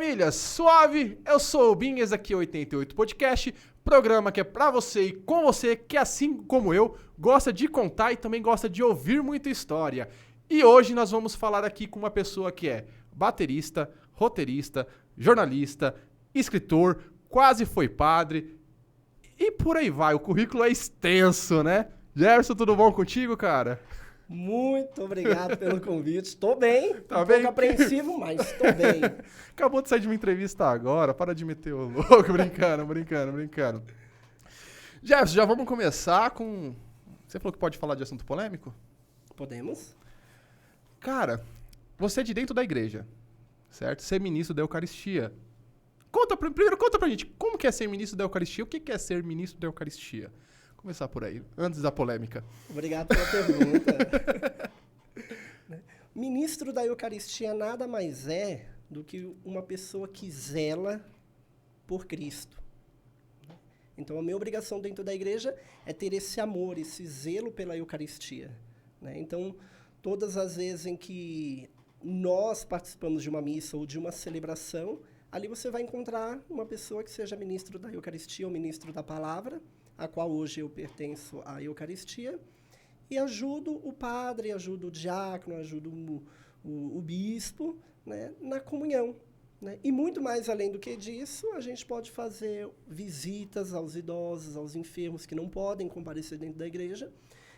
família, suave? Eu sou o Bin, esse aqui é o 88 Podcast, programa que é pra você e com você, que assim como eu, gosta de contar e também gosta de ouvir muita história. E hoje nós vamos falar aqui com uma pessoa que é baterista, roteirista, jornalista, escritor, quase foi padre e por aí vai, o currículo é extenso, né? Gerson, tudo bom contigo, cara? Muito obrigado pelo convite. Estou bem, Tá um bem? pouco apreensivo, mas estou bem. Acabou de sair de uma entrevista agora, para de meter o louco, brincando. Jefferson, já vamos começar com... Você falou que pode falar de assunto polêmico? Podemos? Cara, você é de dentro da igreja, certo? Ser ministro da Eucaristia. Primeiro conta pra gente, como que é ser ministro da Eucaristia? O que é ser ministro da Eucaristia? Começar por aí, antes da polêmica. Obrigado pela pergunta. Ministro da Eucaristia nada mais é do que uma pessoa que zela por Cristo. Então, a minha obrigação dentro da igreja é ter esse amor, esse zelo pela Eucaristia. Então, todas as vezes em que nós participamos de uma missa ou de uma celebração, ali você vai encontrar uma pessoa que seja ministro da Eucaristia ou ministro da Palavra, a qual hoje eu pertenço à Eucaristia, e ajudo o padre, ajudo o diácono, ajudo o bispo, né, na comunhão. Né? E muito mais além do que disso, a gente pode fazer visitas aos idosos, aos enfermos que não podem comparecer dentro da igreja.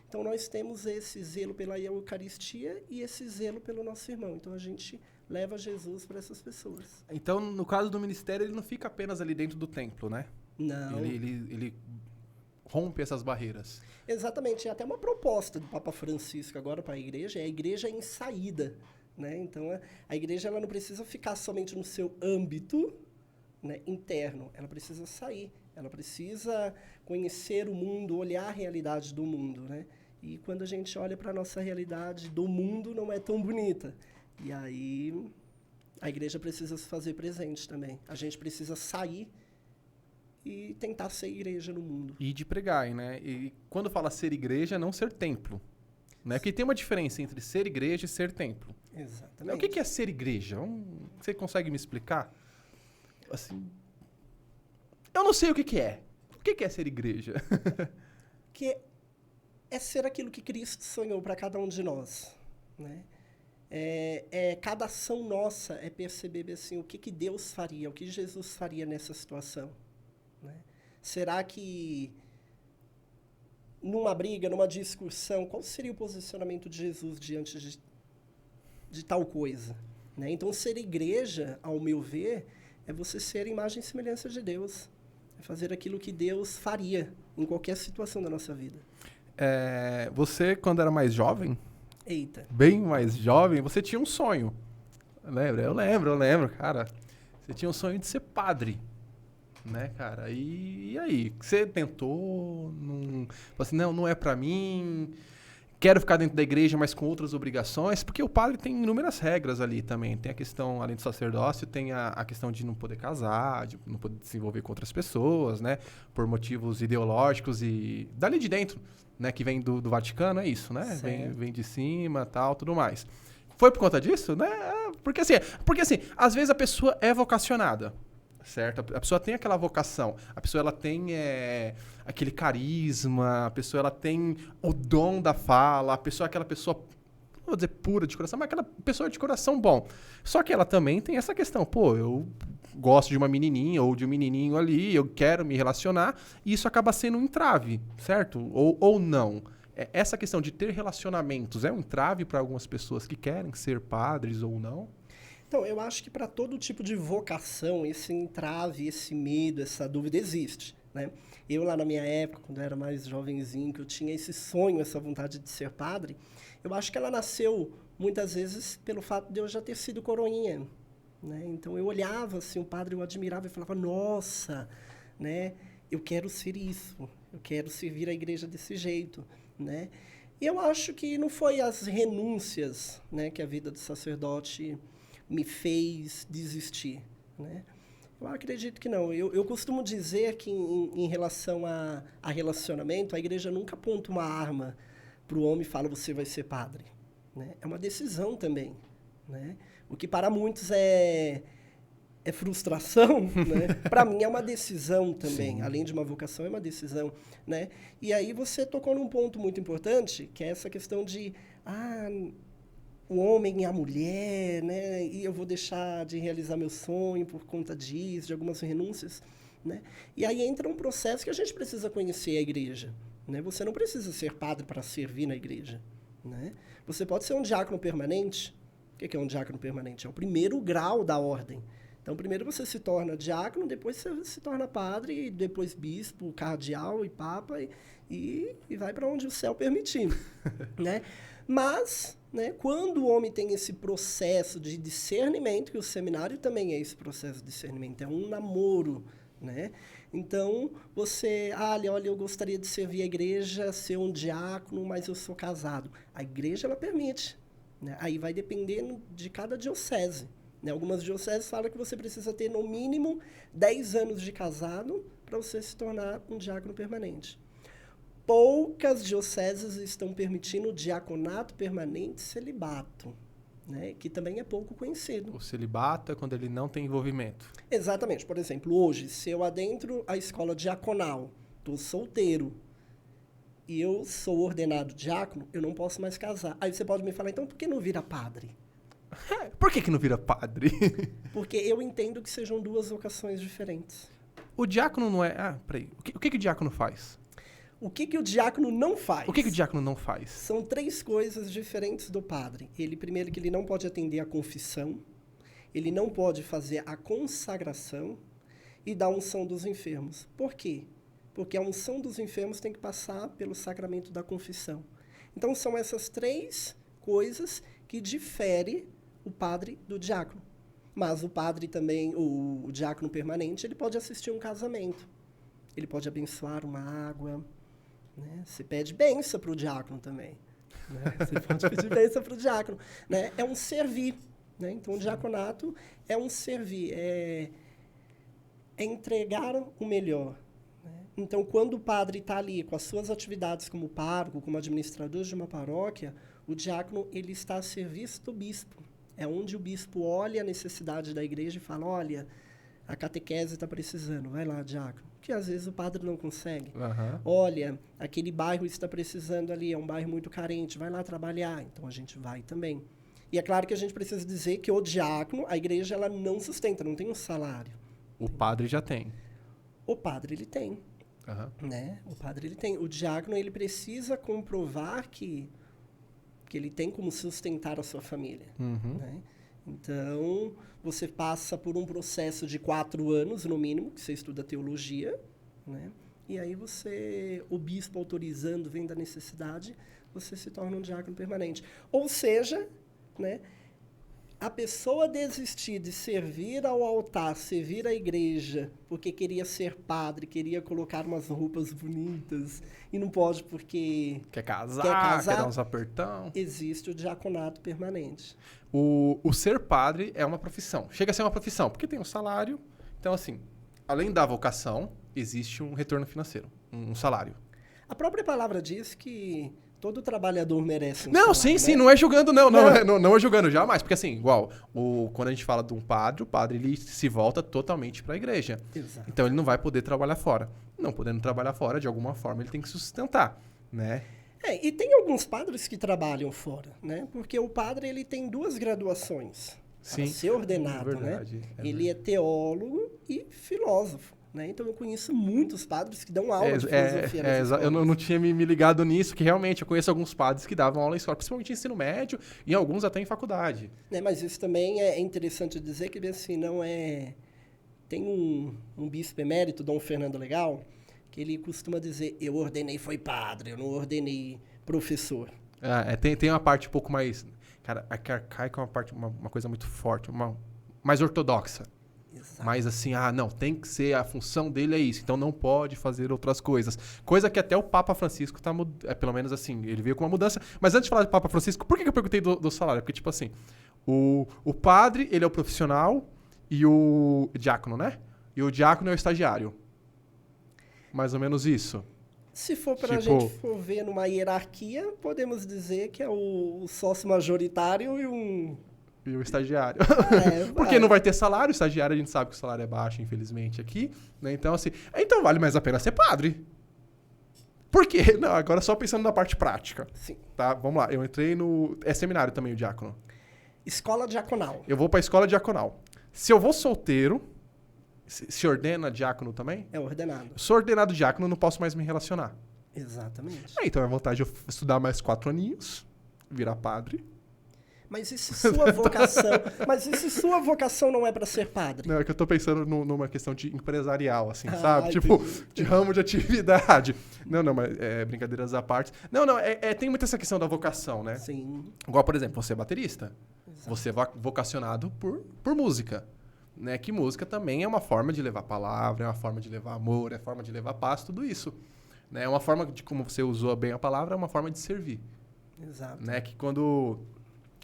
Então, nós temos esse zelo pela Eucaristia e esse zelo pelo nosso irmão. Então, a gente leva Jesus para essas pessoas. Então, no caso do ministério, ele não fica apenas ali dentro do templo, né? Não. Ele rompe essas barreiras. Exatamente. É até uma proposta do Papa Francisco agora para a igreja em saída. Né? Então, a igreja ela não precisa ficar somente no seu âmbito, né, interno. Ela precisa sair. Ela precisa conhecer o mundo, olhar a realidade do mundo. Né? E quando a gente olha para a nossa realidade do mundo, não é tão bonita. E aí, a igreja precisa se fazer presente também. A gente precisa sair e tentar ser igreja no mundo. E de pregar, né? E quando fala ser igreja, não ser templo. Né? Porque tem uma diferença entre ser igreja e ser templo. Exatamente. O que é ser igreja? Você consegue me explicar? Assim, eu não sei o que é. O que é ser igreja? Que é ser aquilo que Cristo sonhou para cada um de nós. Né? Cada ação nossa é perceber assim, o que Deus faria, o que Jesus faria nessa situação. Né? Será que numa briga, numa discussão, qual seria o posicionamento de Jesus diante de tal coisa? Né? Então, ser igreja, ao meu ver, é você ser imagem e semelhança de Deus. É fazer aquilo que Deus faria em qualquer situação da nossa vida. Você, quando era mais jovem, Eita. bem mais jovem, você tinha um sonho. Lembra? Eu lembro, cara. Você tinha um sonho de ser padre. Né, cara? E aí? Você tentou? Falou assim, não é pra mim. Quero ficar dentro da igreja, mas com outras obrigações. Porque o padre tem inúmeras regras ali também. Tem a questão, além do sacerdócio, tem a questão de não poder casar, de não poder se envolver com outras pessoas, né? Por motivos ideológicos e dali de dentro, né? Que vem do Vaticano, é isso, né? Vem de cima, tal, tudo mais. Foi por conta disso, né? Porque assim, às vezes a pessoa é vocacionada. Certo? A pessoa tem aquela vocação, a pessoa ela tem aquele carisma, a pessoa ela tem o dom da fala, a pessoa é aquela pessoa, não vou dizer pura de coração, mas aquela pessoa de coração bom. Só que ela também tem essa questão, eu gosto de uma menininha ou de um menininho ali, eu quero me relacionar, e isso acaba sendo um entrave, certo? Ou não. Essa questão de ter relacionamentos é um entrave para algumas pessoas que querem ser padres ou não? Então, eu acho que para todo tipo de vocação, esse entrave, esse medo, essa dúvida existe, né? Eu, lá na minha época, quando eu era mais jovenzinho, que eu tinha esse sonho, essa vontade de ser padre, eu acho que ela nasceu, muitas vezes, pelo fato de eu já ter sido coroinha, né? Então, eu olhava, assim, o padre, eu admirava e falava, nossa, né? Eu quero ser isso, eu quero servir a igreja desse jeito, né? E eu acho que não foi as renúncias, né, que a vida do sacerdote me fez desistir, né? Eu acredito que não. Eu costumo dizer que em relação a relacionamento, a igreja nunca aponta uma arma para o homem e fala, você vai ser padre. Né? É uma decisão também. Né? O que para muitos é é frustração, né? Para mim é uma decisão também. Sim. Além de uma vocação, é uma decisão, né? E aí você tocou num ponto muito importante, que é essa questão de o homem e a mulher, né? E eu vou deixar de realizar meu sonho por conta disso, de algumas renúncias, né? E aí entra um processo que a gente precisa conhecer a igreja, né? Você não precisa ser padre para servir na igreja, né? Você pode ser um diácono permanente. O que é um diácono permanente? É o primeiro grau da ordem. Então, primeiro você se torna diácono, depois você se torna padre, depois bispo, cardeal e papa, e vai para onde o céu permitir, né? Mas, né, quando o homem tem esse processo de discernimento, que o seminário também é esse processo de discernimento, é um namoro, né? Então, você, olha, eu gostaria de servir a igreja, ser um diácono, mas eu sou casado. A igreja, ela permite, né? Aí vai depender de cada diocese. Né? Algumas dioceses falam que você precisa ter, no mínimo, 10 anos de casado para você se tornar um diácono permanente. Poucas dioceses estão permitindo o diaconato permanente celibato, né? Que também é pouco conhecido. O celibato é quando ele não tem envolvimento. Exatamente. Por exemplo, hoje, se eu adentro a escola diaconal, estou solteiro, e eu sou ordenado diácono, eu não posso mais casar. Aí você pode me falar, então, por que não vira padre? Por que não vira padre? Porque eu entendo que sejam duas vocações diferentes. O diácono não é... peraí. O que o diácono faz? O que o diácono não faz? O que o diácono não faz? São 3 coisas diferentes do padre. Primeiro, que ele não pode atender à confissão, ele não pode fazer a consagração e dar a unção dos enfermos. Por quê? Porque a unção dos enfermos tem que passar pelo sacramento da confissão. Então, são essas 3 coisas que diferem o padre do diácono. Mas o padre também, o diácono permanente, ele pode assistir um casamento. Ele pode abençoar uma água, né? Você pede bênção para o diácono também. Né? Você pode pedir bênção para o diácono. Né? É um servir. Né? Então, o diaconato é um servir. É entregar o melhor. Né? Então, quando o padre está ali com as suas atividades como pároco, como administrador de uma paróquia, o diácono ele está a serviço do bispo. É onde o bispo olha a necessidade da igreja e fala, olha, a catequese está precisando, vai lá, diácono. Que às vezes o padre não consegue. Uhum. Olha, aquele bairro está precisando ali, é um bairro muito carente, vai lá trabalhar. Então a gente vai também. E é claro que a gente precisa dizer que o diácono, a igreja, ela não sustenta, não tem um salário. O padre já tem. O padre, ele tem. Uhum. Né? O padre, ele tem. O diácono, ele precisa comprovar que ele tem como sustentar a sua família. Uhum. Né? Então, você passa por um processo de 4 anos, no mínimo, que você estuda teologia, né? E aí o bispo autorizando, vendo a necessidade, você se torna um diácono permanente. Ou seja, né, a pessoa desistir de servir ao altar, servir à igreja, porque queria ser padre, queria colocar umas roupas bonitas, e não pode porque quer casar, quer dar uns apertão. Existe o diaconato permanente. O ser padre é uma profissão. Chega a ser uma profissão, porque tem um salário. Então, assim, além da vocação, existe um retorno financeiro, um salário. A própria palavra diz que todo trabalhador merece um salário, sim, né? Não é julgando, não é julgando, jamais. Porque assim, igual, quando a gente fala de um padre, o padre ele se volta totalmente para a igreja. Exato. Então ele não vai poder trabalhar fora. Não podendo trabalhar fora, de alguma forma, ele tem que sustentar, né? E tem alguns padres que trabalham fora, né? Porque o padre ele tem 2 graduações para ser ordenado, verdade, né? Ele é teólogo e filósofo. Né? Então, eu conheço muitos padres que dão aula de filosofia nas escolas. Eu não tinha me ligado nisso, que realmente eu conheço alguns padres que davam aula em escola, principalmente em ensino médio, e alguns até em faculdade. Mas isso também é interessante dizer que, assim, não é... Tem um bispo emérito, Dom Fernando Legal, que ele costuma dizer, eu ordenei foi padre, eu não ordenei professor. Tem uma parte um pouco mais... Cara, a arcaica é uma coisa muito forte, mais ortodoxa. Exato. Mas assim, não, tem que ser, a função dele é isso, então não pode fazer outras coisas. Coisa que até o Papa Francisco tá pelo menos assim, ele veio com uma mudança. Mas antes de falar do Papa Francisco, por que eu perguntei do salário? Porque, tipo assim, o padre, ele é o profissional e o diácono, né? E o diácono é o estagiário. Mais ou menos isso. Se for para a gente for ver numa hierarquia, podemos dizer que é o sócio majoritário e um E o estagiário. É, Porque não vai ter salário, o estagiário a gente sabe que o salário é baixo, infelizmente, aqui. Né? Então, assim, então vale mais a pena ser padre. Por quê? Não, agora só pensando na parte prática. Sim. Tá, vamos lá. Eu entrei no... É seminário também o diácono. Escola diaconal. Eu vou pra escola diaconal. Se eu vou solteiro, se ordena diácono também? É ordenado. Sou ordenado diácono, não posso mais me relacionar. Exatamente. Então é vontade de eu estudar mais 4 aninhos, virar padre. Mas e se sua vocação... Mas e se sua vocação não é para ser padre? Não, é que eu tô pensando numa questão de empresarial, assim, Ah, sabe? Tipo, entendi. de ramo de atividade. Não, mas brincadeiras à parte. Não, tem muito essa questão da vocação, né? Sim. Igual, por exemplo, você é baterista. Exato. Você é vocacionado por música. Né? Que música também é uma forma de levar palavra, é uma forma de levar amor, é uma forma de levar paz, tudo isso. Né? É uma forma de, como você usou bem a palavra, é uma forma de servir. Exato. Né? Que quando...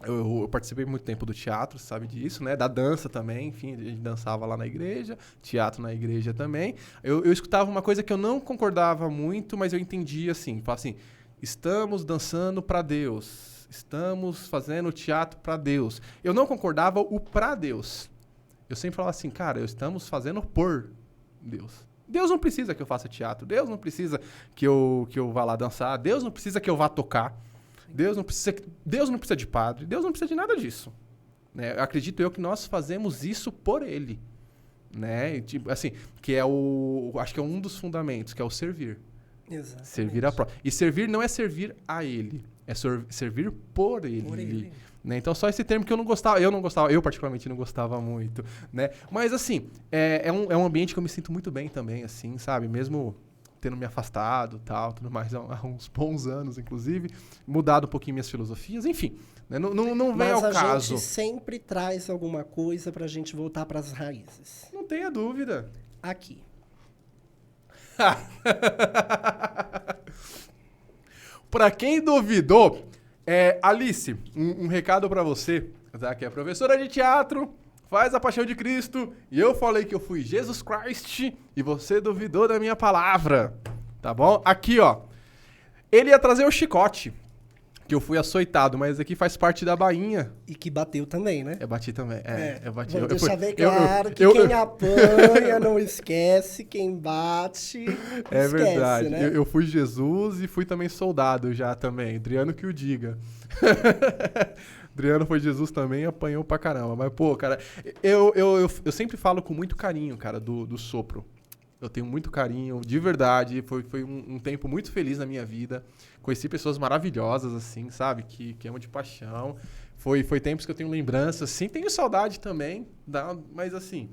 Eu participei muito tempo do teatro, sabe disso, né? Da dança também, enfim, a gente dançava lá na igreja, teatro na igreja também. Eu escutava uma coisa que eu não concordava muito, mas eu entendia assim, falava assim, estamos dançando para Deus, estamos fazendo teatro para Deus. Eu não concordava o para Deus. Eu sempre falava assim, cara, estamos fazendo por Deus. Deus não precisa que eu faça teatro, Deus não precisa que eu vá lá dançar, Deus não precisa que eu vá tocar. Deus não precisa de padre, Deus não precisa de nada disso. Né? Acredito eu que nós fazemos isso por Ele. Né? E, tipo, assim, que é acho que é um dos fundamentos, que é o servir. Exatamente. Servir a própria. E servir não é servir a Ele, é servir por Ele. Por Ele. Né? Então, só esse termo que eu particularmente não gostava muito. Né? Mas, assim, é um ambiente que eu me sinto muito bem também, assim, sabe? Mesmo tendo me afastado, tal, tudo mais, há uns bons anos, inclusive, mudado um pouquinho minhas filosofias, enfim, né? Não vem ao Mas a caso. gente sempre traz alguma coisa pra gente voltar pras raízes. Não tenha dúvida. Aqui. Pra quem duvidou, Alice, um recado pra você, tá? Que é professora de teatro, faz a Paixão de Cristo, e eu falei que eu fui Jesus Christ, e você duvidou da minha palavra, tá bom? Aqui, ó, ele ia trazer o chicote, que eu fui açoitado, mas aqui faz parte da bainha. E que bateu também, né? Eu bati também, eu bati. Vamos Eu deixar fui- bem eu- claro que eu- quem apanha não esquece, quem bate É esquece, verdade, né? eu fui Jesus e fui também soldado já também, Adriano que o diga. Adriano foi Jesus também e apanhou pra caramba. Mas, pô, cara, eu sempre falo com muito carinho, cara, do sopro. Eu tenho muito carinho, de verdade. Foi um tempo muito feliz na minha vida. Conheci pessoas maravilhosas, assim, sabe? Que amam de paixão. Foi tempos que eu tenho lembranças, sim. Tenho saudade também, mas assim...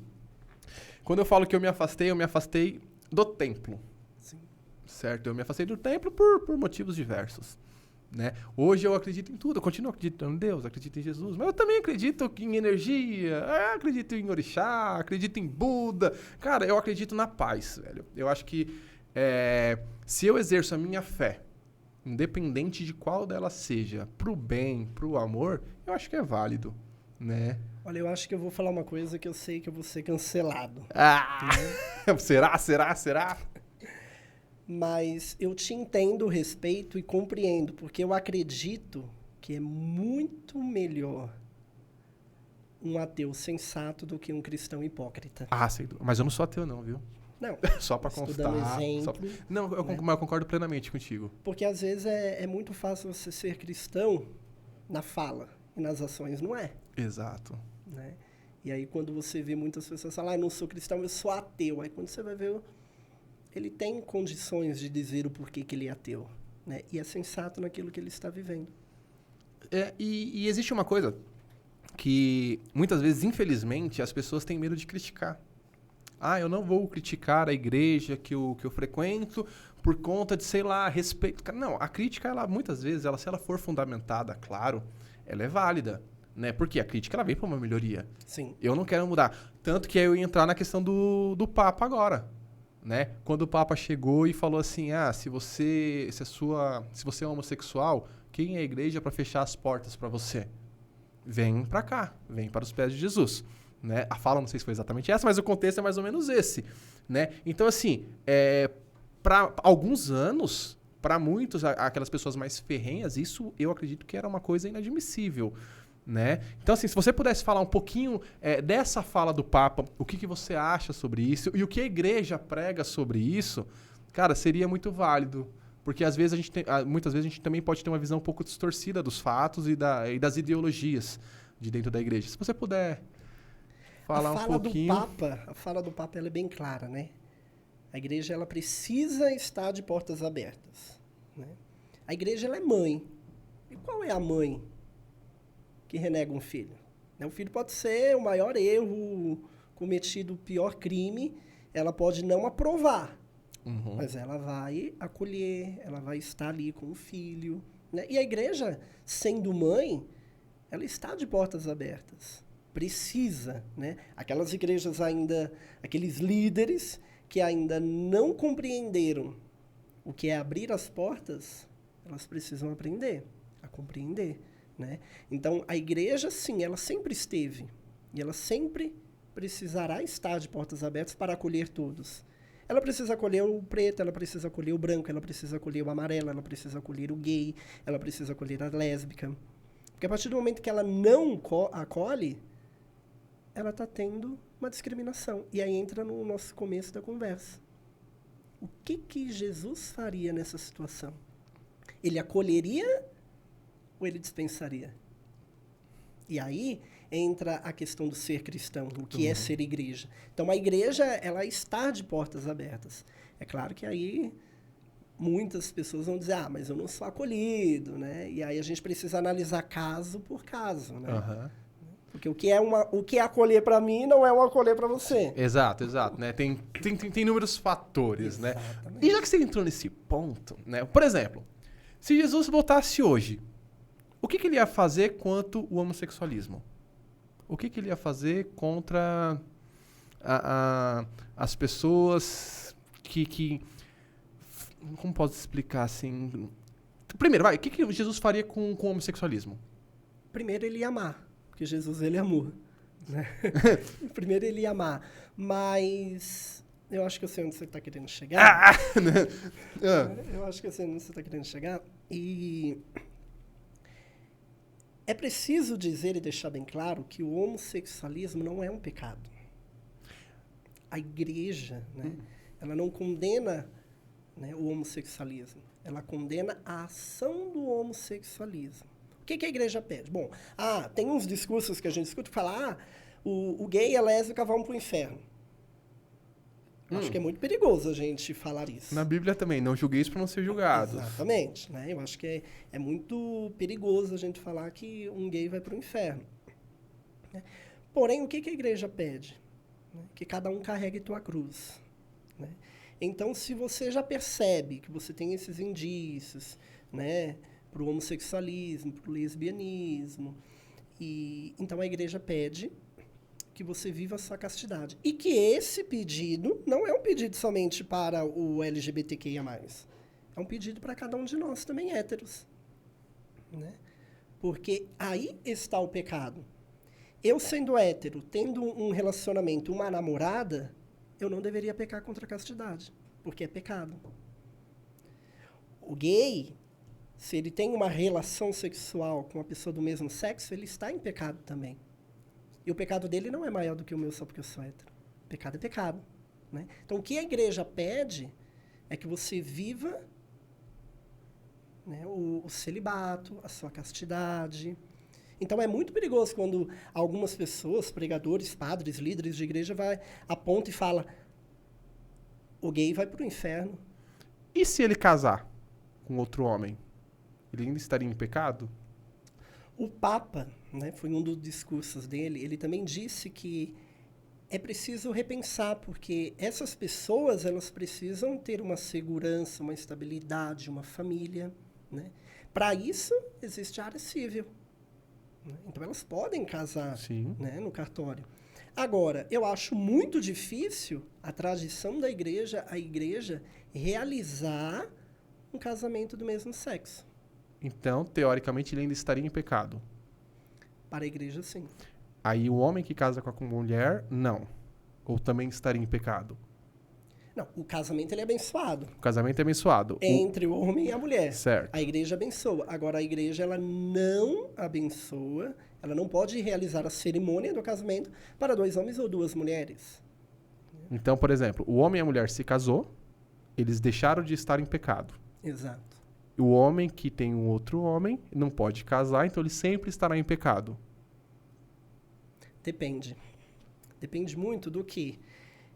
Quando eu falo que eu me afastei do templo. Sim. Certo? Eu me afastei do templo por motivos diversos. Né? Hoje eu acredito em tudo, eu continuo acreditando em Deus, acredito em Jesus, mas eu também acredito em energia, acredito em orixá, acredito em Buda. Cara, eu acredito na paz, velho. Eu acho que se eu exerço a minha fé, independente de qual dela seja, pro bem, pro amor, eu acho que é válido, né? Olha, eu acho que eu vou falar uma coisa que eu sei que eu vou ser cancelado. Será? Mas eu te entendo, respeito e compreendo, porque eu acredito que é muito melhor um ateu sensato do que um cristão hipócrita. Sem dúvida. Mas eu não sou ateu não, viu? Não, Só pra estou constar. dando exemplo, Não, mas eu concordo plenamente contigo. porque às vezes é muito fácil você ser cristão na fala e nas ações não é, Exato. né? E aí quando você vê muitas pessoas falar, eu não sou cristão, eu sou ateu. Aí quando você vai ver, ele tem condições de dizer o porquê que ele é ateu, né? E é sensato naquilo que ele está vivendo. E existe uma coisa que muitas vezes, infelizmente, as pessoas têm medo de criticar. Eu não vou criticar a igreja que eu frequento por conta de, sei lá, respeito. Não, a crítica, muitas vezes, se ela for fundamentada, claro, ela é válida. Né? Porque a crítica ela vem para uma melhoria. Sim. Eu não quero mudar. Tanto que eu ia entrar na questão do Papa agora. Né? Quando o Papa chegou e falou assim, se você é homossexual, quem é a igreja para fechar as portas para você? Vem para cá, vem para os pés de Jesus. Né? A fala não sei se foi exatamente essa, mas o contexto é mais ou menos esse. Né? Então, assim, para alguns anos, para muitos, aquelas pessoas mais ferrenhas, isso eu acredito que era uma coisa inadmissível. né? Então, assim, se você pudesse falar um pouquinho dessa fala do Papa, o que você acha sobre isso e o que a igreja prega sobre isso, cara, seria muito válido. Porque às vezes muitas vezes a gente também pode ter uma visão um pouco distorcida dos fatos e das ideologias de dentro da igreja. Se você puder falar um pouquinho. A fala do Papa ela é bem clara, né? A igreja ela precisa estar de portas abertas, né? A igreja ela é mãe. E qual é a mãe que renega um filho? O filho pode ser o maior erro cometido, o pior crime, ela pode não aprovar. Mas ela vai acolher, ela vai estar ali com o filho, né? E a igreja, sendo mãe, ela está de portas abertas. Precisa, né? Aquelas igrejas ainda, aqueles líderes que ainda não compreenderam o que é abrir as portas, elas precisam aprender a compreender, né? Então, a igreja, sim, ela sempre esteve. E ela sempre precisará estar de portas abertas para acolher todos. Ela precisa acolher o preto, ela precisa acolher o branco, ela precisa acolher o amarelo, ela precisa acolher o gay, ela precisa acolher a lésbica. Porque a partir do momento que ela não acolhe, ela está tendo uma discriminação. E aí entra no nosso começo da conversa. O que Jesus faria nessa situação? Ele acolheria ou ele dispensaria? E aí entra a questão do ser cristão, o que é ser igreja. Então, a igreja, ela está de portas abertas. É claro que aí muitas pessoas vão dizer, mas eu não sou acolhido, né? E aí a gente precisa analisar caso por caso, né? Porque o que é acolher para mim não é um acolher para você. Exato, né? Tem inúmeros fatores, exatamente, né? E já que você entrou nesse ponto, né? Por exemplo, se Jesus voltasse hoje, o que ele ia fazer quanto o homossexualismo? O que ele ia fazer contra as pessoas que... Como posso explicar assim? Primeiro, o que Jesus faria com o homossexualismo? Primeiro, ele ia amar. Porque Jesus, ele amou. Né? Primeiro, ele ia amar. Mas eu acho que eu sei onde você está querendo chegar. Eu acho que eu sei onde você está querendo chegar. E é preciso dizer e deixar bem claro que o homossexualismo não é um pecado. A igreja, né, ela não condena, né, o homossexualismo. Ela condena a ação do homossexualismo. O que a igreja pede? Bom, tem uns discursos que a gente escuta que fala, o gay e a lésbica vão para o inferno. Acho que é muito perigoso a gente falar isso. Na Bíblia também, não julgueis para não ser julgados. Exatamente. Né? Eu acho que é muito perigoso a gente falar que um gay vai para o inferno. Né? Porém, o que a igreja pede? Né? Que cada um carregue tua cruz. Né? Então, se você já percebe que você tem esses indícios, né, para o homossexualismo, para o lesbianismo, então a igreja pede que você viva a sua castidade. E que esse pedido não é um pedido somente para o LGBTQIA+. É um pedido para cada um de nós também héteros. Né? Porque aí está o pecado. Eu, sendo hétero, tendo um relacionamento, uma namorada, eu não deveria pecar contra a castidade, porque é pecado. O gay, se ele tem uma relação sexual com uma pessoa do mesmo sexo, ele está em pecado também. E o pecado dele não é maior do que o meu só porque eu sou hétero. Pecado é pecado. Né? Então, o que a igreja pede é que você viva, né, o celibato, a sua castidade. Então, é muito perigoso quando algumas pessoas, pregadores, padres, líderes de igreja, apontam e falam, o gay vai para o inferno. E se ele casar com outro homem? Ele ainda estaria em pecado? O Papa, né, foi um dos discursos dele, ele também disse que é preciso repensar, porque essas pessoas, elas precisam ter uma segurança, uma estabilidade, uma família. Né? Para isso, existe a área civil. Né? Então, elas podem casar, né, no cartório. Agora, eu acho muito difícil a tradição da igreja, a igreja realizar um casamento do mesmo sexo. Então, teoricamente, ele ainda estaria em pecado. Para a igreja, sim. Aí o homem que casa com a mulher, não. Ou também estaria em pecado? Não, o casamento ele é abençoado. O casamento é abençoado. Entre o homem e a mulher. Certo. A igreja abençoa. Agora, a igreja ela não abençoa, ela não pode realizar a cerimônia do casamento para 2 homens ou 2 mulheres. Então, por exemplo, o homem e a mulher se casou, eles deixaram de estar em pecado. Exato. O homem que tem um outro homem não pode casar, então ele sempre estará em pecado. Depende. Depende muito do que.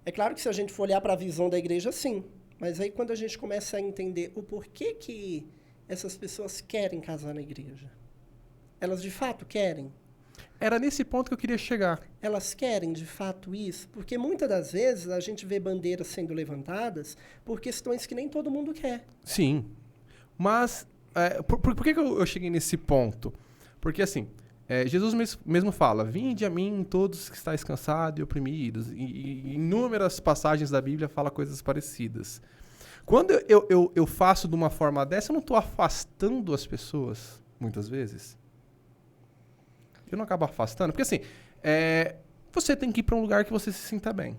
É claro que se a gente for olhar para a visão da igreja, sim. Mas aí quando a gente começa a entender o porquê que essas pessoas querem casar na igreja. Elas de fato querem? Era nesse ponto que eu queria chegar. Elas querem de fato isso? Porque muitas das vezes a gente vê bandeiras sendo levantadas por questões que nem todo mundo quer. Sim. Mas, por que eu cheguei nesse ponto? Porque assim, Jesus mesmo fala, vinde a mim todos que estáis cansados e oprimidos. E inúmeras passagens da Bíblia fala coisas parecidas. Quando eu faço de uma forma dessa, eu não estou afastando as pessoas, muitas vezes. Eu não acabo afastando. Porque assim, você tem que ir para um lugar que você se sinta bem.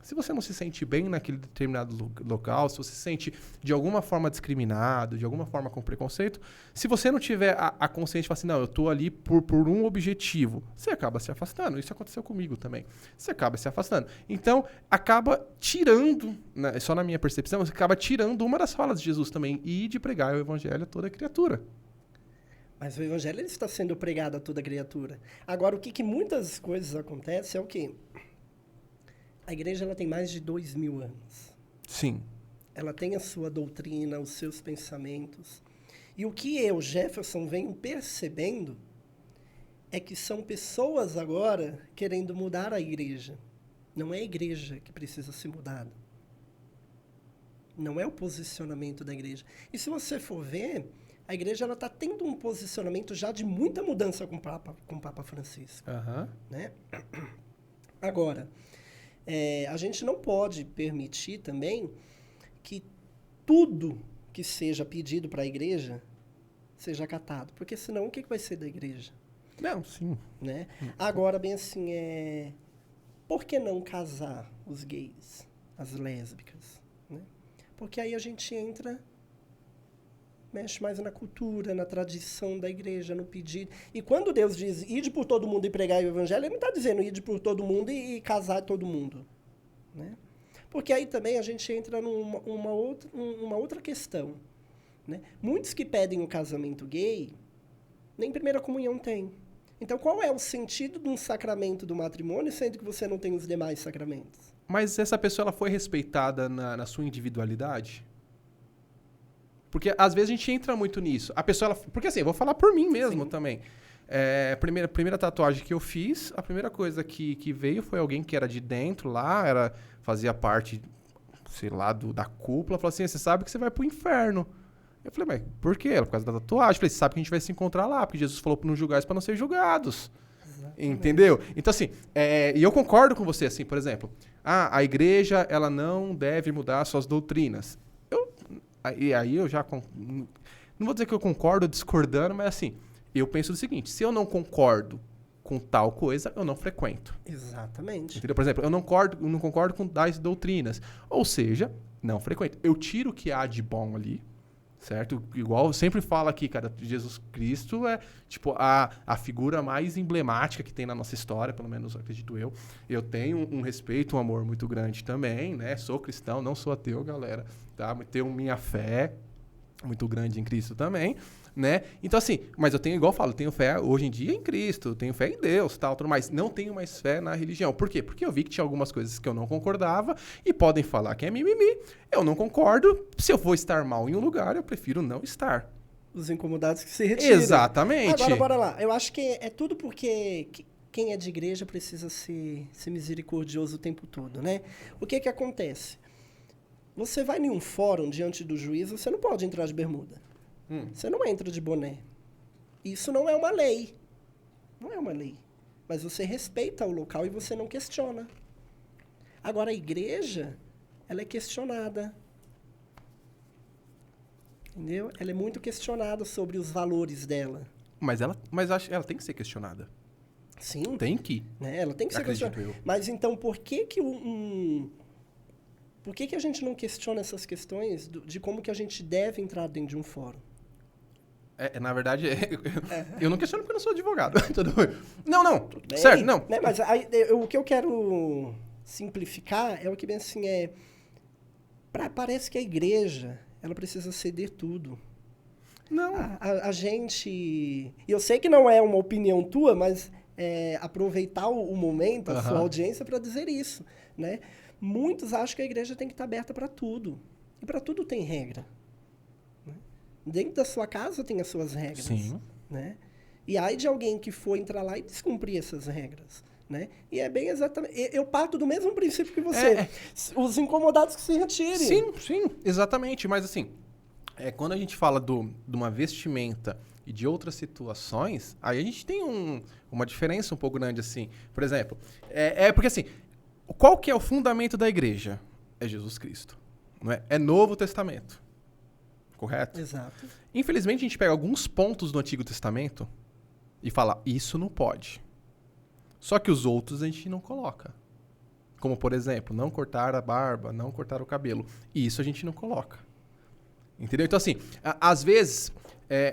Se você não se sente bem naquele determinado local, se você se sente de alguma forma discriminado, de alguma forma com preconceito, se você não tiver a consciência de falar assim, não, eu estou ali por um objetivo, você acaba se afastando. Isso aconteceu comigo também. Você acaba se afastando. Então, acaba tirando, né, só na minha percepção, você acaba tirando uma das falas de Jesus também, e de pregar o evangelho a toda criatura. Mas o evangelho ele está sendo pregado a toda criatura. Agora, o que muitas coisas acontecem é o quê? A igreja ela tem mais de 2000 anos. Sim. Ela tem a sua doutrina, os seus pensamentos. E o que eu, Jefferson, venho percebendo é que são pessoas agora querendo mudar a igreja. Não é a igreja que precisa ser mudada. Não é o posicionamento da igreja. E se você for ver, a igreja está tendo um posicionamento já de muita mudança com o Papa Francisco. Uhum. Né? Agora, a gente não pode permitir também que tudo que seja pedido para a igreja seja acatado. Porque senão o que vai ser da igreja? Não, sim. Né? Agora, bem assim, por que não casar os gays, as lésbicas? Né? Porque aí a gente mexe mais na cultura, na tradição da igreja, no pedido. E quando Deus diz, ide por todo mundo e pregar o evangelho, ele não está dizendo ide por todo mundo e casar todo mundo. Né? Porque aí também a gente entra numa outra questão. Né? Muitos que pedem o casamento gay, nem primeira comunhão tem. Então, qual é o sentido de um sacramento do matrimônio, sendo que você não tem os demais sacramentos? Mas essa pessoa ela foi respeitada na sua individualidade? Porque às vezes a gente entra muito nisso. A pessoa, porque assim, eu vou falar por mim mesmo. Sim. Também. A primeira tatuagem que eu fiz, a primeira coisa que veio foi alguém que era de dentro lá, fazia parte, sei lá, da cúpula. Falou assim, você sabe que você vai pro inferno. Eu falei, mas por quê? Por causa da tatuagem. Eu falei, você sabe que a gente vai se encontrar lá, porque Jesus falou para não julgar para não ser julgados. Exatamente. Entendeu? Então assim, e eu concordo com você, assim, por exemplo, a igreja, ela não deve mudar suas doutrinas. E aí eu já... Não vou dizer que eu concordo discordando, mas assim, eu penso o seguinte, se eu não concordo com tal coisa, eu não frequento. Exatamente. Entendeu? Por exemplo, eu não concordo com tais doutrinas. Ou seja, não frequento. Eu tiro o que há de bom ali, certo? Igual eu sempre falo aqui, cara, Jesus Cristo é tipo a figura mais emblemática que tem na nossa história, pelo menos acredito eu. Eu tenho um respeito, um amor muito grande também, né? Sou cristão, não sou ateu, galera, tá? Tenho minha fé muito grande em Cristo também, né? Então assim, mas eu tenho, igual eu falo, tenho fé hoje em dia em Cristo, tenho fé em Deus, tal, tudo mais. Não tenho mais fé na religião. Por quê? Porque eu vi que tinha algumas coisas que eu não concordava e podem falar que é mimimi. Eu não concordo. Se eu vou estar mal em um lugar, eu prefiro não estar. Os incomodados que se retiram. Exatamente. Agora, bora lá. Eu acho que é tudo porque quem é de igreja precisa ser misericordioso o tempo todo, né? O que acontece? Você vai em um fórum diante do juiz, você não pode entrar de bermuda. Você não entra de boné. Isso não é uma lei. Não é uma lei. Mas você respeita o local e você não questiona. Agora, a igreja, ela é questionada. Entendeu? Ela é muito questionada sobre os valores dela. Mas acho que ela tem que ser questionada. Sim. Tem que. Né? Ela tem que ser questionada. Eu. Mas então, por que Por que a gente não questiona essas questões de como que a gente deve entrar dentro de um fórum? Na verdade, eu não questiono porque eu não sou advogado. Tudo bem. Não, certo, não. Né? Mas o que eu quero simplificar é o que, bem assim, parece que a igreja, ela precisa ceder tudo. Não. A gente... E eu sei que não é uma opinião tua, mas aproveitar o momento, a sua audiência, para dizer isso, né? Muitos acham que a igreja tem que estar aberta para tudo. E para tudo tem regra. Né? Dentro da sua casa tem as suas regras. Sim. Né? E aí de alguém que for entrar lá e descumprir essas regras. Né? E é bem exatamente... Eu parto do mesmo princípio que você. Os incomodados que se retirem. Sim, exatamente. Mas assim, quando a gente fala de uma vestimenta e de outras situações, aí a gente tem uma diferença um pouco grande, assim. Por exemplo, porque assim, qual que é o fundamento da igreja? É Jesus Cristo. Não é? É Novo Testamento. Correto? Exato. Infelizmente, a gente pega alguns pontos do Antigo Testamento e fala, isso não pode. Só que os outros a gente não coloca. Como, por exemplo, não cortar a barba, não cortar o cabelo. E isso a gente não coloca. Entendeu? Então, assim, às vezes,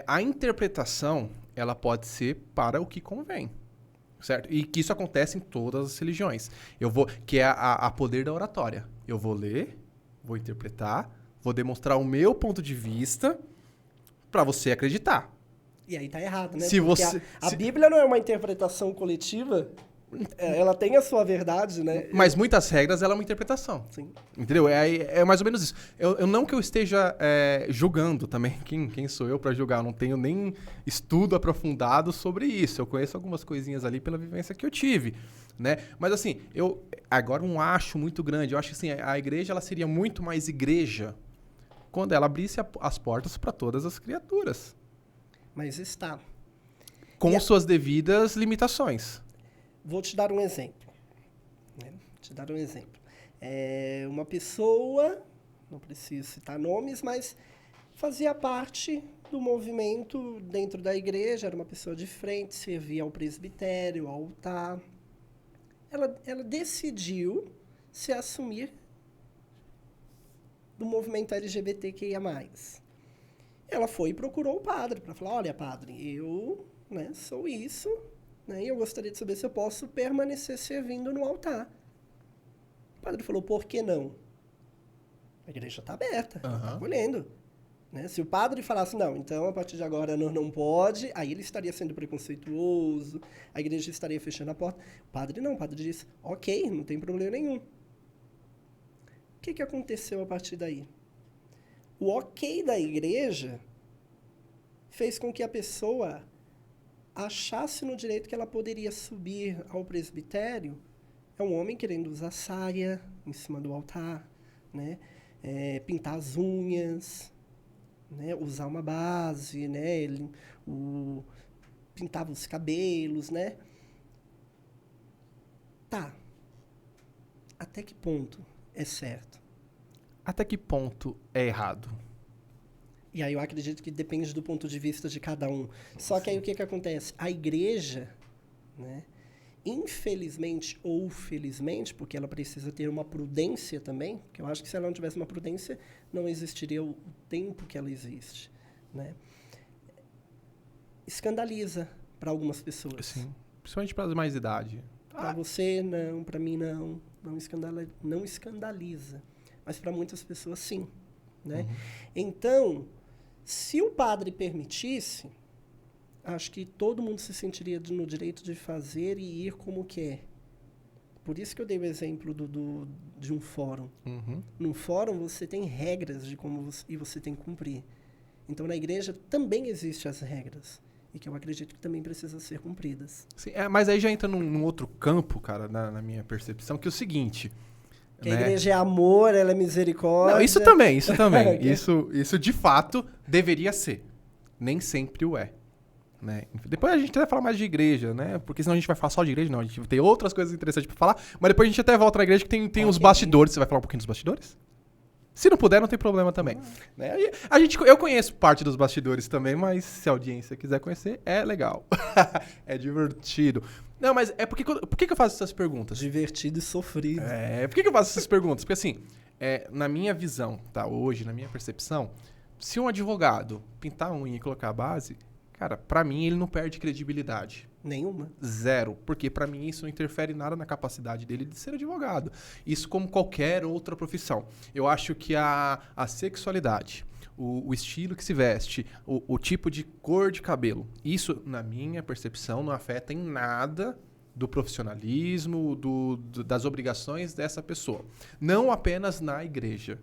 a interpretação, ela pode ser para o que convém. Certo? E que isso acontece em todas as religiões. Que é a poder da oratória. Eu vou ler, vou interpretar, vou demonstrar o meu ponto de vista para você acreditar. E aí tá errado, né? Se Porque você, a Bíblia não é uma interpretação coletiva, ela tem a sua verdade, né? Mas muitas regras, ela é uma interpretação. Sim. Entendeu? É mais ou menos isso. Eu não que eu esteja julgando também. Quem sou eu para julgar? Eu não tenho nem estudo aprofundado sobre isso. Eu conheço algumas coisinhas ali pela vivência que eu tive. Né? Mas assim, agora um acho muito grande. Eu acho que assim, a igreja ela seria muito mais igreja quando ela abrisse as portas para todas as criaturas. Mas está. Com suas devidas limitações. Vou te dar um exemplo. Uma pessoa, não preciso citar nomes, mas fazia parte do movimento dentro da igreja, era uma pessoa de frente, servia ao presbitério, ao altar. Ela decidiu se assumir do movimento LGBTQIA+. Ela foi e procurou o padre para falar, olha, padre, eu sou isso, e eu gostaria de saber se eu posso permanecer servindo no altar. O padre falou, por que não? A igreja está aberta, ela está acolhendo. Né? Se o padre falasse, não, então a partir de agora não pode, aí ele estaria sendo preconceituoso, a igreja estaria fechando a porta. O padre disse, ok, não tem problema nenhum. O que aconteceu a partir daí? O ok da igreja fez com que a pessoa achasse no direito que ela poderia subir ao presbitério. É um homem querendo usar saia em cima do altar, né? Pintar as unhas, né? Usar uma base, né? Ele pintava os cabelos, né? Tá. Até que ponto é certo? Até que ponto é errado? E aí eu acredito que depende do ponto de vista de cada um. Só que aí o que acontece? A igreja, né, infelizmente ou felizmente, porque ela precisa ter uma prudência também, porque eu acho que se ela não tivesse uma prudência, não existiria o tempo que ela existe, né? Escandaliza para algumas pessoas. Sim, principalmente para as mais idade. Para você, não. Para mim, não. Não escandaliza. Mas para muitas pessoas, sim. Né? Então, se o padre permitisse, acho que todo mundo se sentiria no direito de fazer e ir como quer. Por isso que eu dei o exemplo de um fórum. Num fórum, você tem regras de como você tem que cumprir. Então, na igreja, também existem as regras. E que eu acredito que também precisam ser cumpridas. Sim, mas aí já entra num outro campo, cara, na minha percepção, que é o seguinte... Que a igreja é amor, ela é misericórdia. Não, isso também. Isso de fato deveria ser. Nem sempre o é. Né? Depois a gente até fala mais de igreja, né? Porque senão a gente vai falar só de igreja, não. A gente tem outras coisas interessantes pra falar, mas depois a gente até volta na igreja que tem os bastidores. Você vai falar um pouquinho dos bastidores? Se não puder, não tem problema também. Né? Eu conheço parte dos bastidores também, mas se a audiência quiser conhecer, é legal. É divertido. Não, mas por que eu faço essas perguntas? Divertido e sofrido. Por que eu faço essas perguntas? Porque assim, na minha visão, tá? Hoje, na minha percepção, se um advogado pintar a unha e colocar a base, cara, pra mim ele não perde credibilidade. Nenhuma. Zero. Porque pra mim isso não interfere nada na capacidade dele de ser advogado. Isso como qualquer outra profissão. Eu acho que a sexualidade, o estilo que se veste, o tipo de cor de cabelo, isso, na minha percepção, não afeta em nada do profissionalismo, das obrigações dessa pessoa. Não apenas na igreja,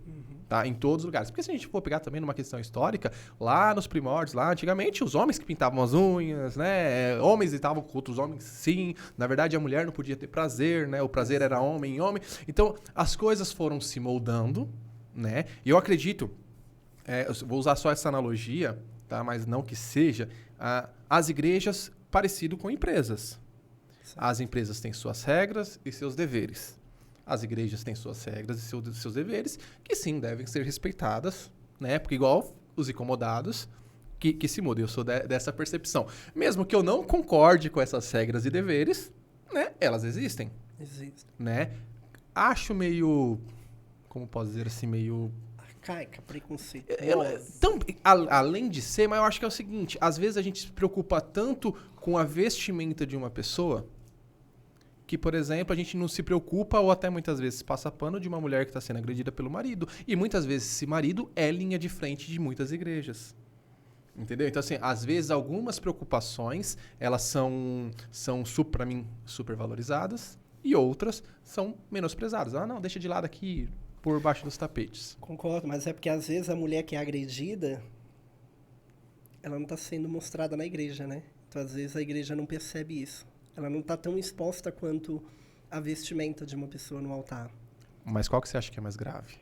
tá? Em todos os lugares. Porque se a gente for pegar também numa questão histórica, lá nos primórdios, lá antigamente, os homens que pintavam as unhas, né? Homens estavam com outros homens, sim. Na verdade, a mulher não podia ter prazer, né? O prazer era homem em homem. Então, as coisas foram se moldando, né? E eu acredito, eu vou usar só essa analogia, tá? Mas não que seja, as igrejas parecido com empresas. As empresas têm suas regras e seus deveres. As igrejas têm suas regras e seus deveres, que sim, devem ser respeitadas, né? Porque igual os incomodados que se mudam. Eu sou dessa percepção. Mesmo que eu não concorde com essas regras e deveres, né? Elas existem. Existem. Né? Acho meio... Como posso dizer assim? Meio... arcaica, preconceito. Além de ser, mas eu acho que é o seguinte, às vezes a gente se preocupa tanto com a vestimenta de uma pessoa que, por exemplo, a gente não se preocupa ou até muitas vezes passa pano de uma mulher que está sendo agredida pelo marido. E muitas vezes esse marido é linha de frente de muitas igrejas. Entendeu? Então, assim, às vezes algumas preocupações, elas são para mim, super valorizadas e outras são menosprezadas. Ah, não, deixa de lado aqui, por baixo dos tapetes. Concordo, mas é porque às vezes a mulher que é agredida, ela não está sendo mostrada na igreja, né? Então, às vezes, a igreja não percebe isso. Ela não está tão exposta quanto a vestimenta de uma pessoa no altar. Mas qual que você acha que é mais grave?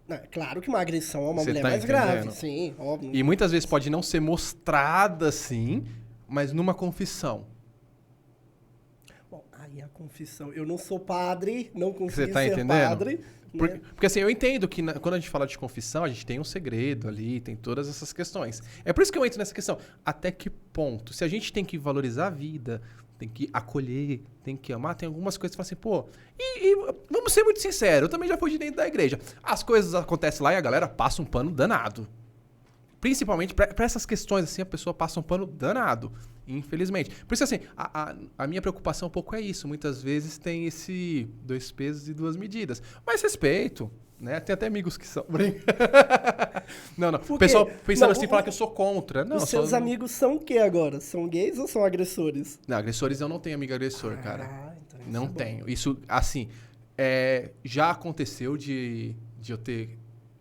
Não, é claro que uma agressão a uma Você mulher é tá mais entendendo? grave, sim, óbvio. E muitas vezes pode não ser mostrada assim, mas numa confissão. Bom, aí a confissão. Eu não sou padre, não consigo Você tá ser entendendo? padre. Porque assim, eu entendo que quando a gente fala de confissão, a gente tem um segredo ali, tem todas essas questões. É por isso que eu entro nessa questão. Até que ponto? Se a gente tem que valorizar a vida, tem que acolher, tem que amar, tem algumas coisas que você fala assim, pô... E vamos ser muito sinceros, eu também já fui de dentro da igreja. As coisas acontecem lá e a galera passa um pano danado. Principalmente para essas questões, assim, a pessoa passa um pano danado. Infelizmente. Por isso, assim, a minha preocupação um pouco é isso. Muitas vezes tem esse 2 pesos e 2 medidas. Mas respeito, né? Tem até amigos que são... não. O pessoal pensando assim, falar que eu sou contra. Não, os seus amigos são o quê agora? São gays ou são agressores? Não, agressores eu não tenho amigo agressor, cara. Então não tenho. Isso, assim, já aconteceu de eu ter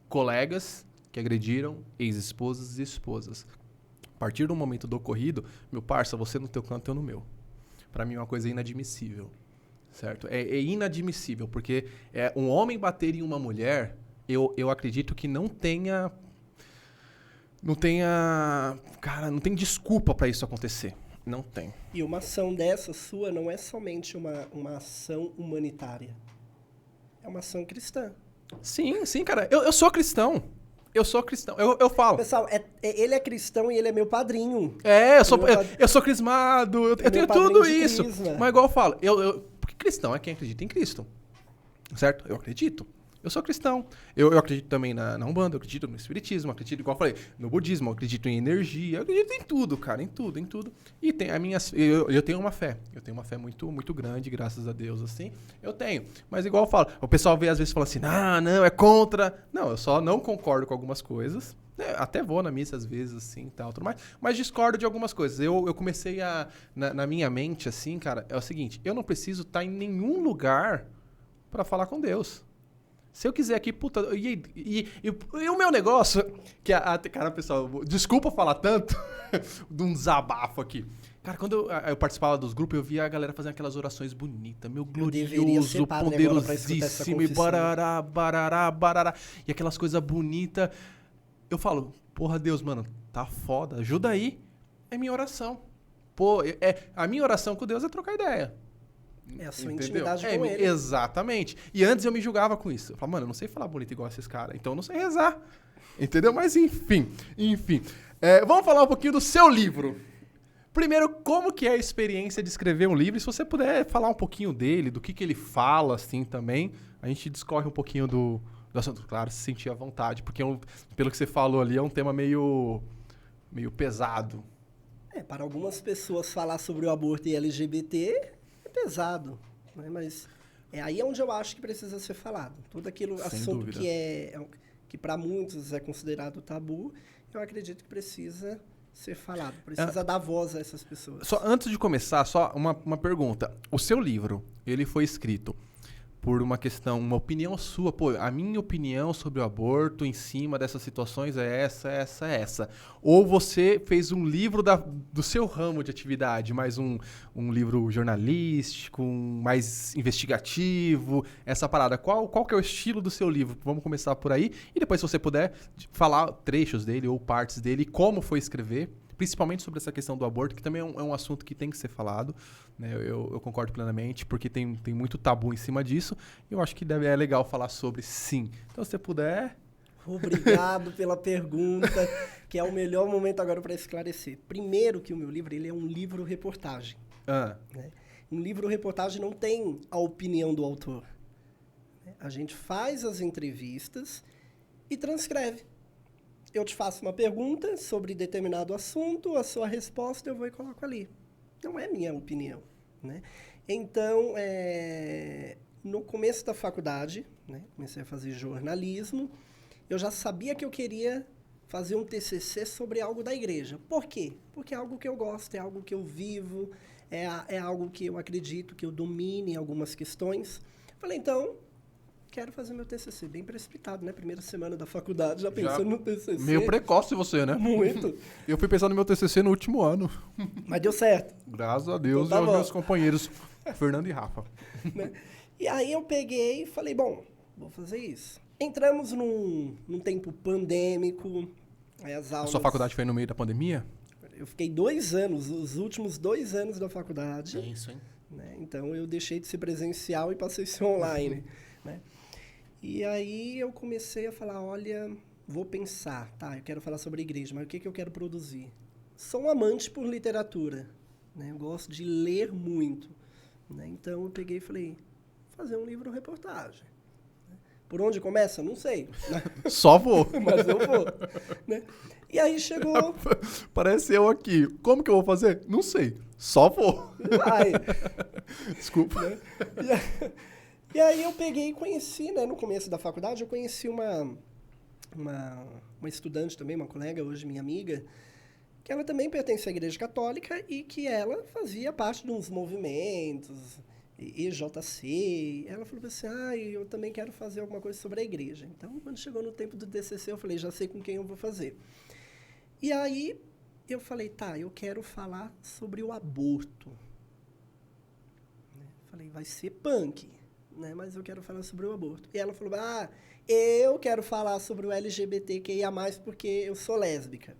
colegas que agrediram ex-esposas e esposas. A partir do momento do ocorrido, meu parça, você no teu canto, eu no meu. Pra mim é uma coisa inadmissível, certo? É inadmissível, porque um homem bater em uma mulher, eu acredito que não tenha... Cara, não tem desculpa pra isso acontecer. Não tem. E uma ação dessa sua não é somente uma ação humanitária. É uma ação cristã. Sim, cara. Eu sou cristão. Eu sou cristão. Eu falo. Pessoal, ele é cristão e ele é meu padrinho. Eu sou crismado. Eu tenho tudo isso. Mas igual eu falo, porque cristão é quem acredita em Cristo. Certo? Eu acredito. Eu sou cristão. Eu acredito também na Umbanda, eu acredito no Espiritismo, eu acredito, igual eu falei, no Budismo, eu acredito em energia, eu acredito em tudo, cara, em tudo. E tem eu tenho uma fé. Eu tenho uma fé muito, muito grande, graças a Deus, assim. Eu tenho. Mas igual eu falo, o pessoal vê às vezes e fala assim, não, é contra. Não, eu só não concordo com algumas coisas. Até vou na missa às vezes, assim, tal, tudo mais. Mas discordo de algumas coisas. Eu comecei na minha mente, assim, cara, é o seguinte, eu não preciso estar em nenhum lugar pra falar com Deus. Se eu quiser aqui, puta... E o meu negócio... Cara, pessoal, desculpa falar tanto de um desabafo aqui. Cara, quando eu participava dos grupos, eu via a galera fazendo aquelas orações bonitas. Meu glorioso, poderosíssimo, e barará, barará, barará. E aquelas coisas bonitas. Eu falo, porra, Deus, mano, tá foda. Ajuda aí. É minha oração. Pô, a minha oração com Deus é trocar ideia. É a sua intimidade com ele. Exatamente. E antes eu me julgava com isso. Eu falava, mano, eu não sei falar bonito igual esses caras, então eu não sei rezar. Entendeu? Mas enfim. Vamos falar um pouquinho do seu livro. Primeiro, como que é a experiência de escrever um livro? E se você puder falar um pouquinho dele, do que ele fala, assim, também, a gente discorre um pouquinho do assunto. Claro, se sentir à vontade, porque pelo que você falou ali, é um tema meio pesado. Para algumas pessoas falar sobre o aborto e LGBT é pesado, né? Mas aí é onde eu acho que precisa ser falado. Todo aquele Sem assunto dúvida. que para muitos é considerado tabu, eu acredito que precisa ser falado, precisa dar voz a essas pessoas. Só antes de começar, só uma pergunta. O seu livro, ele foi escrito por uma questão, uma opinião sua. Pô, a minha opinião sobre o aborto em cima dessas situações é essa. Ou você fez um livro do seu ramo de atividade, mais um livro jornalístico, mais investigativo, essa parada. Qual que é o estilo do seu livro? Vamos começar por aí. E depois, se você puder, falar trechos dele ou partes dele, como foi escrever. Principalmente sobre essa questão do aborto, que também é um assunto que tem que ser falado, né? Eu concordo plenamente, porque tem muito tabu em cima disso. E eu acho que é legal falar sobre, sim. Então, se você puder... Obrigado pela pergunta, que é o melhor momento agora para esclarecer. Primeiro que o meu livro ele é um livro-reportagem. Né? Um livro-reportagem não tem a opinião do autor. A gente faz as entrevistas e transcreve. Eu te faço uma pergunta sobre determinado assunto, a sua resposta eu vou e coloco ali. Não é minha opinião, né? Então, no começo da faculdade, né, comecei a fazer jornalismo, eu já sabia que eu queria fazer um TCC sobre algo da igreja. Por quê? Porque é algo que eu gosto, é algo que eu vivo, é algo que eu acredito, que eu domine em algumas questões. Falei, então... quero fazer meu TCC, bem precipitado, né? Primeira semana da faculdade, já pensando no TCC. Meio precoce você, né? Muito. Eu fui pensando no meu TCC no último ano. Mas deu certo. Graças a Deus Então tá e aos bom. meus companheiros, Fernando e Rafa. Né? E aí eu peguei e falei, bom, vou fazer isso. Entramos num tempo pandêmico, aí as aulas... A sua faculdade foi no meio da pandemia? Eu fiquei 2 anos, os últimos 2 anos da faculdade. É isso, hein? Né? Então eu deixei de ser presencial e passei a ser online, né? E aí eu comecei a falar, olha, vou pensar, tá, eu quero falar sobre a igreja, mas o que eu quero produzir? Sou um amante por literatura, né? Eu gosto de ler muito, né? Então eu peguei e falei, fazer um livro-reportagem. Por onde começa? Não sei. Só vou. Mas eu vou. Né? E aí chegou... Parece eu aqui. Como que eu vou fazer? Não sei. Só vou. Vai. Desculpa. Né? E aí eu peguei e conheci, né, no começo da faculdade, eu conheci uma estudante também, uma colega, hoje minha amiga, que ela também pertence à Igreja Católica e que ela fazia parte de uns movimentos, EJC. Ela falou assim, eu também quero fazer alguma coisa sobre a igreja. Então, quando chegou no tempo do TCC, eu falei, já sei com quem eu vou fazer. E aí eu falei, tá, eu quero falar sobre o aborto. Falei, vai ser punk. Né, mas eu quero falar sobre o aborto. E ela falou, eu quero falar sobre o LGBTQIA+, porque eu sou lésbica.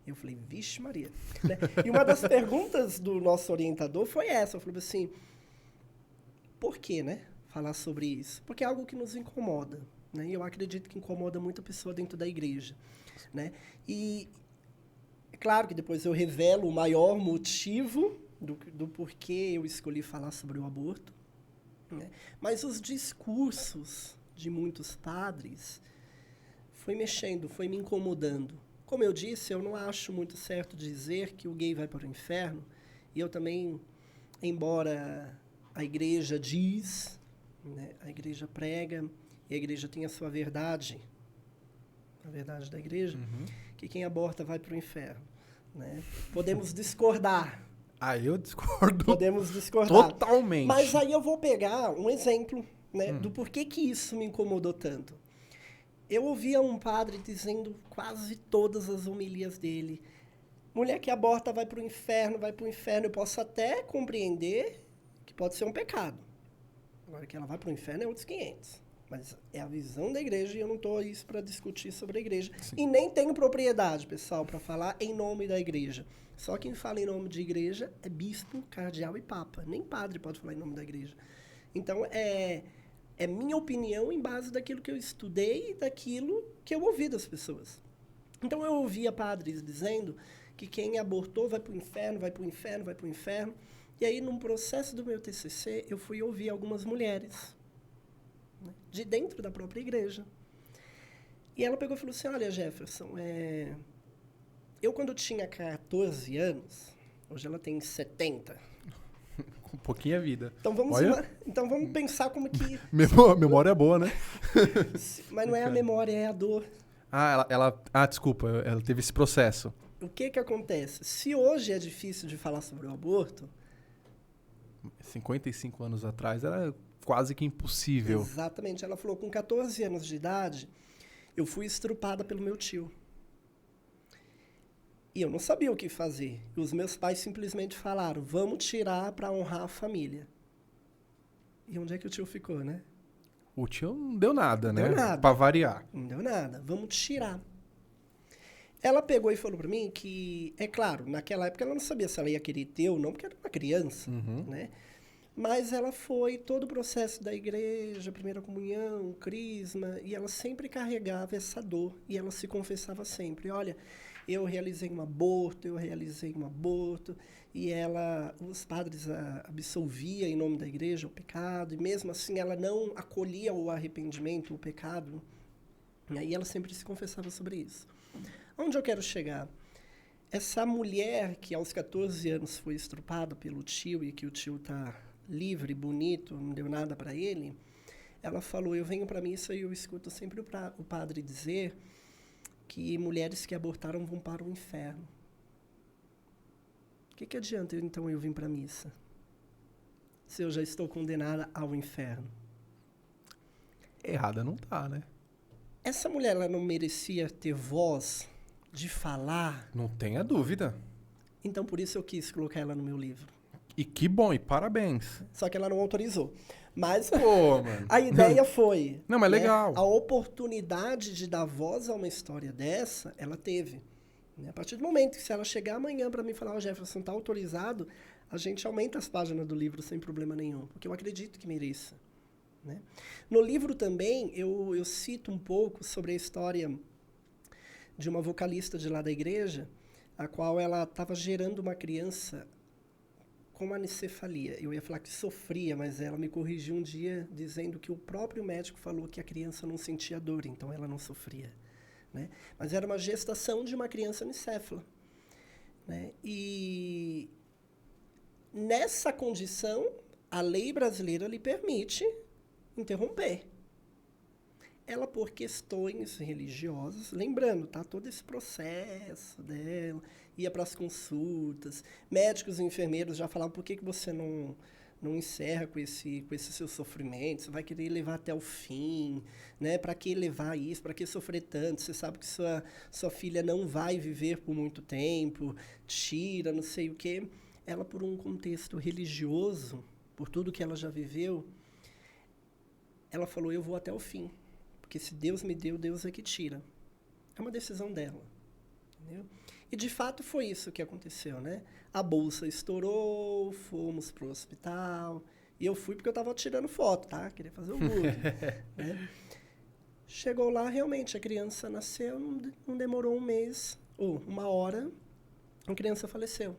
Eu falei, vixe Maria. Né? E uma das perguntas do nosso orientador foi essa. Eu falei assim, por que, né, falar sobre isso? Porque é algo que nos incomoda. Né? E eu acredito que incomoda muita pessoa dentro da igreja. Né? E é claro que depois eu revelo o maior motivo do porquê eu escolhi falar sobre o aborto. Né? Mas os discursos de muitos padres foi mexendo, foi me incomodando. Como eu disse, eu não acho muito certo dizer que o gay vai para o inferno. E eu também, embora a igreja diz, né, a igreja prega, e a igreja tem a sua verdade, a verdade da igreja, que quem aborta vai para o inferno. Né? Podemos discordar. Eu discordo. Podemos discordar. Totalmente. Mas aí eu vou pegar um exemplo, né, do porquê que isso me incomodou tanto. Eu ouvia um padre dizendo quase todas as homilias dele, mulher que aborta vai para o inferno, vai para o inferno. Eu posso até compreender que pode ser um pecado. Agora, que ela vai para o inferno é outros 500. Mas é a visão da igreja e eu não estou isso para discutir sobre a igreja. Sim. E nem tenho propriedade, pessoal, para falar em nome da igreja. Só quem fala em nome de igreja é bispo, cardeal e papa. Nem padre pode falar em nome da igreja. Então, é minha opinião em base daquilo que eu estudei e daquilo que eu ouvi das pessoas. Então, eu ouvia padres dizendo que quem abortou vai para o inferno, vai para o inferno, vai para o inferno. E aí, num processo do meu TCC, eu fui ouvir algumas mulheres, né, de dentro da própria igreja. E ela pegou e falou assim, olha, Jefferson, eu quando tinha 14 anos, hoje ela tem 70. Com pouquinha vida. Então vamos pensar como que... Memória é boa, né? Mas não é a memória, é a dor. Desculpa, ela teve esse processo. O que acontece? Se hoje é difícil de falar sobre o aborto... 55 anos atrás era quase que impossível. Exatamente. Ela falou, com 14 anos de idade, eu fui estrupada pelo meu tio. E eu não sabia o que fazer. E os meus pais simplesmente falaram, vamos tirar para honrar a família. E onde é que o tio ficou, né? O tio não deu nada, né? Deu nada. Pra variar. Não deu nada. Vamos tirar. Ela pegou e falou para mim que, é claro, naquela época ela não sabia se ela ia querer ter ou não, porque era uma criança, né? Mas ela foi todo o processo da igreja, primeira comunhão, crisma, e ela sempre carregava essa dor. E ela se confessava sempre, olha, eu realizei um aborto, e os padres absolviam em nome da igreja o pecado, e mesmo assim ela não acolhia o arrependimento, o pecado, e ela sempre se confessava sobre isso. Onde eu quero chegar? Essa mulher que aos 14 anos foi estrupada pelo tio e que o tio está livre, bonito, não deu nada para ele, ela falou, eu venho para a missa e eu escuto sempre o padre dizer que mulheres que abortaram vão para o inferno. O que adianta então eu vir para a missa? Se eu já estou condenada ao inferno. Errada não tá, né? Essa mulher, ela não merecia ter voz de falar? Não tenha dúvida. Então, por isso eu quis colocar ela no meu livro. E que bom, e parabéns. Só que ela não autorizou. Mas Pô, mano. a ideia foi... Não, mas né, legal. a oportunidade de dar voz a uma história dessa, ela teve. A partir do momento que se ela chegar amanhã para mim e falar, Jefferson, está autorizado, a gente aumenta as páginas do livro sem problema nenhum, porque eu acredito que mereça. Né? No livro também, eu cito um pouco sobre a história de uma vocalista de lá da igreja, a qual ela estava gerando uma criança com anencefalia. Eu ia falar que sofria, mas ela me corrigiu um dia dizendo que o próprio médico falou que a criança não sentia dor, então ela não sofria. Né? Mas era uma gestação de uma criança anencefala. Né? E nessa condição, a lei brasileira lhe permite interromper. Ela, por questões religiosas, lembrando, tá, todo esse processo dela, ia para as consultas, médicos e enfermeiros já falavam, por que você não encerra com esse seu sofrimento, você vai querer levar até o fim, né? Para que levar isso, para que sofrer tanto, você sabe que sua filha não vai viver por muito tempo, tira, não sei o quê. Ela, por um contexto religioso, por tudo que ela já viveu, ela falou, eu vou até o fim. Porque se Deus me deu, Deus é que tira. É uma decisão dela. Entendeu? E, de fato, foi isso que aconteceu, né? A bolsa estourou, fomos pro hospital. E eu fui porque eu estava tirando foto, tá? Queria fazer o Google. Né? Chegou lá, realmente, a criança nasceu, não demorou um mês, ou uma hora, a criança faleceu.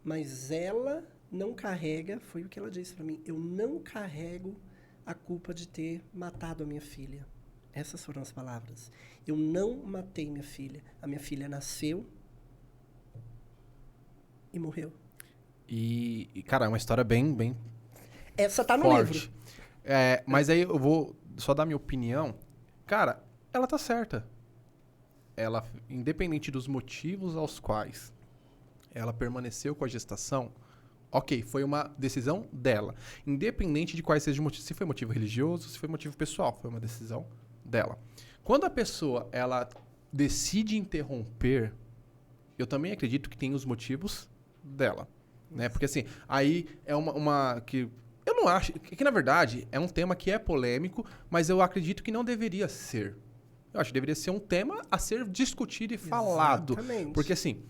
Mas ela não carrega, foi o que ela disse para mim, eu não carrego a culpa de ter matado a minha filha. Essas foram as palavras. Eu não matei minha filha. A minha filha nasceu e morreu. E cara, é uma história bem essa tá no forte. livro. Mas aí eu vou só dar minha opinião. Cara, ela tá certa. Ela, independente dos motivos aos quais ela permaneceu com a gestação, ok, foi uma decisão dela. Independente de quais sejam os motivos. Se foi motivo religioso, se foi motivo pessoal. Foi uma decisão dela. Quando a pessoa, ela decide interromper, eu também acredito que tem os motivos dela. Né? Porque assim, aí é uma que... Eu não acho... Que na verdade é um tema que é polêmico, mas eu acredito que não deveria ser. Eu acho que deveria ser um tema a ser discutido e falado. Exatamente. Porque assim,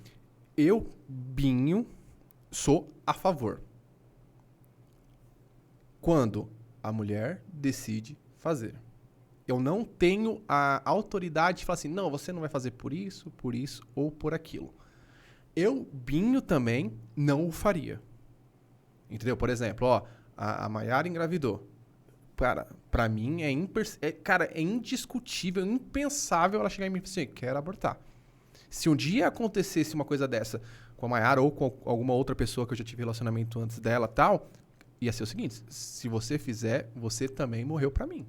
eu, Binho, sou a favor. Quando a mulher decide fazer. Eu não tenho a autoridade de falar assim, não, você não vai fazer por isso ou por aquilo. Binho também, não o faria. Entendeu? Por exemplo, ó, a Maiara engravidou. Cara, pra mim é indiscutível, impensável ela chegar em mim e falar assim, quero abortar. Se um dia acontecesse uma coisa dessa com a Maiara ou com alguma outra pessoa que eu já tive relacionamento antes dela tal, ia ser o seguinte, se você fizer, você também morreu pra mim.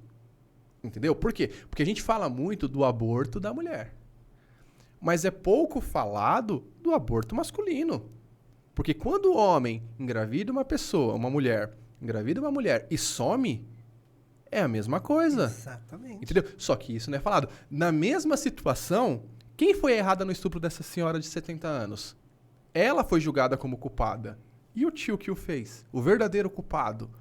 Entendeu? Por quê? Porque a gente fala muito do aborto da mulher. Mas é pouco falado do aborto masculino. Porque quando o homem engravida uma pessoa, uma mulher, engravida uma mulher e some, é a mesma coisa. Exatamente. Entendeu? Só que isso não é falado. Na mesma situação, quem foi errada no estupro dessa senhora de 70 anos? Ela foi julgada como culpada. E o tio que o fez? O verdadeiro culpado.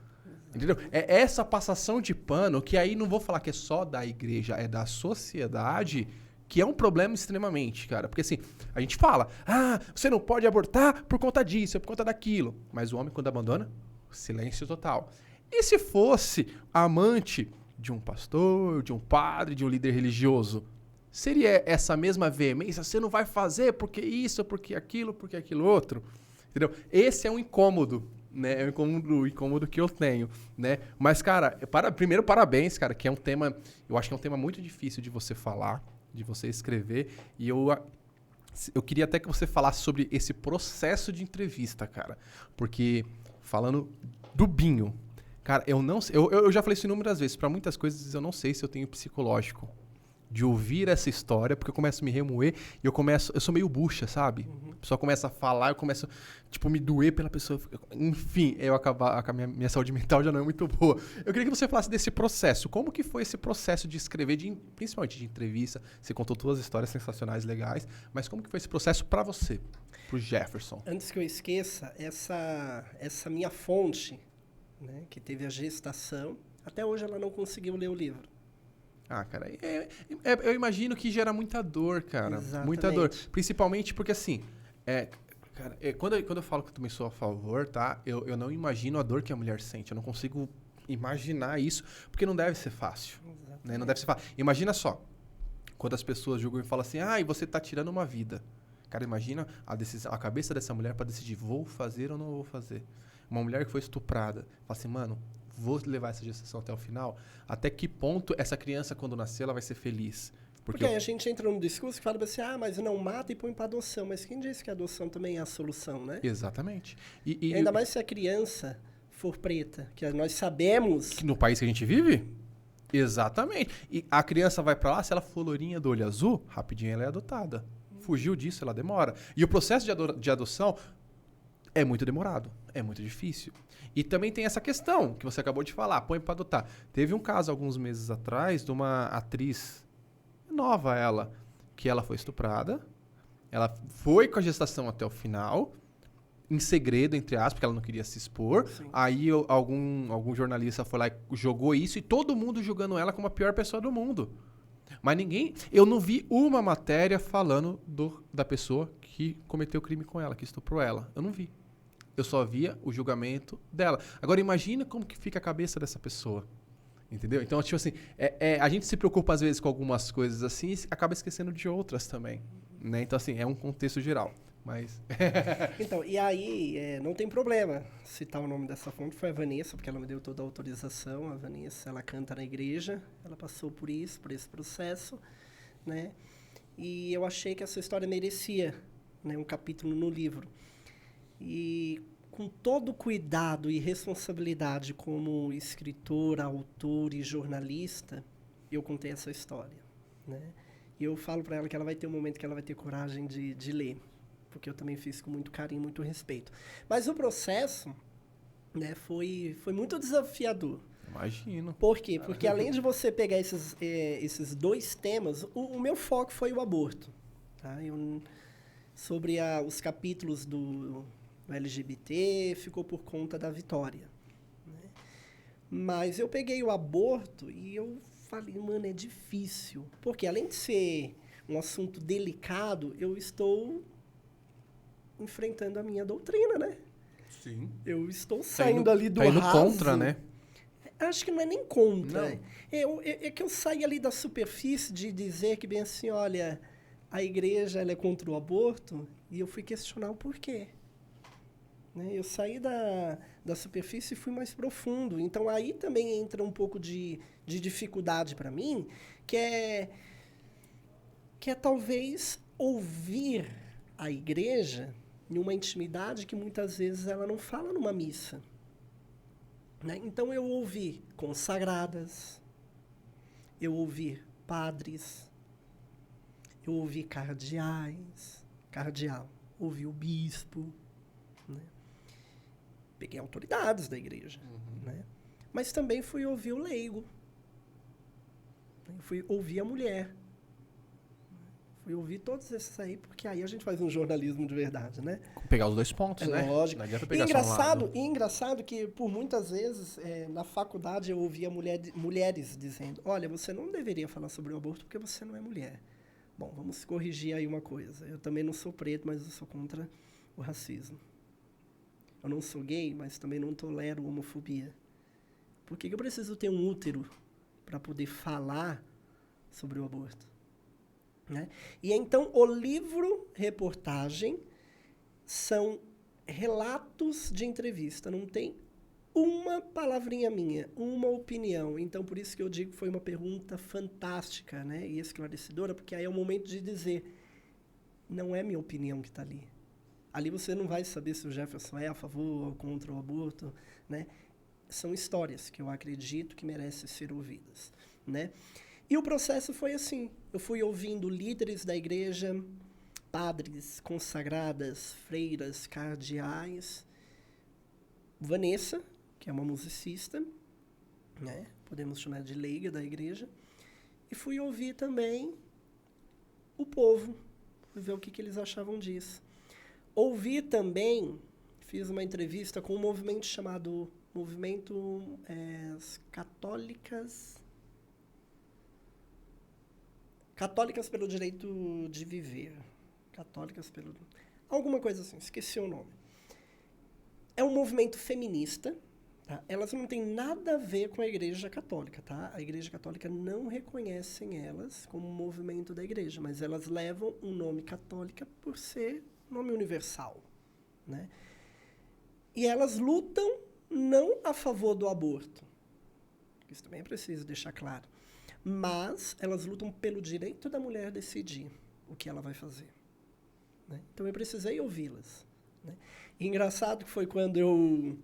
Entendeu? É essa passação de pano que aí não vou falar que é só da igreja, é da sociedade, que é um problema extremamente, cara. Porque assim, a gente fala, você não pode abortar por conta disso, é por conta daquilo. Mas o homem, quando abandona, silêncio total. E se fosse amante de um pastor, de um padre, de um líder religioso? Seria essa mesma veemência? Você não vai fazer porque isso, porque aquilo outro? Entendeu? Esse é um incômodo, né? É um incômodo que eu tenho, né? Mas, cara, primeiro, parabéns, cara, que é um tema... Eu acho que é um tema muito difícil de você falar, de você escrever. E eu queria até que você falasse sobre esse processo de entrevista, cara. Porque, falando do Binho... Cara, eu não sei... Eu já falei isso inúmeras vezes. Pra muitas coisas, eu não sei se eu tenho psicológico de ouvir essa história, porque eu começo a me remoer e eu sou meio bucha, sabe? A pessoa começa a falar, eu começo, tipo, me doer pela pessoa. Enfim, a minha saúde mental já não é muito boa. Eu queria que você falasse desse processo. Como que foi esse processo de escrever, principalmente de entrevista? Você contou duas histórias sensacionais, legais, mas como que foi esse processo pra você, pro Jefferson? Antes que eu esqueça, essa minha fonte, né, que teve a gestação, até hoje ela não conseguiu ler o livro. Ah, cara, eu imagino que gera muita dor, cara. Exatamente. Muita dor. Principalmente porque, assim, cara, quando eu falo que eu também sou a favor, tá? Eu não imagino a dor que a mulher sente. Eu não consigo imaginar isso, porque não deve ser fácil. Né? Não deve ser fácil. Imagina só, quando as pessoas julgam e falam assim, e você tá tirando uma vida. Cara, imagina a cabeça dessa mulher pra decidir, vou fazer ou não vou fazer. Uma mulher que foi estuprada, fala assim, mano, vou levar essa gestação até o final? Até que ponto essa criança, quando nascer, ela vai ser feliz? Porque aí a gente entra num discurso que fala assim, mas não mata e põe pra adoção. Mas quem disse que a adoção também é a solução, né? Exatamente. E ainda mais se a criança for preta, que nós sabemos... Que no país que a gente vive? Exatamente. E a criança vai pra lá, se ela for lourinha do olho azul, rapidinho ela é adotada. Fugiu disso, ela demora. E o processo de adoção é muito demorado, é muito difícil. E também tem essa questão que você acabou de falar, põe pra adotar. Teve um caso alguns meses atrás de uma atriz nova, que ela foi estuprada, ela foi com a gestação até o final, em segredo, entre aspas, porque ela não queria se expor. Sim. Aí algum jornalista foi lá e jogou isso e todo mundo julgando ela como a pior pessoa do mundo. Mas eu não vi uma matéria falando da pessoa que cometeu o crime com ela, que estuprou ela. Eu não vi. Eu só via o julgamento dela. Agora, imagina como que fica a cabeça dessa pessoa. Entendeu? Então, tipo assim, a gente se preocupa às vezes com algumas coisas assim e acaba esquecendo de outras também. Né? Então, assim, é um contexto geral. Mas... Então, e aí, não tem problema citar o nome dessa fonte. Foi a Vanessa, porque ela me deu toda a autorização. A Vanessa, ela canta na igreja. Esse processo, né? E eu achei que essa história merecia, né, um capítulo no livro. E com todo cuidado e responsabilidade como escritor, autor e jornalista, eu contei essa história, né? E eu falo para ela que ela vai ter um momento que ela vai ter coragem de ler, porque eu também fiz com muito carinho, muito respeito. Mas o processo, né, foi muito desafiador. Imagino. Por quê? Porque além de você pegar esses dois temas, o meu foco foi o aborto. Tá? Sobre os capítulos do LGBT, ficou por conta da Vitória. Né? Mas eu peguei o aborto e eu falei, mano, é difícil. Porque além de ser um assunto delicado, eu estou enfrentando a minha doutrina, né? Sim. Eu estou saindo ali do raso. Tá indo contra, né? Acho que não é nem contra. É que eu saio ali da superfície de dizer que, bem assim, olha, a igreja ela é contra o aborto, e eu fui questionar o porquê. Né? Eu saí da superfície e fui mais profundo. Então, aí também entra um pouco de dificuldade para mim, que é talvez ouvir a igreja em uma intimidade que muitas vezes ela não fala numa missa. Né? Então, eu ouvi consagradas, eu ouvi padres, eu ouvi cardeal, ouvi o bispo, né? Peguei autoridades da igreja, né? Mas também fui ouvir o leigo, né? Fui ouvir a mulher, fui ouvir todos esses aí, porque aí a gente faz um jornalismo de verdade, né? Pegar os dois pontos, né? Lógico. Não adianta E pegar só um lado. engraçado que, por muitas vezes, na faculdade eu ouvia mulheres dizendo, olha, você não deveria falar sobre o aborto porque você não é mulher. Bom, vamos corrigir aí uma coisa. Eu também não sou preto, mas eu sou contra o racismo. Eu não sou gay, mas também não tolero homofobia. Por que eu preciso ter um útero para poder falar sobre o aborto? Né? E então, o livro-reportagem são relatos de entrevista. Não tem uma palavrinha minha, uma opinião. Então, por isso que eu digo que foi uma pergunta fantástica, né? E esclarecedora, porque aí é o momento de dizer, não é minha opinião que está ali. Ali você não vai saber se o Jefferson é a favor ou contra o aborto, né? São histórias que eu acredito que merecem ser ouvidas, né? E o processo foi assim. Eu fui ouvindo líderes da igreja, padres, consagradas, freiras, cardeais, Vanessa, que é uma musicista, né? Podemos chamar de leiga da igreja, e fui ouvir também o povo, fui ver o que eles achavam disso. Ouvi também, fiz uma entrevista com um movimento chamado Movimento Católicas pelo Direito de Viver. Católicas pelo... Alguma coisa assim, esqueci o nome. É um movimento feminista, tá? Elas não têm nada a ver com a Igreja Católica, tá? A Igreja Católica não reconhece elas como movimento da Igreja, mas elas levam um nome católica por ser nome universal, né? E elas lutam não a favor do aborto, isso também é preciso deixar claro, mas elas lutam pelo direito da mulher decidir o que ela vai fazer, né? Então eu precisei ouvi-las, né? E engraçado que foi quando eu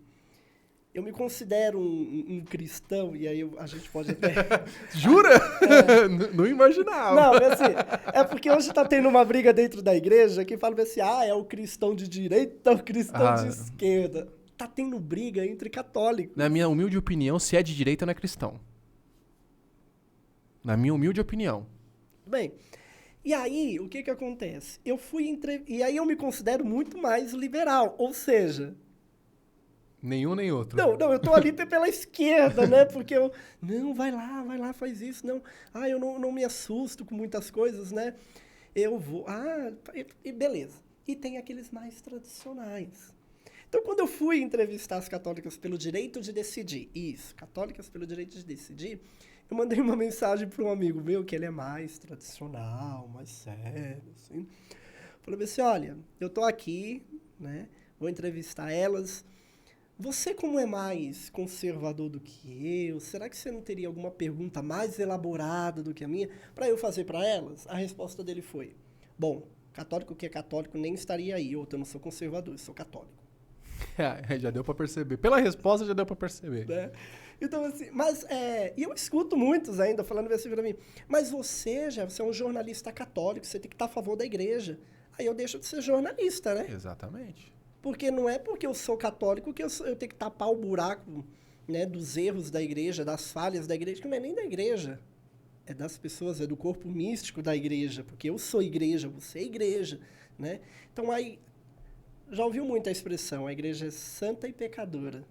me considero um cristão, e aí a gente pode até... Jura? Não imaginava. Não, assim, é porque hoje está tendo uma briga dentro da igreja que fala assim, é o cristão de direita ou o cristão de esquerda. Tá tendo briga entre católicos. Na minha humilde opinião, se é de direita, não é cristão. Na minha humilde opinião. Bem, e aí, o que acontece? E aí eu me considero muito mais liberal, ou seja... Nenhum nem outro. Não, eu tô ali pela esquerda, né? Porque não, vai lá, faz isso. Não, eu não me assusto com muitas coisas, né? Eu vou, e beleza. E tem aqueles mais tradicionais. Então, quando eu fui entrevistar as católicas pelo direito de decidir, católicas pelo direito de decidir, eu mandei uma mensagem para um amigo meu, que ele é mais tradicional, mais sério, assim. Falei assim, olha, eu tô aqui, né? Vou entrevistar elas. Você, como é mais conservador do que eu, será que você não teria alguma pergunta mais elaborada do que a minha para eu fazer para elas? A resposta dele foi, bom, católico que é católico nem estaria aí, eu não sou conservador, eu sou católico. Já deu para perceber. Pela resposta, já deu para perceber. Né? Então, assim, e eu escuto muitos ainda falando assim para mim, mas você é um jornalista católico, você tem que estar a favor da igreja. Aí eu deixo de ser jornalista, né? Exatamente. Porque não é porque eu sou católico que eu tenho que tapar o buraco, né, dos erros da igreja, das falhas da igreja, que não é nem da igreja. É das pessoas, é do corpo místico da igreja. Porque eu sou igreja, você é igreja, né? Então, aí, já ouviu muito a expressão, a igreja é santa e pecadora.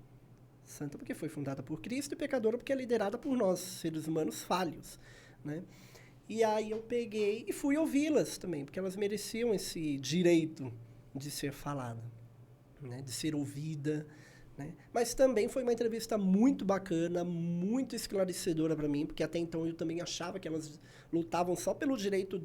Santa porque foi fundada por Cristo e pecadora porque é liderada por nós, seres humanos falhos, né? E aí eu peguei e fui ouvi-las também, porque elas mereciam esse direito de ser falada. Né, de ser ouvida, Né? Mas também foi uma entrevista muito bacana, muito esclarecedora para mim, porque até então eu também achava que elas lutavam só pelo direito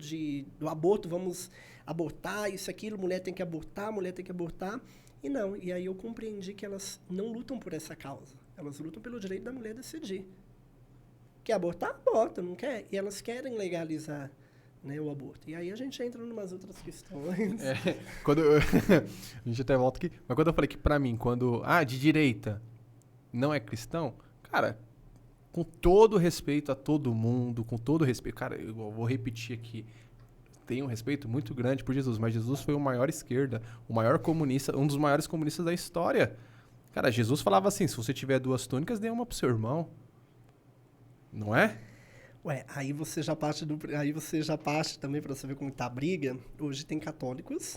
do aborto, vamos abortar, isso, aquilo, mulher tem que abortar, mulher tem que abortar. E não, e aí eu compreendi que elas não lutam por essa causa. Elas lutam pelo direito da mulher decidir. Quer abortar? Aborta, não quer? E elas querem legalizar, né, o aborto. E aí a gente entra em umas outras questões. A gente até volta aqui. Mas quando eu falei que pra mim, de direita não é cristão, cara, com todo respeito a todo mundo, com todo respeito, cara, eu vou repetir aqui, tenho um respeito muito grande por Jesus, mas Jesus foi o maior esquerda, o maior comunista, um dos maiores comunistas da história. Cara, Jesus falava assim, se você tiver 2 túnicas, dê uma pro seu irmão. Não é? Ué, aí você já parte também, para você ver como tá a briga. Hoje tem católicos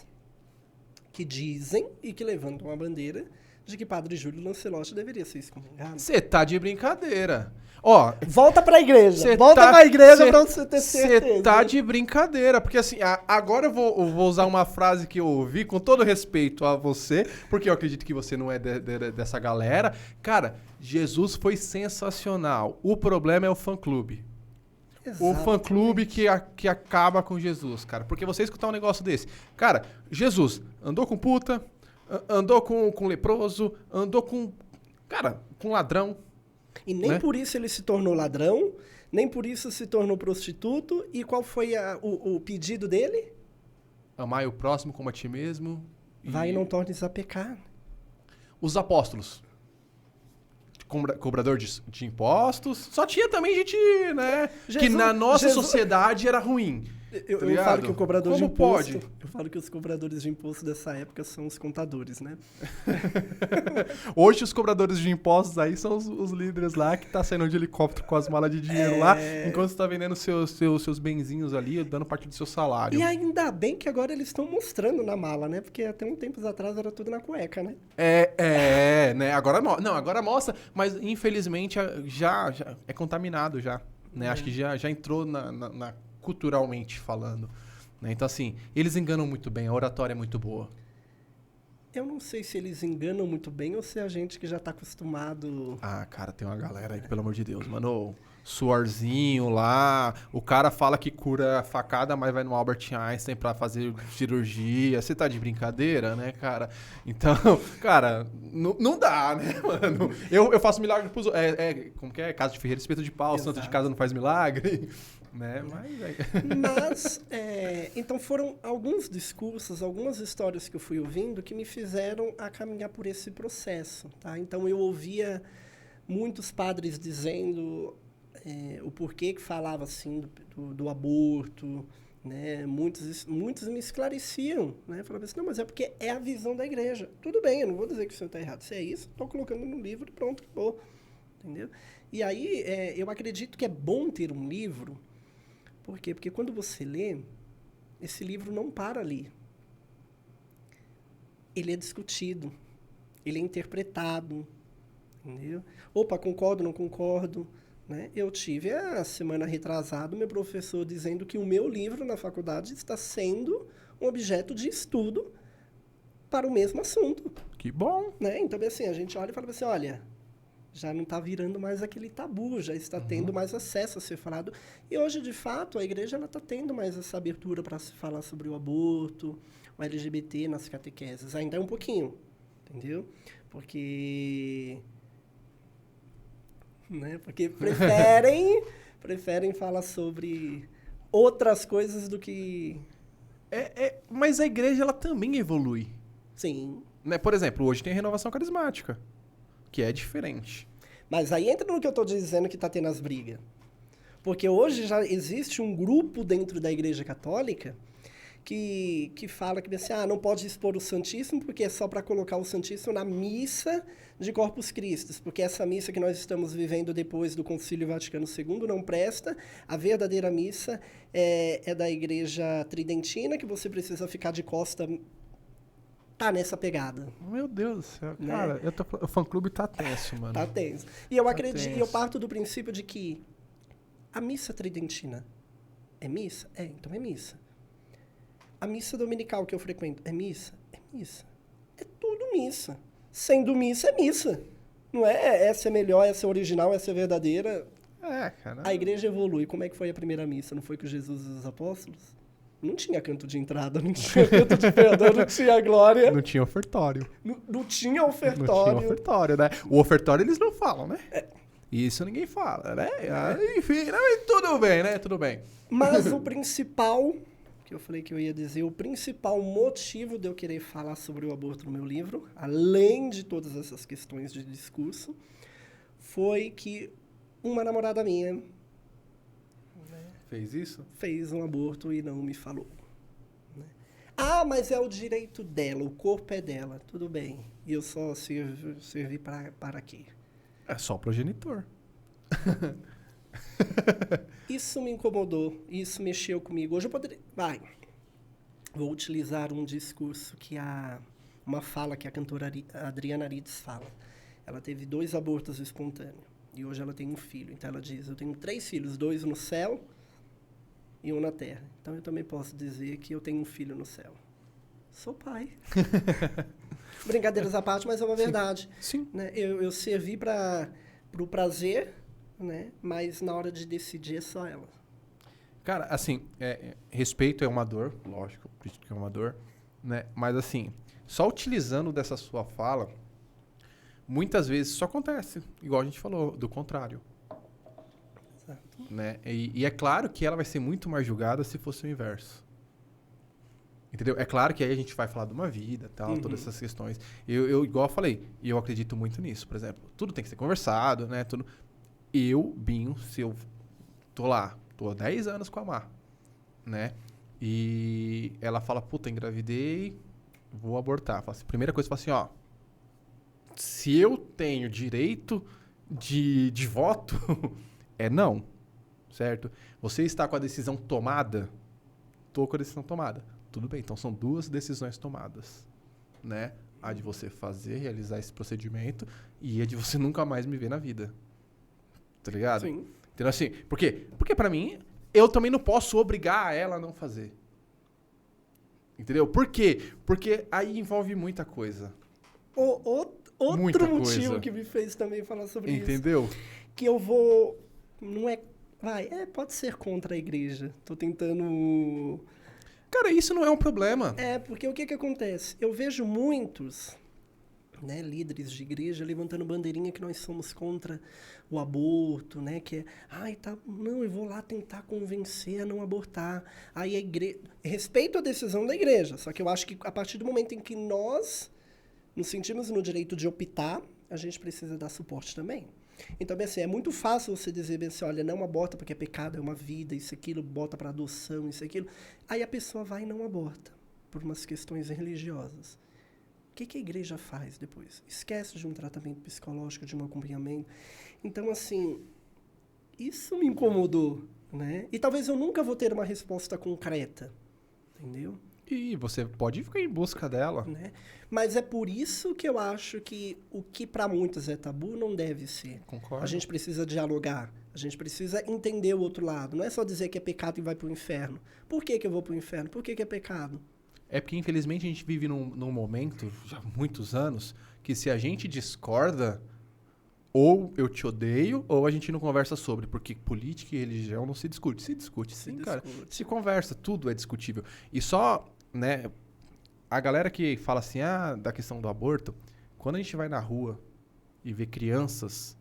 que dizem e que levantam a bandeira de que Padre Júlio Lancelotti deveria ser excomungado. Você tá de brincadeira. Ó, volta pra igreja. Volta pra igreja pra você ter certeza. Você tá de brincadeira. Porque assim, agora eu vou usar uma frase que eu ouvi com todo respeito a você, porque eu acredito que você não é dessa galera. Cara, Jesus foi sensacional. O problema é o fã-clube. O fã-clube que acaba com Jesus, cara. Porque você escutar um negócio desse. Cara, Jesus andou com puta, andou com leproso, andou com... Cara, com ladrão. E nem por isso ele se tornou ladrão, nem por isso se tornou prostituto. E qual foi o pedido dele? Amai o próximo como a ti mesmo. Vai e não tornes a pecar. Os apóstolos. Cobrador de impostos. Só tinha também gente, né? Que na nossa sociedade era ruim. Eu falo que o cobrador de imposto... Eu falo que os cobradores de imposto dessa época são os contadores, né? Hoje os cobradores de impostos aí são os líderes lá que tá saindo de helicóptero com as malas de dinheiro lá, enquanto você tá vendendo seus benzinhos ali, dando parte do seu salário. E ainda bem que agora eles estão mostrando na mala, né? Porque até um tempo atrás era tudo na cueca, né? Né? Agora mostra, mas infelizmente já é contaminado já, né? Acho que já entrou na culturalmente falando, né? Então assim, eles enganam muito bem, a oratória é muito boa. Eu não sei se eles enganam muito bem ou se é a gente que já tá acostumado... Ah, cara, tem uma galera aí que, pelo amor de Deus, mano, suorzinho lá, o cara fala que cura facada, mas vai no Albert Einstein pra fazer cirurgia, você tá de brincadeira, né, cara? Então, cara, não dá, né, mano? Eu faço milagre pros... como que é? Casa de ferreiro, espeto de pau, Exato. santo de casa não faz milagre... Né? Mas então foram alguns discursos, algumas histórias que eu fui ouvindo que me fizeram a caminhar por esse processo, tá? Então eu ouvia muitos padres dizendo o porquê que falava assim do aborto, né? Muitos me esclareciam, né? Falavam assim, não, mas é porque é a visão da igreja. Tudo bem, eu não vou dizer que o senhor está errado. Se é isso, estou colocando no livro e pronto, acabou. Entendeu? E aí eu acredito que é bom ter um livro. Por quê? Porque quando você lê, esse livro não para ali. Ele é discutido, ele é interpretado, entendeu? Opa, concordo, não concordo, né? Eu tive a semana retrasada meu professor dizendo que o meu livro na faculdade está sendo um objeto de estudo para o mesmo assunto. Que bom! Né? Então, assim, a gente olha e fala assim, olha... já não está virando mais aquele tabu, já está tendo mais acesso a ser falado. E hoje, de fato, a igreja está tendo mais essa abertura para se falar sobre o aborto, o LGBT nas catequeses. Ainda é um pouquinho, entendeu? Porque preferem falar sobre outras coisas do que... Mas a igreja ela também evolui. Sim. Né? Por exemplo, hoje tem a renovação carismática. Que é diferente. Mas aí entra no que eu estou dizendo que está tendo as brigas. Porque hoje já existe um grupo dentro da Igreja Católica que fala que assim, não pode expor o Santíssimo porque é só para colocar o Santíssimo na missa de Corpus Christi, porque essa missa que nós estamos vivendo depois do Concílio Vaticano II não presta. A verdadeira missa é da Igreja Tridentina, que você precisa ficar de costa... tá nessa pegada. Meu Deus do céu. Né? Cara, o fã-clube tá tenso, mano. Tá tenso. E eu acredito, eu parto do princípio de que a missa tridentina é missa? Então é missa. A missa dominical que eu frequento é missa? É missa. É tudo missa. Sendo missa, é missa. Não é essa é melhor, essa é original, essa é verdadeira. Cara. A igreja evolui. Como é que foi a primeira missa? Não foi com Jesus e os apóstolos? Não tinha canto de entrada, não tinha canto de perdão, não tinha glória. Não tinha ofertório. Não tinha ofertório. Não tinha ofertório, né? O ofertório eles não falam, né? Isso ninguém fala, né? Enfim, tudo bem, né? Tudo bem. Mas o principal, que eu falei que eu ia dizer, o principal motivo de eu querer falar sobre o aborto no meu livro, além de todas essas questões de discurso, foi que uma namorada minha Fez isso? fez um aborto e não me falou. Né? Ah, mas é o direito dela, o corpo é dela. Tudo bem. E eu só servi para quê? É só o progenitor. Isso me incomodou, isso mexeu comigo. Hoje eu poderia... Vou utilizar um discurso uma fala que a cantora Adriana Arides fala. Ela teve 2 abortos espontâneos. E hoje ela tem um filho. Então ela diz, eu tenho 3 filhos, 2 no céu e 1 na terra. Então eu também posso dizer que eu tenho um filho no céu. Sou pai. Brincadeiras à parte, mas é uma verdade. Sim. Né? Eu servi para o prazer, né? Mas na hora de decidir é só ela. Cara, assim, respeito é uma dor, lógico, crítica é uma dor, né? Mas assim, só utilizando dessa sua fala, muitas vezes isso acontece, igual a gente falou, do contrário. Exato. Né? E é claro que ela vai ser muito mais julgada se fosse o inverso. Entendeu? É claro que aí a gente vai falar de uma vida, tal, todas essas questões. Eu, igual eu falei, e eu acredito muito nisso, por exemplo. Tudo tem que ser conversado, né? Tudo. Eu, Binho, se eu tô há 10 anos com a Mar, né? E ela fala, puta, engravidei, vou abortar. Fala assim, primeira coisa, fala assim, ó, se eu tenho direito de voto, é não, certo? Você está com a decisão tomada? Tô com a decisão tomada. Tudo bem, então são 2 decisões tomadas, né? A de você realizar esse procedimento e a de você nunca mais me ver na vida. Tá ligado? Sim. Então assim, por quê? Porque pra mim, eu também não posso obrigar ela a não fazer. Entendeu? Por quê? Porque aí envolve muita coisa. Outro Muita motivo coisa. que me fez também falar sobre isso. Entendeu? Que eu vou... Não é... pode ser contra a igreja. Tô tentando... Cara, isso não é um problema. Porque o que acontece? Eu vejo muitos, né, líderes de igreja levantando bandeirinha que nós somos contra o aborto, né? Que não, eu vou lá tentar convencer a não abortar. Aí a igreja... Respeito a decisão da igreja, só que eu acho que a partir do momento em que nós nos sentimos no direito de optar, a gente precisa dar suporte também. Então, bem assim, é muito fácil você dizer, bem assim, olha, não aborta porque é pecado, é uma vida, isso, aquilo, bota para adoção, isso, aquilo. Aí a pessoa vai e não aborta, por umas questões religiosas. O que a igreja faz depois? Esquece de um tratamento psicológico, de um acompanhamento. Então, assim, isso me incomodou, né? E talvez eu nunca vou ter uma resposta concreta, entendeu? E você pode ficar em busca dela. Né? Mas é por isso que eu acho que o que para muitos é tabu não deve ser. Concordo. A gente precisa dialogar, a gente precisa entender o outro lado. Não é só dizer que é pecado e vai para o inferno. Por que eu vou para o inferno? Por que é pecado? É porque, infelizmente, a gente vive num momento, já há muitos anos, que se a gente discorda, ou eu te odeio, ou a gente não conversa sobre. Porque política e religião não se discute. Se discute, sim, cara. Se conversa, tudo é discutível. E só, né, a galera que fala assim, da questão do aborto, quando a gente vai na rua e vê crianças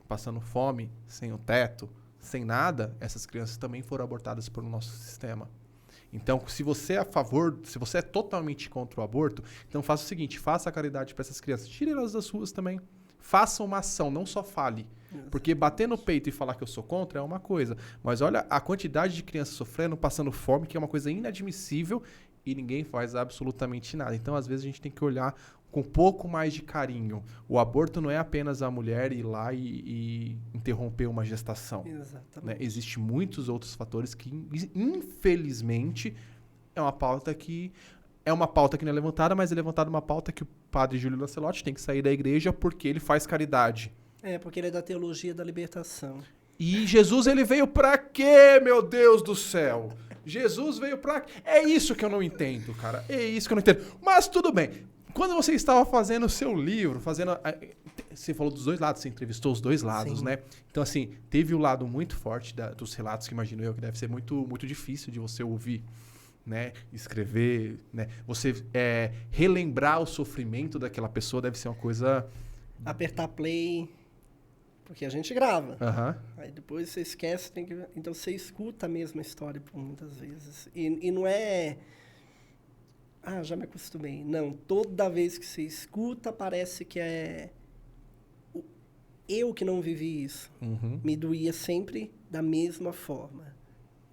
passando fome, sem o teto, sem nada, essas crianças também foram abortadas pelo nosso sistema. Então, se você é a favor, se você é totalmente contra o aborto, então faça o seguinte, faça a caridade para essas crianças, tire elas das ruas também. Faça uma ação, não só fale. Porque bater no peito e falar que eu sou contra é uma coisa. Mas olha a quantidade de crianças sofrendo, passando fome, que é uma coisa inadmissível e ninguém faz absolutamente nada. Então, às vezes, a gente tem que olhar com um pouco mais de carinho. O aborto não é apenas a mulher ir lá e interromper uma gestação. Exatamente. Né? Existem muitos outros fatores que, infelizmente, é uma pauta que não é levantada, mas é levantada uma pauta que o padre Júlio Lancelotti tem que sair da igreja porque ele faz caridade. Porque ele é da teologia da libertação. E Jesus, ele veio pra quê, meu Deus do céu? Jesus veio pra... É isso que eu não entendo, cara. É isso que eu não entendo. Mas tudo bem. Quando você estava fazendo o seu livro, você falou dos dois lados, você entrevistou os dois lados, Sim. né? Então, assim, teve o lado muito forte dos relatos, que imagino eu que deve ser muito, muito difícil de você ouvir, né? Escrever, né? Você relembrar o sofrimento daquela pessoa deve ser uma coisa... Apertar play, porque a gente grava. Aham. Aí depois você esquece, então você escuta a mesma história por muitas vezes. E não é... Ah, já me acostumei. Não, toda vez que você escuta, parece que é... Eu que não vivi isso. Uhum. Me doía sempre da mesma forma.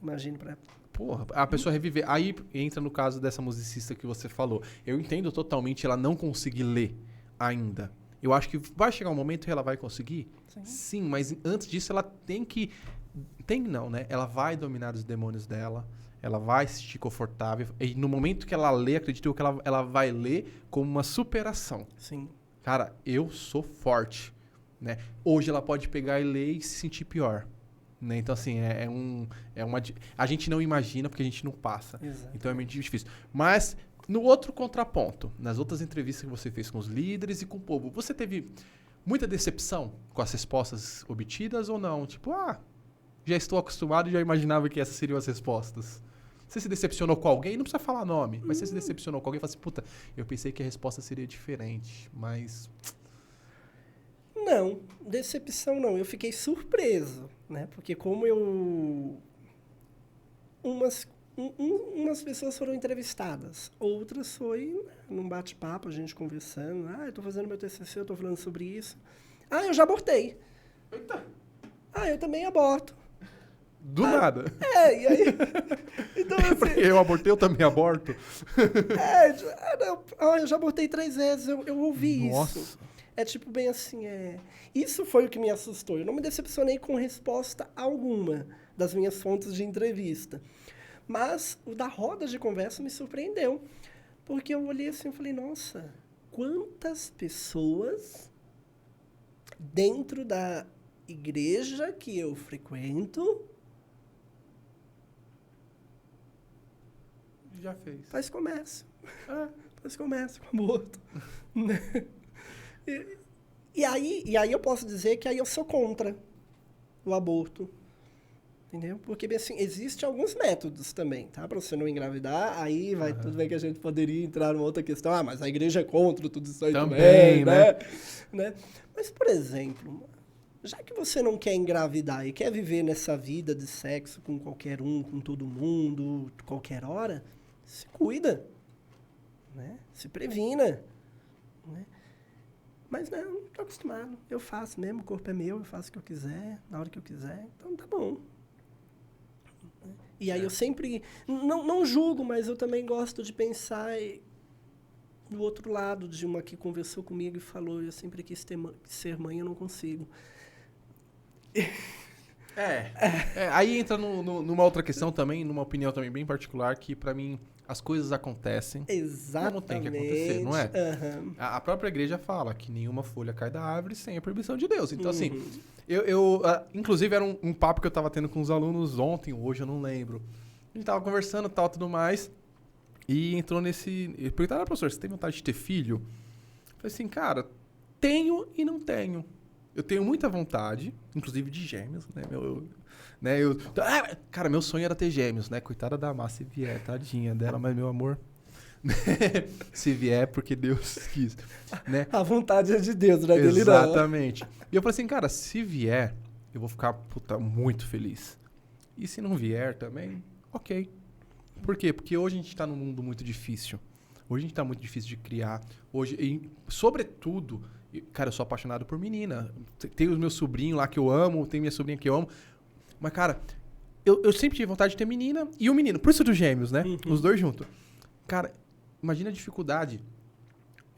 Imagino para... Porra, a pessoa reviver. Aí entra no caso dessa musicista que você falou. Eu entendo totalmente ela não conseguir ler ainda. Eu acho que vai chegar um momento que ela vai conseguir. Sim, mas antes disso ela tem que... Tem não, né? Ela vai dominar os demônios dela. Ela vai se sentir confortável. E no momento que ela lê, acredito que ela vai ler como uma superação. Sim. Cara, eu sou forte, né? Hoje ela pode pegar e ler e se sentir pior, né? Então, assim, a gente não imagina porque a gente não passa. Exato. Então é muito difícil. Mas, no outro contraponto, nas outras entrevistas que você fez com os líderes e com o povo, você teve muita decepção com as respostas obtidas ou não? Tipo, já estou acostumado e já imaginava que essas seriam as respostas. Você se decepcionou com alguém? Não precisa falar nome, mas você se decepcionou com alguém e falou assim, puta, eu pensei que a resposta seria diferente, mas... Não, decepção não. Eu fiquei surpreso, né? Porque como eu... Umas pessoas foram entrevistadas, outras foi num bate-papo, a gente conversando. Eu tô fazendo meu TCC, eu tô falando sobre isso. Eu já abortei. Eita. Eu também aborto. Do nada. E aí... Então, assim, Eu abortei, eu também aborto. eu já abortei 3 vezes, eu ouvi Nossa. isso. É tipo bem assim, Isso foi o que me assustou. Eu não me decepcionei com resposta alguma das minhas fontes de entrevista. Mas o da roda de conversa me surpreendeu. Porque eu olhei assim e falei, nossa, quantas pessoas dentro da igreja que eu frequento Já fez. faz comércio. Faz comércio com aborto. E aí eu posso dizer que aí eu sou contra o aborto. Entendeu? Porque, bem assim, existem alguns métodos também, tá? Para você não engravidar, aí vai tudo bem que a gente poderia entrar numa outra questão. Mas a igreja é contra tudo isso aí também, né? Mas, por exemplo, já que você não quer engravidar e quer viver nessa vida de sexo com qualquer um, com todo mundo, qualquer hora, se cuida, né? Se previna, né? Mas não tô acostumado. Eu faço mesmo, o corpo é meu, eu faço o que eu quiser, na hora que eu quiser, então tá bom. E aí eu sempre... Não julgo, mas eu também gosto de pensar no outro lado, de uma que conversou comigo e falou, eu sempre quis ser mãe, eu não consigo. Aí entra numa outra questão também, numa opinião também bem particular, que pra mim as coisas acontecem. Exatamente. Como tem que acontecer, não é? Uhum. A própria igreja fala que nenhuma folha cai da árvore sem a permissão de Deus. Então, assim, inclusive era um papo que eu tava tendo com os alunos ontem, hoje eu não lembro. A gente tava conversando e tal, tudo mais, e entrou nesse... Perguntaram, professor, você tem vontade de ter filho? Eu falei assim, cara, tenho e não tenho. Eu tenho muita vontade, inclusive de gêmeos, né? Cara, meu sonho era ter gêmeos, né? Coitada da Má, se vier, tadinha dela, mas meu amor... se vier, porque Deus quis, né? A vontade é de Deus, né? Exatamente. E eu falei assim, cara, se vier, eu vou ficar, muito feliz. E se não vier também, ok. Por quê? Porque hoje a gente tá num mundo muito difícil. Hoje a gente tá muito difícil de criar. Hoje, e, sobretudo, cara, eu sou apaixonado por menina. Tem os meus sobrinhos lá que eu amo, tem minha sobrinha que eu amo. Mas, cara, eu sempre tive vontade de ter menina e um menino. Por isso dos gêmeos, né? Os dois juntos. Cara, imagina a dificuldade,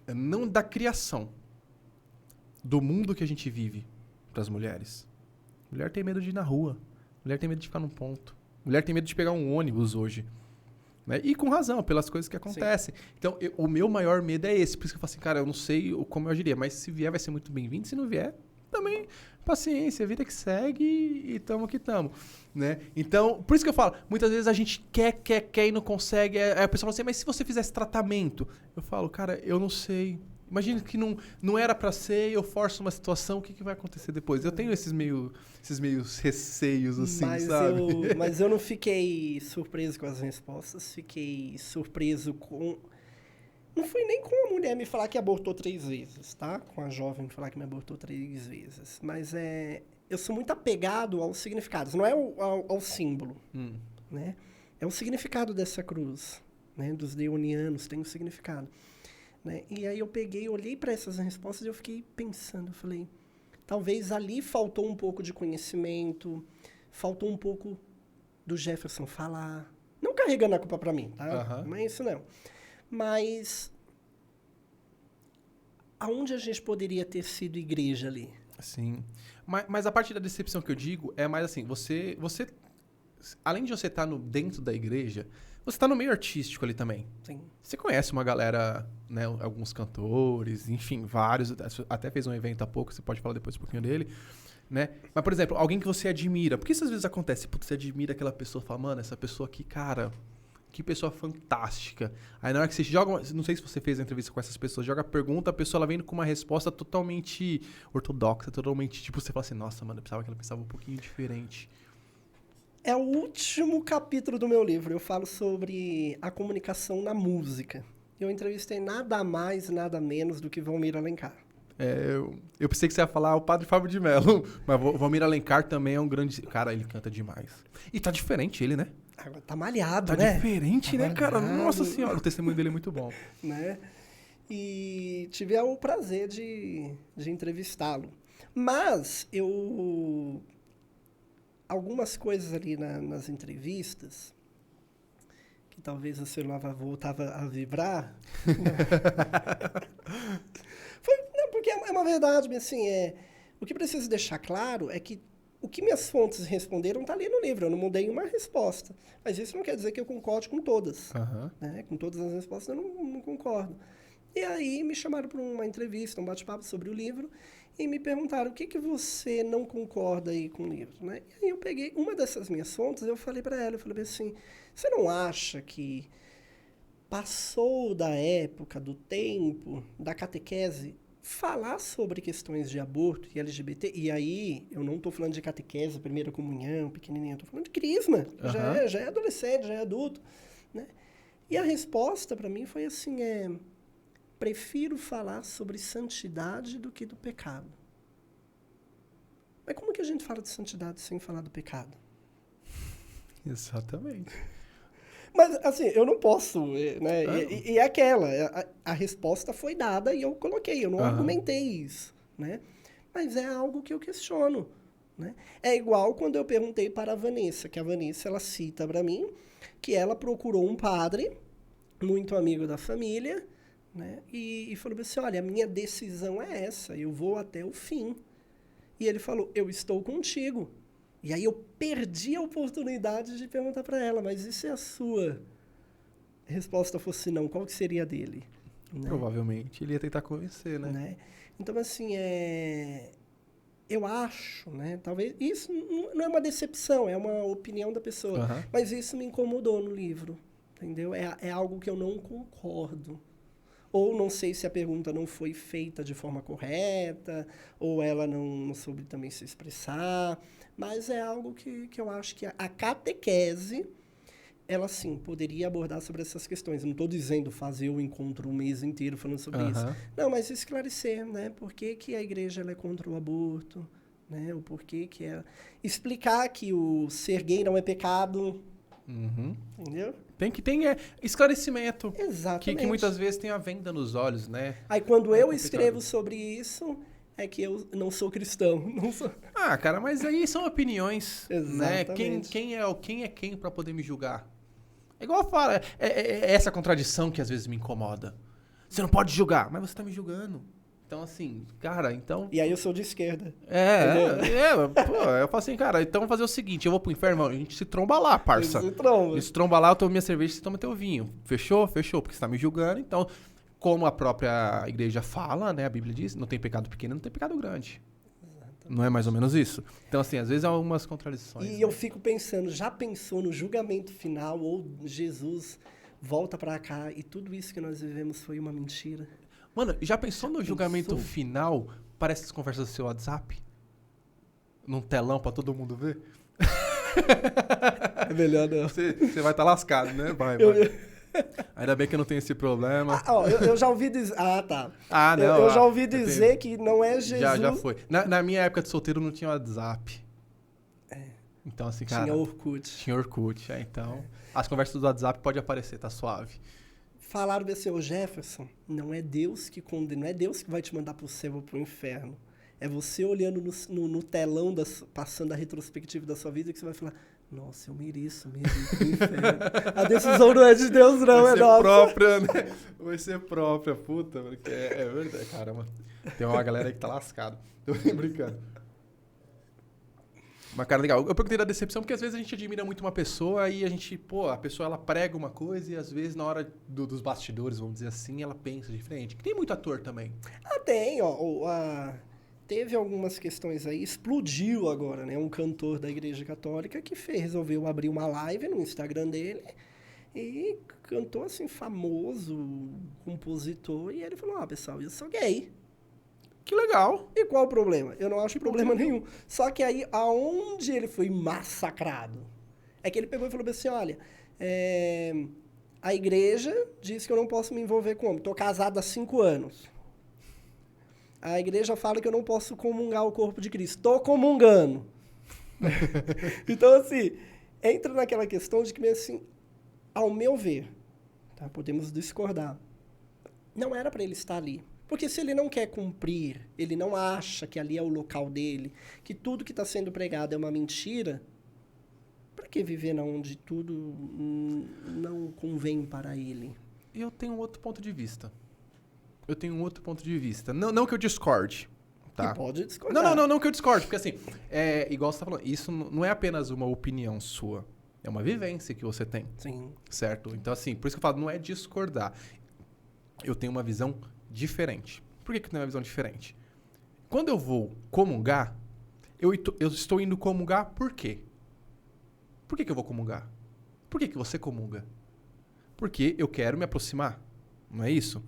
não da criação, do mundo que a gente vive para as mulheres. Mulher tem medo de ir na rua. Mulher tem medo de ficar num ponto. Mulher tem medo de pegar um ônibus hoje. Né? E com razão, pelas coisas que acontecem. Sim. Então, o meu maior medo é esse. Por isso que eu falo assim, cara, eu não sei como eu agiria. Mas se vier, vai ser muito bem-vindo. Se não vier, também, paciência, vida que segue e tamo que tamo, né? Então, por isso que eu falo, muitas vezes a gente quer e não consegue. Aí a pessoa fala assim, mas se você fizesse tratamento? Eu falo, cara, eu não sei. Imagina que não era pra ser, eu forço uma situação, o que vai acontecer depois? Eu tenho esses meio receios, assim, sabe? Mas eu não fiquei surpreso com as respostas, fiquei surpreso com... Não foi nem com a mulher me falar que abortou 3 vezes, tá? Com a jovem me falar que me abortou 3 vezes. Mas eu sou muito apegado aos significados, não é ao símbolo, né? É o significado dessa cruz, né? Dos leonianos tem um significado. Né? E aí eu olhei para essas respostas e eu fiquei pensando, eu falei, talvez ali faltou um pouco de conhecimento, faltou um pouco do Jefferson falar, não carregando a culpa para mim, tá? Não é isso não. Mas aonde a gente poderia ter sido igreja ali? Sim. Mas a parte da decepção que eu digo é mais assim, você além de você estar dentro da igreja, você está no meio artístico ali também. Sim. Você conhece uma galera, né, alguns cantores, enfim, vários, até fez um evento há pouco, você pode falar depois um pouquinho dele, né? Mas, por exemplo, alguém que você admira, porque isso às vezes acontece, putz, você admira aquela pessoa, fala, mano, essa pessoa aqui, cara, que pessoa fantástica. Aí na hora que você joga, não sei se você fez a entrevista com essas pessoas, joga a pergunta, a pessoa ela vem com uma resposta totalmente ortodoxa, totalmente, tipo, você fala assim, nossa, mano, eu pensava que ela pensava um pouquinho diferente. É o último capítulo do meu livro. Eu falo sobre a comunicação na música. Eu entrevistei nada mais, nada menos do que Valmir Alencar. Eu pensei que você ia falar o Padre Fábio de Mello, mas Valmir Alencar também é um grande... Cara, ele canta demais. E tá diferente ele, né? Agora tá malhado, né? Tá diferente, né, cara? Nossa senhora, o testemunho dele é muito bom. Né? E tive o prazer de entrevistá-lo. Mas algumas coisas ali nas entrevistas, que talvez o celular voltava a vibrar. Porque é uma verdade, assim, o que preciso deixar claro é que o que minhas fontes responderam está ali no livro, eu não mudei uma resposta. Mas isso não quer dizer que eu concorde com todas. Né? Com todas as respostas eu não concordo. E aí me chamaram para uma entrevista, um bate-papo sobre o livro, e me perguntaram, o que você não concorda aí com o livro? Né? E aí eu peguei uma dessas minhas fontes, eu falei para ela, eu falei assim, você não acha que passou da época, do tempo, da catequese, falar sobre questões de aborto e LGBT, e aí eu não estou falando de catequese, primeira comunhão, pequenininha, estou falando de crisma, já é adolescente, já é adulto. Né? E a resposta para mim foi assim, prefiro falar sobre santidade do que do pecado. Mas como que a gente fala de santidade sem falar do pecado? Exatamente. Mas, assim, eu não posso, né? E é aquela, a resposta foi dada e eu coloquei, eu não argumentei isso, né? Mas é algo que eu questiono, né? É igual quando eu perguntei para a Vanessa, que a Vanessa, ela cita para mim que ela procurou um padre, muito amigo da família, né? E falou assim, olha, a minha decisão é essa, eu vou até o fim. E ele falou, eu estou contigo. E aí eu perdi a oportunidade de perguntar para ela, mas e se a sua resposta fosse não, qual que seria a dele? Né? Provavelmente ele ia tentar convencer, né? Então, assim, eu acho, né? Talvez isso não é uma decepção, é uma opinião da pessoa. Mas isso me incomodou no livro, entendeu? É algo que eu não concordo. Ou não sei se a pergunta não foi feita de forma correta, ou ela não soube também se expressar, mas é algo que eu acho que a catequese, ela sim, poderia abordar sobre essas questões. Não estou dizendo fazer o encontro um mês inteiro falando sobre isso. Não, mas esclarecer, né? Por que a igreja ela é contra o aborto, né? O porquê que é... Explicar que o ser gay não é pecado, entendeu? Tem esclarecimento. Exatamente. Que muitas vezes tem a venda nos olhos, né? Aí quando eu escrevo sobre isso, é que eu não sou cristão. Não sou... Ah, cara, mas aí são opiniões, né? Exatamente. Quem é quem para poder me julgar? É igual eu falo, é essa contradição que às vezes me incomoda. Você não pode julgar, mas você tá me julgando. Então, assim, cara, então... E aí eu sou de esquerda. Pô, eu falo assim, cara, então vamos fazer o seguinte, eu vou pro inferno, a gente se tromba lá, parça. A gente se tromba lá, eu tomo minha cerveja, você toma teu vinho. Fechou? Fechou, porque você tá me julgando, então, como a própria igreja fala, né, a Bíblia diz, não tem pecado pequeno, não tem pecado grande. Não é mais ou menos isso? Então, assim, às vezes há algumas contradições. E eu fico pensando, já pensou no julgamento final, ou Jesus volta pra cá e tudo isso que nós vivemos foi uma mentira? Mano, já pensou no julgamento pensou? final? Parece as conversas do seu WhatsApp? Num telão pra todo mundo ver? É melhor não. Você vai estar lascado, né? Vai. Ainda bem que eu não tenho esse problema. Eu já ouvi dizer... Ah, tá. Ah, não. Eu já ouvi dizer que não é Jesus... Já foi. Na minha época de solteiro não tinha WhatsApp. Então, assim, cara... Tinha Orkut. Tinha Orkut, então... As conversas do WhatsApp podem aparecer, tá suave. Falaram desse, ô Jefferson, não é Deus que condena, não é Deus que vai te mandar pro céu ou pro inferno. É você olhando no telão, passando a retrospectiva da sua vida, que você vai falar, nossa, eu mereço mesmo pro inferno. A decisão não é de Deus, não, é nossa. Própria, né? Vai ser própria, puta, porque é verdade, caramba. Tem uma galera aí que tá lascada. Tô brincando. Mas, cara, legal. Eu perguntei da decepção porque às vezes a gente admira muito uma pessoa e a gente, a pessoa ela prega uma coisa e às vezes na hora dos bastidores, vamos dizer assim, ela pensa diferente. Que tem muito ator também. Tem, teve algumas questões aí, explodiu agora, né? Um cantor da Igreja Católica que resolveu abrir uma live no Instagram dele e cantor, assim, famoso, compositor, e ele falou, pessoal, eu sou gay. Que legal. E qual o problema? Eu não acho problema nenhum. Só que aí, aonde ele foi massacrado, é que ele pegou e falou assim, olha, a igreja diz que eu não posso me envolver com homem. Estou casado há 5 anos. A igreja fala que eu não posso comungar o corpo de Cristo. Estou comungando. Então, assim, entra naquela questão de que, assim, ao meu ver, tá? Podemos discordar, não era para ele estar ali. Porque se ele não quer cumprir, ele não acha que ali é o local dele, que tudo que está sendo pregado é uma mentira, para que viver onde tudo não convém para ele? Eu tenho um outro ponto de vista. Não que eu discorde, tá? E pode discordar. Não que eu discorde, porque assim, igual você tá falando, isso não é apenas uma opinião sua, é uma vivência que você tem. Sim. Certo? Então assim, por isso que eu falo, não é discordar. Eu tenho uma visão diferente. Por que eu tenho uma visão diferente? Quando eu vou comungar, eu estou indo comungar por quê? Por que eu vou comungar? Por que você comunga? Porque eu quero me aproximar. Não é isso?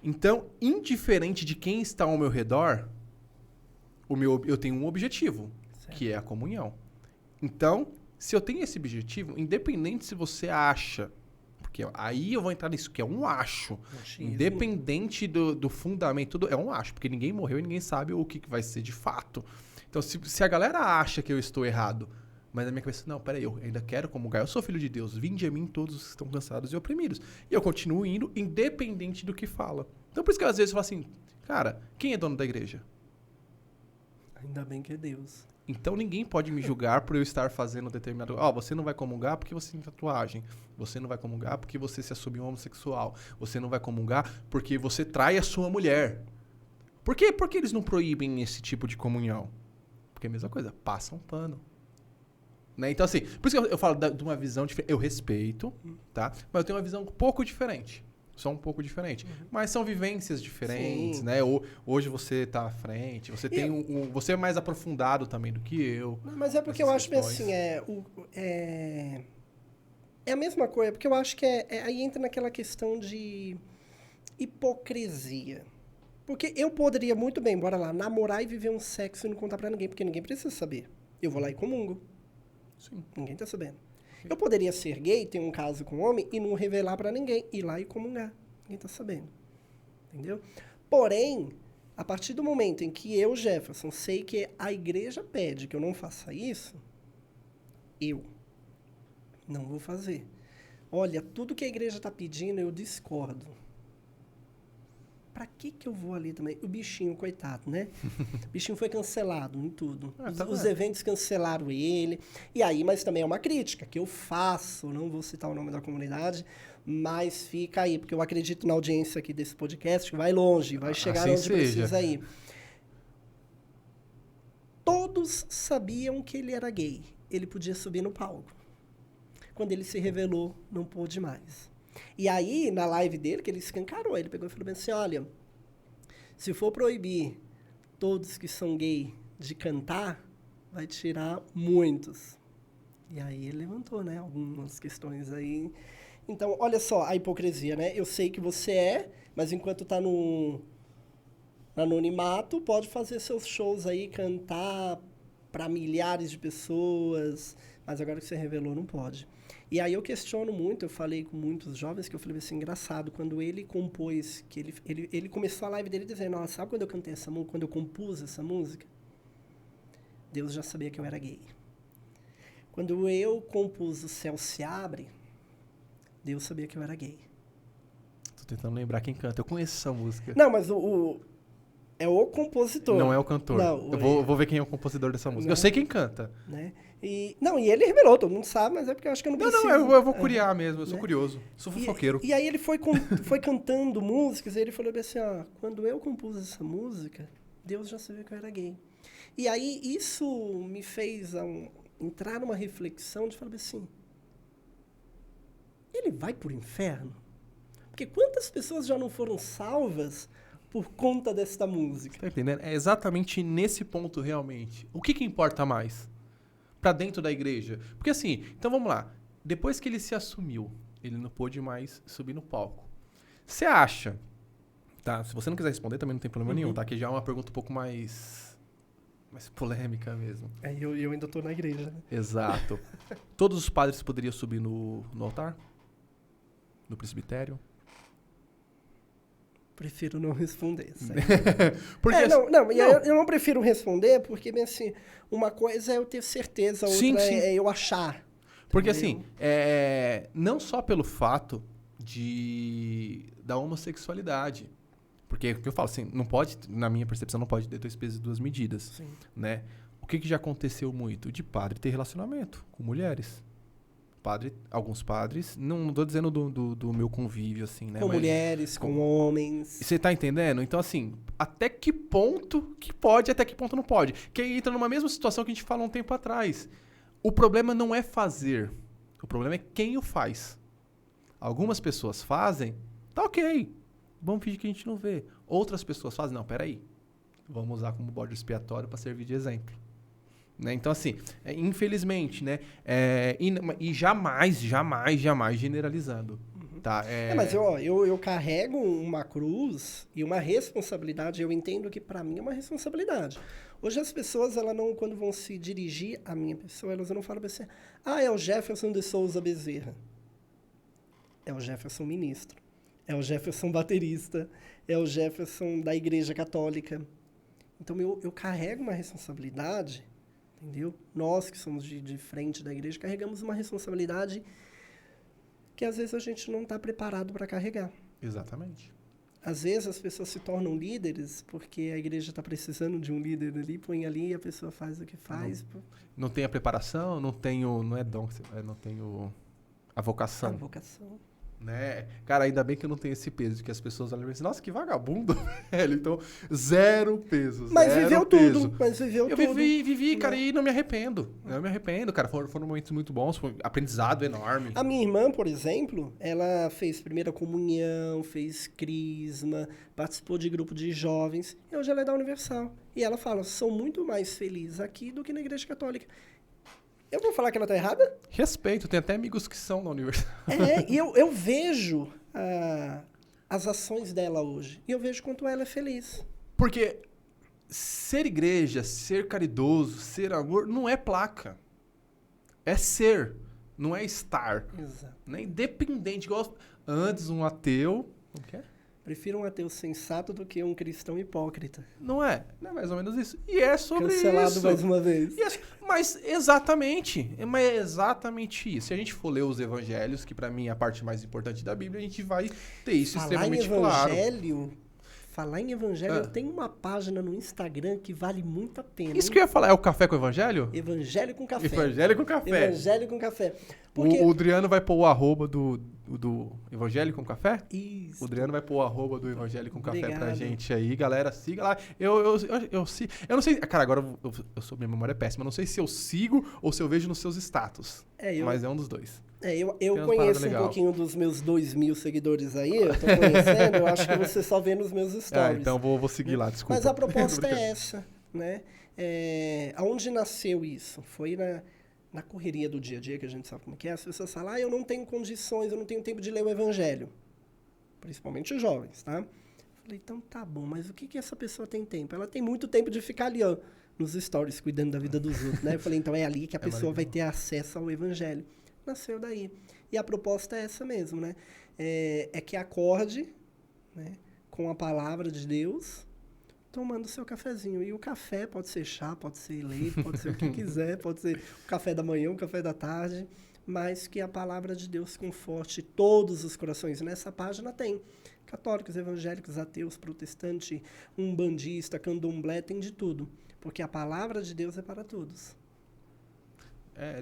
Então, indiferente de quem está ao meu redor, eu tenho um objetivo, certo, que é a comunhão. Então, se eu tenho esse objetivo, independente se você acha, porque aí eu vou entrar nisso, que é um acho. Independente do fundamento, é um acho, porque ninguém morreu e ninguém sabe o que vai ser de fato. Então, se a galera acha que eu estou errado, mas na minha cabeça, não, peraí, eu ainda quero comungar, eu sou filho de Deus, vinde a mim todos os que estão cansados e oprimidos. E eu continuo indo, independente do que fala. Então, por isso que às vezes eu falo assim, cara, quem é dono da igreja? Ainda bem que é Deus. Então ninguém pode me julgar por eu estar fazendo determinado... você não vai comungar porque você tem tatuagem. Você não vai comungar porque você se assumiu homossexual. Você não vai comungar porque você trai a sua mulher. Por quê? Por que eles não proíbem esse tipo de comunhão? Porque é a mesma coisa, passa um pano. Né? Então assim, por isso que eu falo de uma visão diferente. Eu respeito, tá? Mas eu tenho uma visão um pouco diferente. Só um pouco diferente. Mas são vivências diferentes, sim, né? Hoje você tá à frente, você tem você é mais aprofundado também do que eu. Mas é porque eu acho que assim, é a mesma coisa, porque eu acho que aí entra naquela questão de hipocrisia. Porque eu poderia muito bem, bora lá, namorar e viver um sexo e não contar pra ninguém, porque ninguém precisa saber. Eu vou lá e comungo. Sim. Ninguém tá sabendo. Eu poderia ser gay, ter um caso com um homem e não revelar pra ninguém, ir lá e comungar. Ninguém tá sabendo. Entendeu? Porém, a partir do momento em que eu, Jefferson, sei que a igreja pede que eu não faça isso, eu não vou fazer. Olha, tudo que a igreja tá pedindo, eu discordo. Pra que eu vou ali também? O bichinho, coitado, né? O bichinho foi cancelado em tudo. Os eventos cancelaram ele. E aí, mas também é uma crítica que eu faço, não vou citar o nome da comunidade, mas fica aí, porque eu acredito na audiência aqui desse podcast, que vai longe, vai chegar onde precisa ir. Todos sabiam que ele era gay. Ele podia subir no palco. Quando ele se revelou, não pôde mais. E aí, na live dele, que ele escancarou, ele pegou e falou assim, olha, se for proibir todos que são gay de cantar vai tirar muitos. E aí ele levantou, né, algumas questões aí. Então, olha só a hipocrisia, né? Eu sei que você é, mas enquanto tá no anonimato, pode fazer seus shows aí, cantar para milhares de pessoas, mas agora que você revelou, não pode. E aí eu questiono muito, eu falei com muitos jovens, que eu falei assim, engraçado, quando ele compôs, que ele começou a live dele dizendo, nossa, sabe quando eu cantei essa música, quando eu compus essa música? Deus já sabia que eu era gay. Quando eu compus O Céu Se Abre, Deus sabia que eu era gay. Tô tentando lembrar quem canta, eu conheço essa música. Não, mas é o compositor. Não é o cantor. Não, eu vou ver quem é o compositor dessa música. Não. Eu sei quem canta. Né? E ele revelou, todo mundo sabe, mas é porque eu acho que eu não preciso. Não, eu vou curiar mesmo, eu sou né? curioso. Sou fofoqueiro. E aí ele foi cantando músicas, e ele falou assim, ó, quando eu compus essa música, Deus já sabia que eu era gay. E aí isso me fez entrar numa reflexão de falar assim, ele vai pro inferno? Porque quantas pessoas já não foram salvas por conta desta música? Tá entendendo? É exatamente nesse ponto, realmente. O que importa mais? Pra dentro da igreja? Porque assim, então vamos lá. Depois que ele se assumiu, ele não pôde mais subir no palco. Você acha, tá? Se você não quiser responder, também não tem problema nenhum, tá? Que já é uma pergunta um pouco mais polêmica mesmo. Eu ainda tô na igreja, né? Exato. Todos os padres poderiam subir no altar? No presbitério? Prefiro não responder. Porque eu não prefiro responder porque, bem assim, uma coisa é eu ter certeza, outra sim. é eu achar. Porque entendeu? assim, não só pelo fato da homossexualidade, porque o que eu falo assim, não pode, na minha percepção, não pode ter 2 pesos e 2 medidas, Sim. né? O que já aconteceu muito? De padre ter relacionamento com mulheres. Alguns padres, não tô dizendo do meu convívio, assim, né? Com mulheres, com homens. Você tá entendendo? Então, assim, até que ponto que pode, até que ponto não pode. Que aí entra numa mesma situação que a gente falou um tempo atrás. O problema não é fazer. O problema é quem o faz. Algumas pessoas fazem, tá ok. Vamos fingir que a gente não vê. Outras pessoas fazem, não, peraí. Vamos usar como bode expiatório para servir de exemplo. Né? Então, assim, infelizmente, né? E jamais generalizando. Tá? Mas eu carrego uma cruz e uma responsabilidade. Eu entendo que para mim é uma responsabilidade. Hoje as pessoas, quando vão se dirigir à minha pessoa, elas não falam assim, é o Jefferson de Souza Bezerra. É o Jefferson ministro. É o Jefferson baterista. É o Jefferson da Igreja Católica. Então eu carrego uma responsabilidade, entendeu? Nós que somos de frente da igreja carregamos uma responsabilidade que às vezes a gente não está preparado para carregar. Exatamente. Às vezes as pessoas se tornam líderes porque a igreja está precisando de um líder ali, põe ali e a pessoa faz o que faz. Não tem a preparação, não é dom, não tenho a vocação. A vocação. Né? Cara, ainda bem que eu não tenho esse peso, que as pessoas olham e dizem, nossa, que vagabundo, velho. Então, 0 peso. Mas zero viveu peso. tudo. Mas viveu eu tudo. vivi, cara, e não me arrependo. Não me arrependo, cara. Foram momentos muito bons, foi um aprendizado enorme. A minha irmã, por exemplo, ela fez primeira comunhão, fez crisma, participou de grupo de jovens, e hoje ela é da Universal. E ela fala, sou muito mais feliz aqui do que na Igreja Católica. Eu vou falar que ela tá errada? Respeito, tem até amigos que são da universidade. E eu vejo as ações dela hoje. E eu vejo quanto ela é feliz. Porque ser igreja, ser caridoso, ser amor, não é placa. É ser, não é estar. Exato. Né? Independente, igual antes um ateu... Como que é? Prefiro um ateu sensato do que um cristão hipócrita. Não é? Não é mais ou menos isso. E é sobre Cancelado isso. mais uma vez. Mas exatamente isso. Se a gente for ler os evangelhos, que pra mim é a parte mais importante da Bíblia, a gente vai ter isso extremamente claro. Falar em evangelho, eu tenho uma página no Instagram que vale muito a pena. Isso que eu ia falar, é o Café com o Evangelho? Evangelho com Café. Evangelho com Café. Evangelho com Café. Porque... O Adriano vai pôr o arroba do Evangelho com Café? Isso. O Adriano vai pôr o arroba do Evangelho com Café pra gente aí. Galera, siga lá. Eu não sei... Cara, agora minha memória é péssima. Eu não sei se eu sigo ou se eu vejo nos seus status. Mas é um dos dois. Eu conheço um pouquinho dos meus 2.000 seguidores aí, eu tô conhecendo, eu acho que você só vê nos meus stories. Então vou seguir lá, desculpa. Mas a proposta é essa, né? Aonde nasceu isso? Foi na correria do dia a dia, que a gente sabe como é que é. As pessoas falam, eu não tenho condições, eu não tenho tempo de ler o evangelho. Principalmente os jovens, tá? Falei, então tá bom, mas o que essa pessoa tem tempo? Ela tem muito tempo de ficar ali, ó, nos stories, cuidando da vida dos outros, né? Eu falei, então é ali que a pessoa vai ter acesso ao evangelho. Nasceu daí. E a proposta é essa mesmo, né? É que acorde, né, com a palavra de Deus, tomando o seu cafezinho. E o café pode ser chá, pode ser leite, pode ser o que quiser, pode ser o café da manhã, o café da tarde, mas que a palavra de Deus conforte todos os corações. Nessa página tem católicos, evangélicos, ateus, protestantes, umbandista, candomblé, tem de tudo. Porque a palavra de Deus é para todos.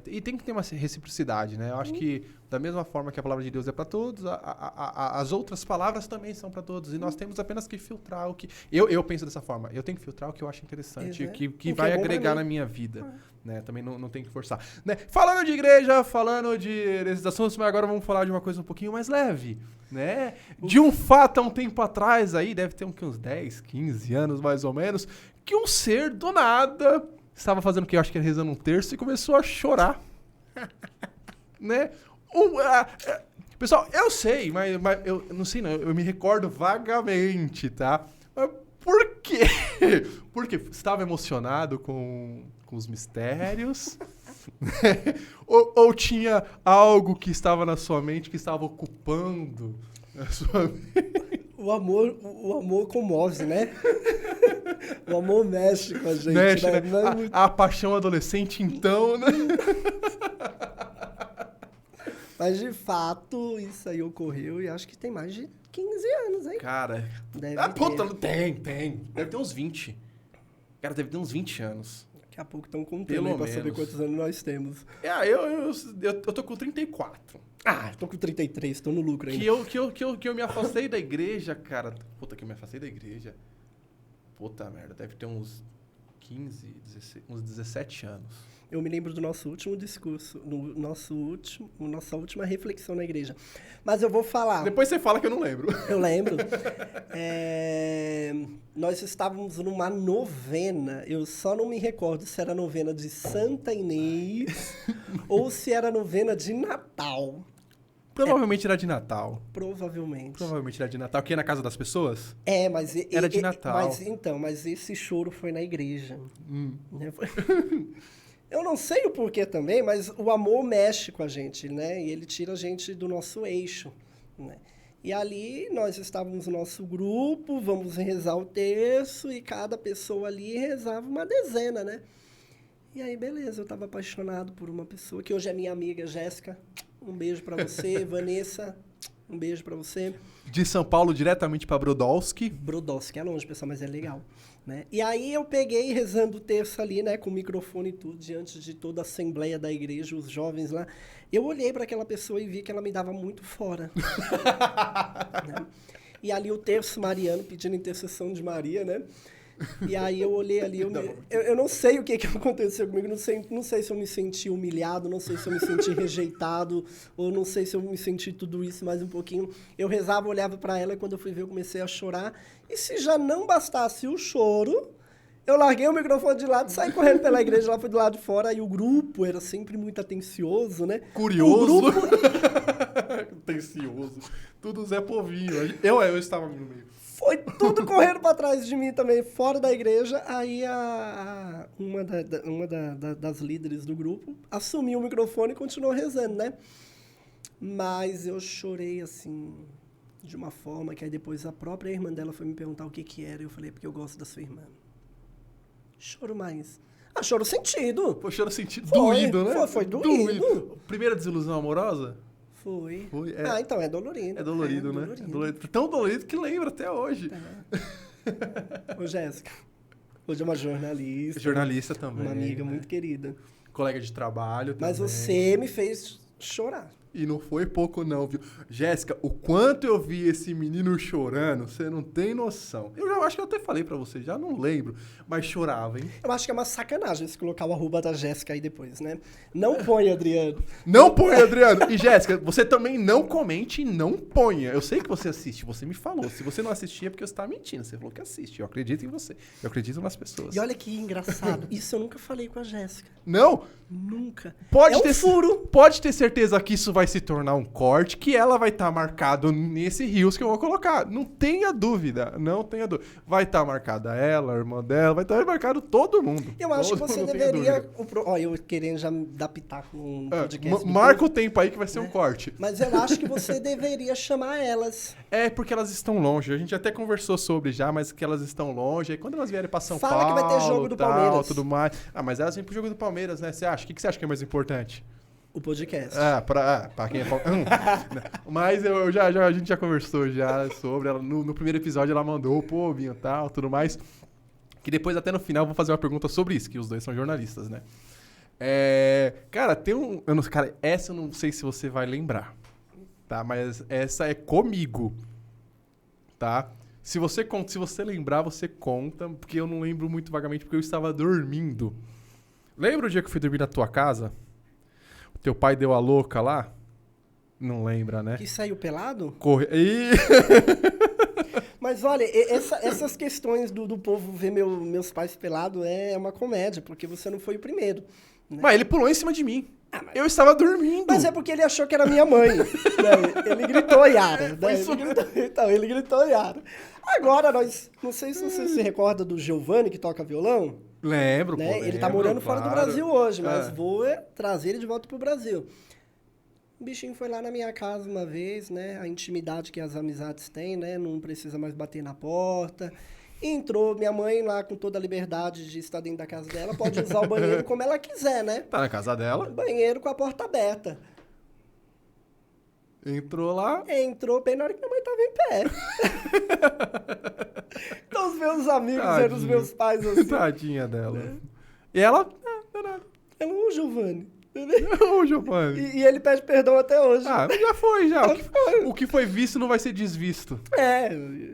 E tem que ter uma reciprocidade, né? Eu acho que da mesma forma que a palavra de Deus é para todos, as outras palavras também são para todos. E nós temos apenas que filtrar o que... Eu penso dessa forma. Eu tenho que filtrar o que eu acho interessante, que vai agregar na minha vida. Né? Também não tem que forçar. Né? Falando de igreja, falando desses assuntos, mas agora vamos falar de uma coisa um pouquinho mais leve. Né? De um fato, há um tempo atrás, aí deve ter uns 10, 15 anos mais ou menos, que um ser do nada... estava fazendo o que eu acho que era rezando um terço e começou a chorar. Né? Pessoal, eu sei, mas eu não sei não, eu me recordo vagamente, tá? Mas por quê? Porque estava emocionado com os mistérios? ou tinha algo que estava na sua mente que estava ocupando a sua mente? O amor comove, né? O amor mexe com a gente. Mexe, né? Né? A paixão adolescente, então, né? Mas, de fato, isso aí ocorreu e acho que tem mais de 15 anos, hein? Cara, tem. Deve ter uns 20. Cara, deve ter uns 20 anos. Daqui a pouco estão contando aí pra saber quantos anos nós temos. Eu tô com 34. Ah, tô com 33, tô no lucro ainda. Que eu me afastei da igreja, cara. Puta, que eu me afastei da igreja. Puta merda, deve ter uns 15, 16, uns 17 anos. Eu me lembro do nosso último discurso, nossa última reflexão na igreja. Mas eu vou falar. Depois você fala que eu não lembro. Eu lembro. Nós estávamos numa novena. Eu só não me recordo se era novena de Santa Inês ou se era novena de Natal. Provavelmente era de Natal. Provavelmente era de Natal. Que é na casa das pessoas? Mas... Era de Natal. Mas esse choro foi na igreja. Né? Eu não sei o porquê também, mas o amor mexe com a gente, né? E ele tira a gente do nosso eixo, né? E ali nós estávamos no nosso grupo, vamos rezar o terço, e cada pessoa ali rezava uma dezena, né? E aí, beleza, eu estava apaixonado por uma pessoa, que hoje é minha amiga, Jéssica. Um beijo pra você. Vanessa, um beijo pra você. De São Paulo, diretamente pra Brodowski. Brodowski é longe, pessoal, mas é legal. Né? E aí eu peguei rezando o terço ali, né, com o microfone e tudo, diante de toda a assembleia da igreja, os jovens lá. Eu olhei para aquela pessoa e vi que ela me dava muito fora. Né? E ali o terço mariano, pedindo intercessão de Maria, né? E aí eu olhei ali, eu não sei o que aconteceu comigo, não sei se eu me senti humilhado, não sei se eu me senti rejeitado, ou não sei se eu me senti tudo isso mais um pouquinho. Eu rezava, olhava para ela, e quando eu fui ver, eu comecei a chorar. E se já não bastasse o choro, eu larguei o microfone de lado, saí correndo pela igreja, lá fui do lado de fora, e o grupo era sempre muito atencioso, né? Curioso. O grupo... Atencioso. Tudo Zé Povinho. Eu estava no meio. Foi tudo correndo para trás de mim também, fora da igreja. Aí uma das líderes do grupo assumiu o microfone e continuou rezando, né? Mas eu chorei, assim, de uma forma que aí depois a própria irmã dela foi me perguntar o que era. E eu falei, porque eu gosto da sua irmã. Choro mais. Choro sentido. Pô, choro sentido. Doído, né? Foi doído. Primeira desilusão amorosa? Foi. É. Então é dolorido. É dolorido, né? É dolorido. Tão dolorido que lembra até hoje. Ô, Jéssica, hoje é uma jornalista. Jornalista também. Uma amiga muito querida. Colega de trabalho também. Mas você me fez chorar. E não foi pouco não, viu? Jéssica, o quanto eu vi esse menino chorando, você não tem noção. Eu já acho que eu até falei pra você, já não lembro, mas chorava, hein? Eu acho que é uma sacanagem se colocar o arroba da Jéssica aí depois, né? Não põe, Adriano. Não põe, Adriano. E Jéssica, você também não comente e não ponha. Eu sei que você assiste, você me falou. Se você não assistia é porque você tá mentindo. Você falou que assiste. Eu acredito em você. Eu acredito nas pessoas. E olha que engraçado, isso eu nunca falei com a Jéssica. Não? Nunca. Pode É ter um furo. Pode ter certeza que isso vai se tornar um corte, que ela vai estar marcado nesse Reels que eu vou colocar. Não tenha dúvida, não tenha dúvida. Vai estar marcada ela, a irmã dela, vai estar marcado todo mundo. Eu acho que Todo você mundo, não tenha deveria... dúvida. Ó, eu querendo já dar pitaco no podcast. do Marca povo, o tempo aí que vai ser um corte. mas eu acho que você deveria chamar elas. É porque elas estão longe. A gente até conversou sobre já, mas que elas estão longe. Aí quando elas vierem pra São Fala Paulo, que vai ter jogo do tal, Palmeiras. tudo mais. Ah, mas elas vêm pro jogo do Palmeiras, né? Você acha? O que você acha que é mais importante? O podcast. Pra quem é Mas a gente já conversou já sobre ela. No primeiro episódio ela mandou, pô, Binho, tal, tudo mais. Que depois até no final eu vou fazer uma pergunta sobre isso, que os dois são jornalistas, né? Cara, tem um... Cara, essa eu não sei se você vai lembrar, tá? Mas essa é comigo, tá? Se você lembrar, você conta, porque eu não lembro muito vagamente, porque eu estava dormindo. Lembra o dia que eu fui dormir na tua casa? Teu pai deu a louca lá? Não lembra, né? Que saiu pelado? Ih! Mas olha, essas questões do povo ver meus pais pelados é uma comédia, porque você não foi o primeiro. Né? Mas ele pulou em cima de mim. Eu estava dormindo. Mas é porque ele achou que era minha mãe. Né? Ele gritou Yara. Né? Foi isso Ele gritou Yara. Agora, não sei se você se recorda do Giovanni, que toca violão. Lembro, Né? pô. Ele tá morando fora do Brasil hoje, mas É. vou trazer ele de volta pro Brasil. O bichinho foi lá na minha casa uma vez, né? A intimidade que as amizades têm, né? Não precisa mais bater na porta. Entrou minha mãe lá com toda a liberdade de estar dentro da casa dela, pode usar o banheiro como ela quiser, né? Tá na casa dela, Banheiro com a porta aberta. entrou lá. Entrou bem na hora que minha mãe tava em pé. Então os meus amigos eram os meus pais assim. Tadinha dela. E ela... Não, nada. Ela, ô Giovanni. Ô, Giovanni. E ele pede perdão até hoje. Ah, já foi, já. O que foi visto não vai ser desvisto.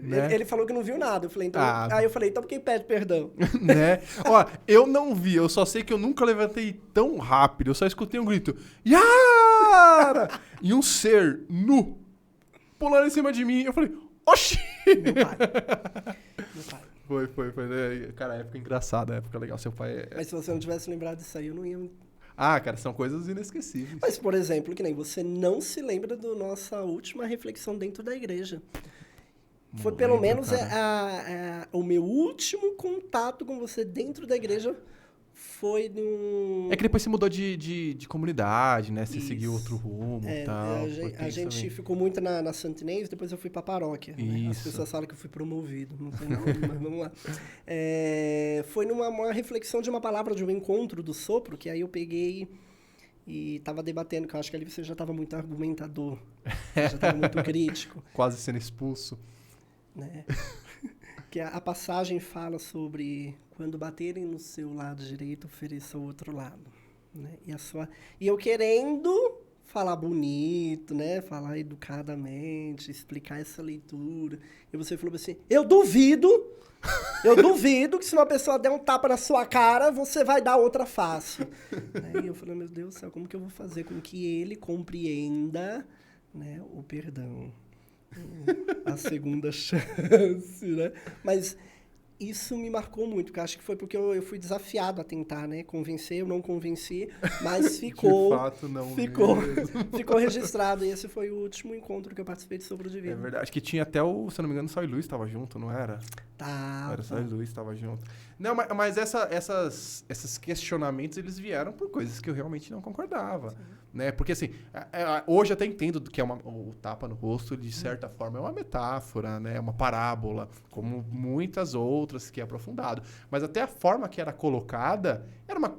Né? Ele falou que não viu nada. Eu falei, então... Ah. Aí eu falei, então por que pede perdão? Né? Ó, eu não vi, eu só sei que eu nunca levantei tão rápido. Eu só escutei um grito. Yara! E um ser nu pulando em cima de mim. Eu falei, oxi! Meu pai. Meu pai. Foi. Cara, época engraçada, época legal. Seu pai é... Mas se você não tivesse lembrado disso aí, eu não ia... Ah, cara, são coisas inesquecíveis. Mas, por exemplo, que nem você não se lembra da nossa última reflexão dentro da igreja. Foi Não pelo lembro, menos cara. o meu último contato com você dentro da igreja foi num... É que depois você mudou de comunidade, né? Você Isso. seguiu outro rumo e tal. A gente ficou muito na Santa Inês, depois eu fui pra paróquia. Né? As Isso. pessoas falam que eu fui promovido, não sei não, mas vamos lá. Foi uma reflexão de uma palavra de um encontro do sopro, que aí eu peguei e tava debatendo, que eu acho que ali você já tava muito argumentador, já tava muito crítico. Quase sendo expulso. Né? Que a passagem fala sobre quando baterem no seu lado direito, ofereça o outro lado. Né? E eu querendo falar bonito, né? Falar educadamente, explicar essa leitura. E você falou assim, eu duvido que se uma pessoa der um tapa na sua cara, você vai dar outra face. Aí eu falei, meu Deus do céu, como que eu vou fazer com que ele compreenda, né, o perdão? A segunda chance, né? Mas isso me marcou muito, porque acho que foi porque eu fui desafiado a tentar, né? Convencer, eu não convenci, mas ficou... De fato, não ficou, mesmo. ficou registrado. E esse foi o último encontro que eu participei de Sopro É Divino. verdade. Acho que tinha até o, se eu não me engano, Só e Luiz estava junto, não era? Tá. Era Só e Luiz estava junto. Não, mas esses questionamentos, eles vieram por coisas que eu realmente não concordava. Né? Porque, assim, hoje eu até entendo que o tapa no rosto, de certa forma, é uma metáfora, né? É uma parábola, como muitas outras que é aprofundado. Mas até a forma que era colocada,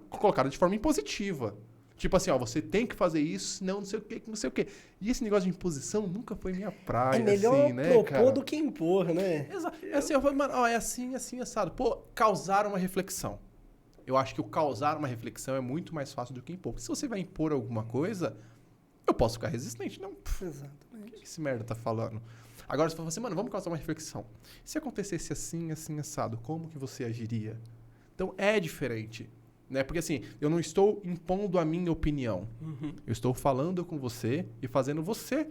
colocada de forma impositiva. Tipo assim, ó, você tem que fazer isso, senão não sei o quê, não sei o quê. E esse negócio de imposição nunca foi minha praia, É melhor assim, né, propor cara? do que impor, né? Exato. É assim, eu falo, mano, ó, é assim, assado. Pô, causar uma reflexão. Eu acho que o causar uma reflexão é muito mais fácil do que impor. Porque se você vai impor alguma coisa, eu posso ficar resistente. Não, o Exatamente. que esse merda tá falando? Agora você fala assim, mano, vamos causar uma reflexão. Se acontecesse assim, assim, assado, como que você agiria? Então é diferente, né? Porque assim, eu não estou impondo a minha opinião. Eu estou falando com você e fazendo você,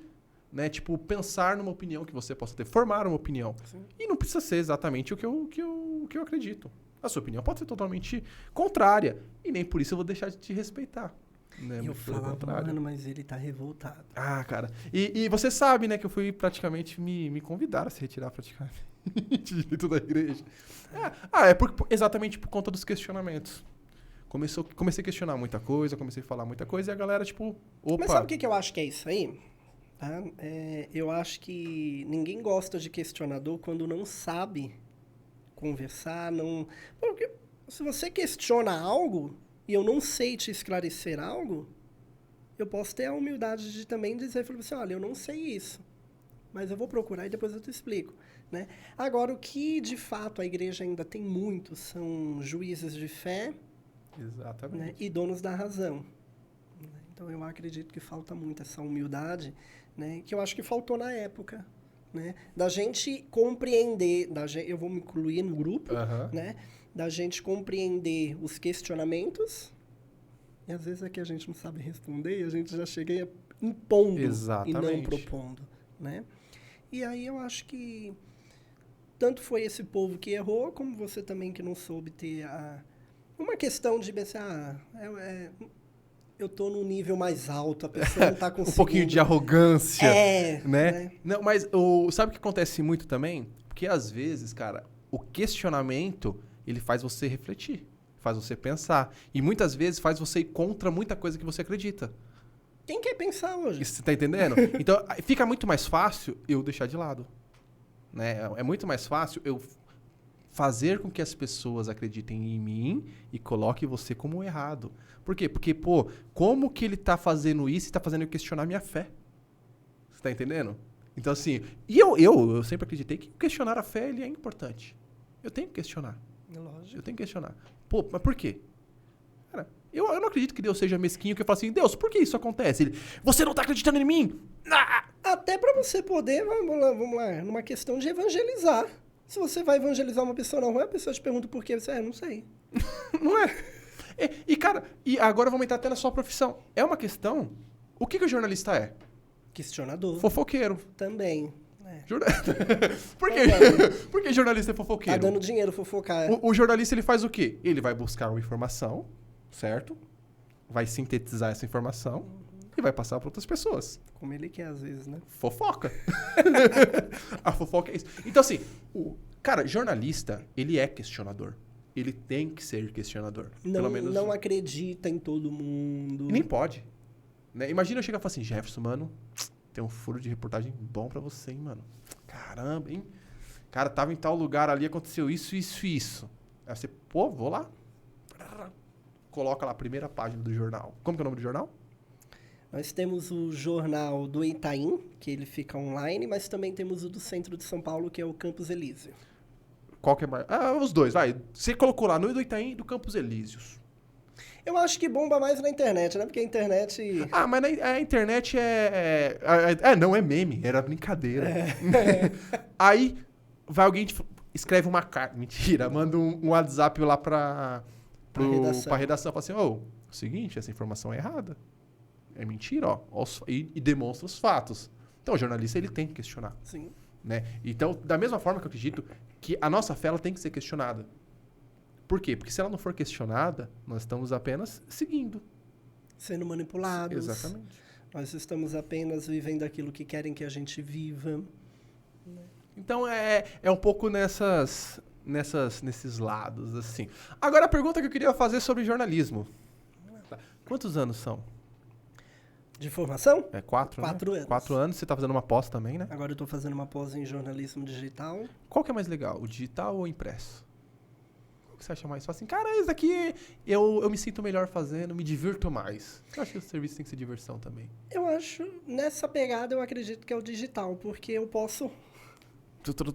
né? Tipo, pensar numa opinião que você possa ter, formar uma opinião. Sim. E não precisa ser exatamente o que eu acredito. A sua opinião pode ser totalmente contrária. E nem por isso eu vou deixar de te respeitar. Né? Eu Muito pelo falava, contrário. mano, mas ele tá revoltado. Ah, cara. E você sabe, né, que eu fui praticamente me convidar a se retirar praticamente dentro da igreja. Exatamente por conta dos questionamentos. Comecei a questionar muita coisa, comecei a falar muita coisa e a galera, tipo, opa. Mas sabe o que eu acho que é isso aí? Tá? Eu acho que ninguém gosta de questionador quando não sabe conversar, não... Porque se você questiona algo e eu não sei te esclarecer algo, eu posso ter a humildade de também dizer, assim, olha, eu não sei isso, mas eu vou procurar e depois eu te explico. Né? Agora, o que de fato a igreja ainda tem muito são juízes de fé, Exatamente. né, e donos da razão. Então, eu acredito que falta muito essa humildade, né, que eu acho que faltou na época. Né, da gente compreender, eu vou me incluir no grupo, né, da gente compreender os questionamentos, e às vezes é que a gente não sabe responder, e a gente já chega impondo Exatamente. e não propondo. Né? E aí eu acho que tanto foi esse povo que errou, como você também que não soube ter uma questão de pensar, eu tô num nível mais alto, a pessoa não tá conseguindo. Um pouquinho de arrogância, né? Né? Não, mas sabe o que acontece muito também? Porque às vezes, cara, o questionamento, ele faz você refletir, faz você pensar. E muitas vezes faz você ir contra muita coisa que você acredita. Quem quer pensar hoje? Você tá entendendo? Então, fica muito mais fácil eu deixar de lado. Né? É muito mais fácil eu fazer com que as pessoas acreditem em mim e coloquem você como errado. Por quê? Porque, pô, como que ele tá fazendo isso e tá fazendo eu questionar minha fé? Você tá entendendo? Então, assim, e eu sempre acreditei que questionar a fé, ele é importante. Eu tenho que questionar. Lógico. Eu tenho que questionar. Pô, mas por quê? Cara, eu não acredito que Deus seja mesquinho, que eu falo assim, Deus, por que isso acontece? Você não tá acreditando em mim? Até para você poder, vamos lá, numa questão de evangelizar. Se você vai evangelizar uma pessoa na rua, a pessoa te pergunta por quê, você, não sei. Não é? Cara, e agora vamos entrar até na sua profissão. É uma questão... O que o jornalista é? Questionador. Fofoqueiro. Também. Por quê? Por que jornalista é fofoqueiro? Tá dando dinheiro fofocar. O jornalista, ele faz o quê? Ele vai buscar uma informação, certo? Vai sintetizar essa informação e vai passar para outras pessoas. Como ele quer, às vezes, né? Fofoca. A fofoca é isso. Então, assim, cara, jornalista, ele é questionador. Ele tem que ser questionador. Pelo menos... Não acredita em todo mundo. E nem pode. Né? Imagina eu chegar e falar assim, Jefferson, mano, tem um furo de reportagem bom pra você, hein, mano. Caramba, hein? Cara, tava em tal lugar ali, aconteceu isso, isso e isso. Aí você, pô, vou lá. Coloca lá a primeira página do jornal. Como que é o nome do jornal? Nós temos o jornal do Itaim, que ele fica online, mas também temos o do centro de São Paulo, que é o Campos Elísio. Qual que é mais? Os dois, vai. Você colocou lá no do Itaim e do Campos Elíseos. Eu acho que bomba mais na internet, né? Porque a internet... Mas a internet não é meme, era brincadeira. Aí vai alguém, escreve uma carta, mentira, manda um WhatsApp lá pra redação. Fala assim, seguinte, essa informação é errada. É mentira, ó. E demonstra os fatos. Então o jornalista, ele tem que questionar. Sim. Né? Então, da mesma forma que eu acredito que a nossa fé ela tem que ser questionada. Por quê? Porque se ela não for questionada, nós estamos apenas seguindo. Sendo manipulados. Exatamente. Nós estamos apenas vivendo aquilo que querem que a gente viva. Então, é um pouco nesses lados, assim. Agora, a pergunta que eu queria fazer sobre jornalismo. Quantos anos são? De formação? 4, né? 4 anos. 4 anos. Você está fazendo uma pós também, né? Agora eu estou fazendo uma pós em jornalismo digital. Qual que é mais legal, o digital ou o impresso? Qual que você acha mais fácil? Assim, cara, isso daqui eu me sinto melhor fazendo, me divirto mais. Eu acho que o serviço tem que ser diversão também. Eu acho, nessa pegada, eu acredito que é o digital, porque eu posso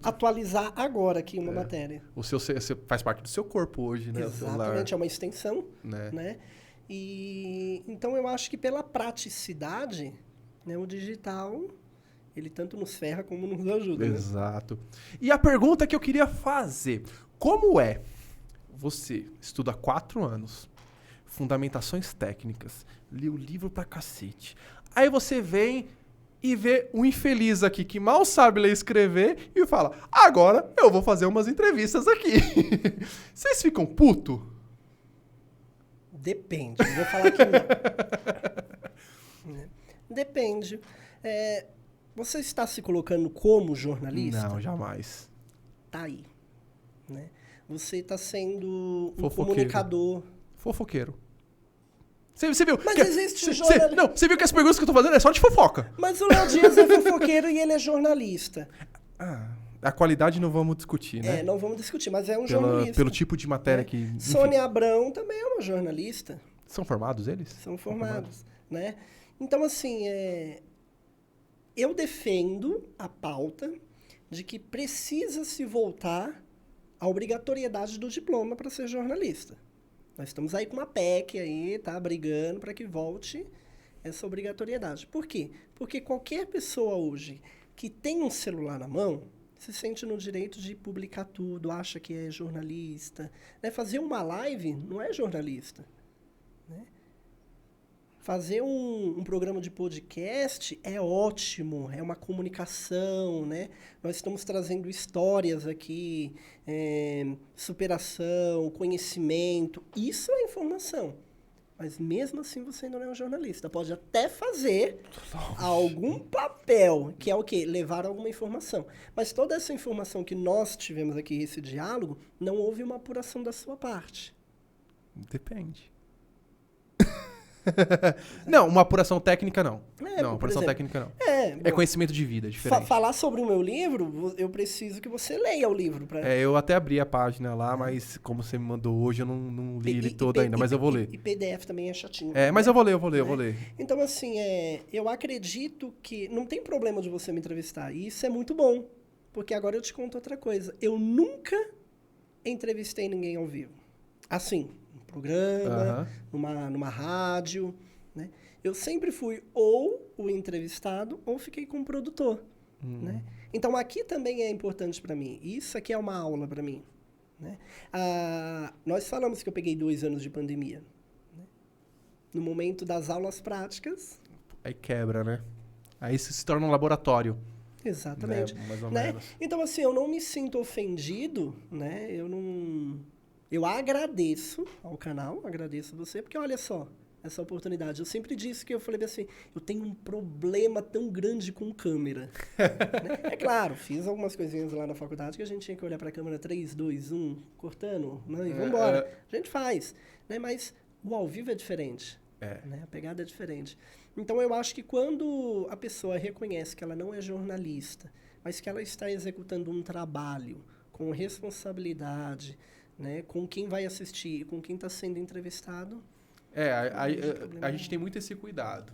atualizar agora aqui uma matéria. Você faz parte do seu corpo hoje, né? Exatamente, é uma extensão, né? E então eu acho que pela praticidade, Né? O digital, ele tanto nos ferra como nos ajuda. Né? Exato. E a pergunta que eu queria fazer, como é? Você estuda há 4 anos, fundamentações técnicas, lê o livro pra cacete. Aí você vem e vê um infeliz aqui que mal sabe ler e escrever e fala, agora eu vou fazer umas entrevistas aqui. Vocês ficam puto? Depende, eu vou falar que não. Né? Depende. Você está se colocando como jornalista? Não, jamais. Tá aí. Né? Você está sendo um Fofoqueiro. comunicador. Fofoqueiro. Você viu? Mas existe jornalista. Não, você viu que as perguntas que eu tô fazendo é só de fofoca. Mas o Léo Dias é fofoqueiro e ele é jornalista. A qualidade não vamos discutir, né? Não vamos discutir, mas é um jornalista. Pelo tipo de matéria que... enfim. Sônia Abrão também é uma jornalista. São formados eles? São formados, né? Então, assim, eu defendo a pauta de que precisa se voltar à obrigatoriedade do diploma para ser jornalista. Nós estamos aí com uma PEC aí, tá brigando para que volte essa obrigatoriedade. Por quê? Porque qualquer pessoa hoje que tem um celular na mão se sente no direito de publicar tudo, acha que é jornalista. Né? Fazer uma live não é jornalista. Né? Fazer um programa de podcast é ótimo, é uma comunicação, né? Nós estamos trazendo histórias aqui, superação, conhecimento, isso é informação. Mas mesmo assim você ainda não é um jornalista. Pode até fazer algum papel, que é o quê? Levar alguma informação. Mas toda essa informação que nós tivemos aqui, esse diálogo, não houve uma apuração da sua parte. Depende. Não, uma apuração técnica não. Não, apuração exemplo, técnica não. Bom, conhecimento de vida, é diferente. Falar sobre o meu livro, eu preciso que você leia o livro. Eu até abri a página lá, mas como você me mandou hoje, eu não li ele todo ainda, mas eu vou ler. E PDF também é chatinho. Mas eu vou ler. Então, assim, eu acredito que não tem problema de você me entrevistar. E isso é muito bom, porque agora eu te conto outra coisa. Eu nunca entrevistei ninguém ao vivo. Assim, programa, numa rádio, né? Eu sempre fui ou o entrevistado ou fiquei com o produtor, né? Então, aqui também é importante para mim. Isso aqui é uma aula para mim, né? Nós falamos que eu peguei 2 anos de pandemia, né? No momento das aulas práticas... Aí quebra, né? Aí isso se torna um laboratório. Exatamente. Né? Mais ou né? menos. Então, assim, eu não me sinto ofendido, né? Eu agradeço ao canal, agradeço você, porque olha só, essa oportunidade. Eu sempre disse que eu falei assim, eu tenho um problema tão grande com câmera. Né? É claro, fiz algumas coisinhas lá na faculdade que a gente tinha que olhar para a câmera 3, 2, 1, cortando, né? E vambora. A gente faz, né? Mas o ao vivo é diferente. Né? A pegada é diferente. Então, eu acho que quando a pessoa reconhece que ela não é jornalista, mas que ela está executando um trabalho com responsabilidade, né, com quem vai assistir, com quem está sendo entrevistado. A gente tem muito esse cuidado,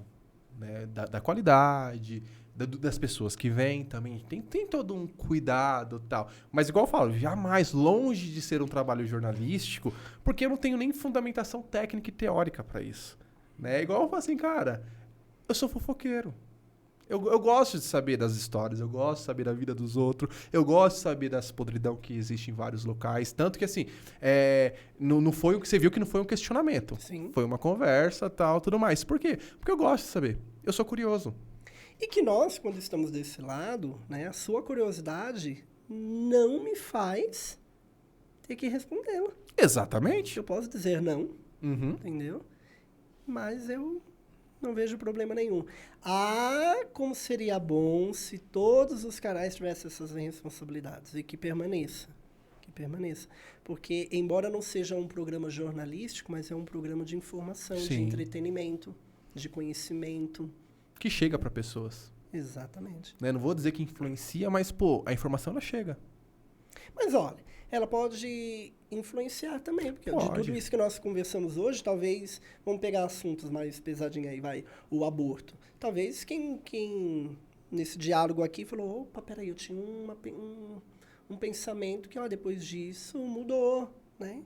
né, da qualidade, das pessoas que vêm também. Tem todo um cuidado e tal. Mas igual eu falo, jamais longe de ser um trabalho jornalístico, porque eu não tenho nem fundamentação técnica e teórica para isso. Né? Igual eu falo assim, cara, eu sou fofoqueiro. Eu gosto de saber das histórias, eu gosto de saber da vida dos outros, eu gosto de saber das podridão que existe em vários locais. Tanto que, assim, não foi o que você viu que não foi um questionamento. Sim. Foi uma conversa, tal, tudo mais. Por quê? Porque eu gosto de saber. Eu sou curioso. E que nós, quando estamos desse lado, né, a sua curiosidade não me faz ter que respondê-la. Exatamente. Eu posso dizer não, Uhum. entendeu? Mas eu não vejo problema nenhum. Como seria bom se todos os canais tivessem essas responsabilidades e que permaneça. Que permaneça. Porque, embora não seja um programa jornalístico, mas é um programa de informação, de Sim. entretenimento, de conhecimento. Que chega para pessoas. Exatamente. Né? Não vou dizer que influencia, mas, pô, a informação ela chega. Mas, olha, ela pode influenciar também, porque de tudo isso que nós conversamos hoje, talvez, vamos pegar assuntos mais pesadinhos aí, vai, o aborto. Talvez quem nesse diálogo aqui falou, opa, peraí, eu tinha um pensamento que, ó, depois disso mudou, né?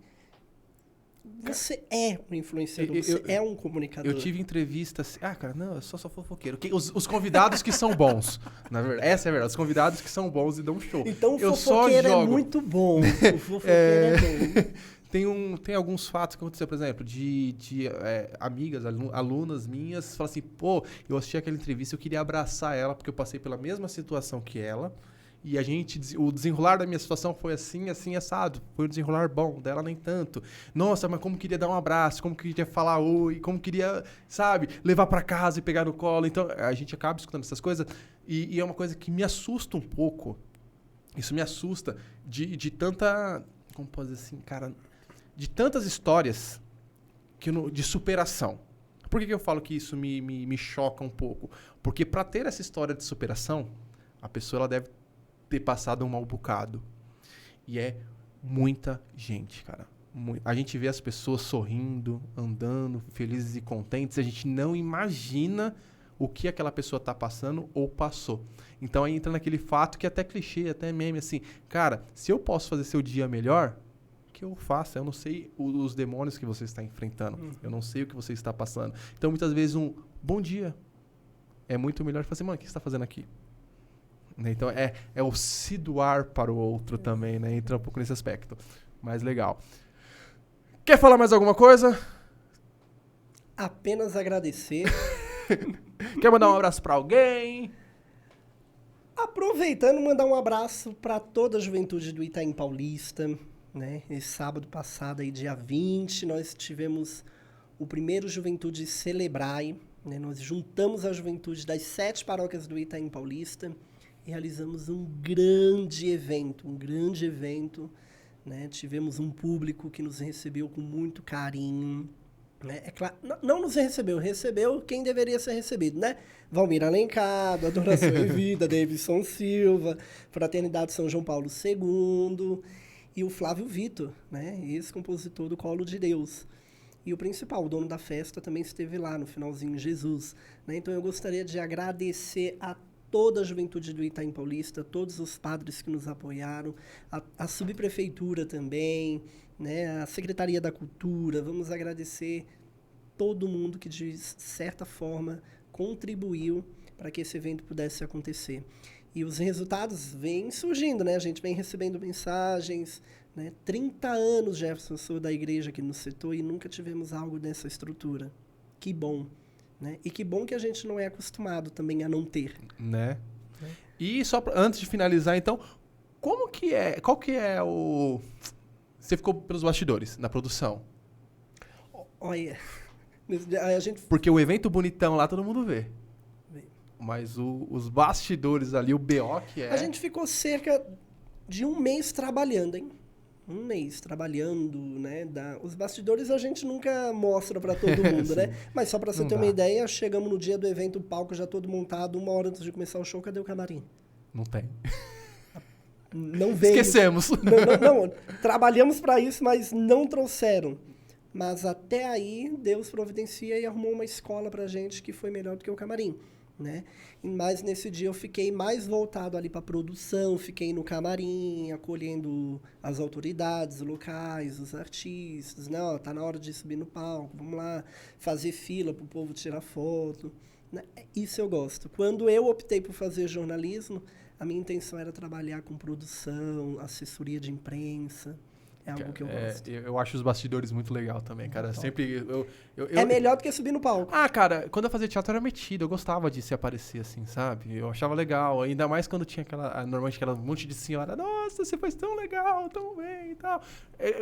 Você é um influenciador, você é um comunicador. Eu tive entrevistas... cara, não, eu sou só fofoqueiro. Os convidados que são bons, na verdade. Essa é a verdade. Os convidados que são bons e dão show. Então o eu fofoqueiro só jogo. é muito bom. O fofoqueiro é bom. Tem alguns fatos que aconteceram, por exemplo, de amigas, alunas minhas, falam assim, pô, eu assisti aquela entrevista, eu queria abraçar ela, porque eu passei pela mesma situação que ela, e o desenrolar da minha situação foi assim, assim, assado. Foi um desenrolar bom, dela nem tanto. Nossa, mas como queria dar um abraço, como queria falar oi, como queria, sabe, levar pra casa e pegar no colo. Então, a gente acaba escutando essas coisas, e é uma coisa que me assusta um pouco. Isso me assusta de tanta, como posso dizer assim, cara... de tantas histórias de superação. Por que eu falo que isso me choca um pouco? Porque para ter essa história de superação, a pessoa ela deve ter passado um mau bocado. E é muita gente, cara. A gente vê as pessoas sorrindo, andando, felizes e contentes. A gente não imagina o que aquela pessoa está passando ou passou. Então aí entra naquele fato que é até clichê, até meme, assim. Cara, se eu posso fazer seu dia melhor... que eu faço, eu não sei os demônios que você está enfrentando, eu não sei o que você está passando. Então, muitas vezes, um bom dia é muito melhor que fazer, mano, o que você está fazendo aqui? Né? Então, é o se doar para o outro também, né? Entra um pouco nesse aspecto. Mas legal. Quer falar mais alguma coisa? Apenas agradecer. Quer mandar um abraço para alguém? Aproveitando, mandar um abraço para toda a juventude do Itaim Paulista. Né? Esse sábado passado, aí, dia 20, nós tivemos o primeiro Juventude Celebrai. Né? Nós juntamos a juventude das 7 paróquias do Itaim Paulista e realizamos um grande evento. Né? Tivemos um público que nos recebeu com muito carinho. Né? É claro, não nos recebeu quem deveria ser recebido, né? Valmir Alencar, Adoração em Vida, Davidson Silva, Fraternidade São João Paulo II... e o Flávio Vitor, né? Ex-compositor do Colo de Deus. E o principal, o dono da festa, também esteve lá no finalzinho, Jesus. Né? Então eu gostaria de agradecer a toda a juventude do Itaim Paulista, todos os padres que nos apoiaram, a subprefeitura também, né? A Secretaria da Cultura. Vamos agradecer todo mundo que, de certa forma, contribuiu para que esse evento pudesse acontecer. E os resultados vêm surgindo, né? A gente vem recebendo mensagens, né? 30 anos, Jefferson, eu sou da igreja aqui no setor e nunca tivemos algo dessa estrutura. Que bom, né? E que bom que a gente não é acostumado também a não ter. Né? E só antes de finalizar, então, qual que é o... Você ficou pelos bastidores, na produção? Olha, a gente... Porque o evento bonitão lá todo mundo vê. Mas os bastidores ali, o BO que é... A gente ficou cerca de 1 mês trabalhando, hein? 1 mês trabalhando, né? Os bastidores a gente nunca mostra para todo mundo, né? Mas só para você ter uma ideia, chegamos no dia do evento, o palco já todo montado, 1 hora antes de começar o show, cadê o camarim? Não tem. Não veio. Esquecemos. Não, trabalhamos para isso, mas não trouxeram. Mas até aí, Deus providencia e arrumou uma escola pra gente que foi melhor do que o camarim. Né? Mas nesse dia eu fiquei mais voltado ali para a produção, fiquei no camarim, acolhendo as autoridades locais, os artistas, né? Ó, tá na hora de subir no palco, vamos lá, fazer fila para o povo tirar foto. Né? Isso eu gosto. Quando eu optei por fazer jornalismo, a minha intenção era trabalhar com produção, assessoria de imprensa. É algo que eu gosto. Eu acho os bastidores muito legal também, cara. Top. Sempre... É melhor do que subir no palco. Cara, quando eu fazia teatro eu era metido. Eu gostava de se aparecer assim, sabe? Eu achava legal. Ainda mais quando tinha normalmente aquela monte de senhora. Nossa, você faz tão legal, tão bem e tal.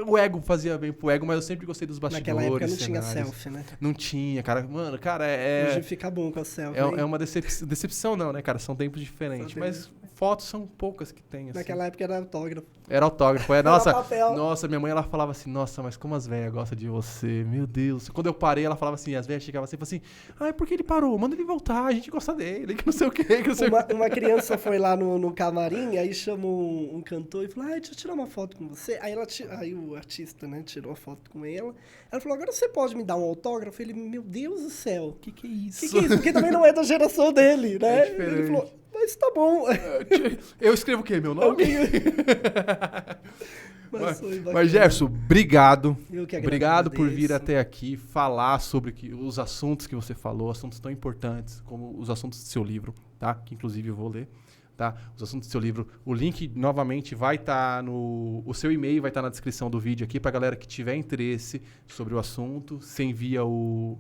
O ego fazia bem pro ego, mas eu sempre gostei dos bastidores. Naquela época não tinha cenários. selfie, né? Não tinha, cara. Mano, cara, Hoje fica bom com a selfie. É uma decepção não, né, cara? São tempos diferentes. Mas fotos são poucas que tem, assim. Naquela época era autógrafo. Era autógrafo. Papel. Nossa, minha mãe, ela falava assim, nossa, mas como as velhas gostam de você, meu Deus. Quando eu parei, ela falava assim, as velhas chegavam assim, falavam assim, ai, por que ele parou? Manda ele voltar, a gente gosta dele, que não sei o quê, que não sei o quê. Uma criança foi lá no camarim, aí chamou um cantor e falou, deixa eu tirar uma foto com você. Aí o artista, né, tirou a foto com ela. Ela falou, agora você pode me dar um autógrafo? Ele, meu Deus do céu. Que é isso? Que é isso? Porque também não é da geração dele, né? É diferente. Ele falou, mas mas tá bom. Eu escrevo o quê? Meu nome? Foi bacana. Mas Jefferson, obrigado. Eu que Obrigado por vir agradeço. até aqui falar sobre os assuntos que você falou, assuntos tão importantes como os assuntos do seu livro, tá? Que inclusive eu vou ler, tá? Os assuntos do seu livro. O link novamente vai estar o seu e-mail vai estar na descrição do vídeo aqui pra galera que tiver interesse sobre o assunto. Você envia o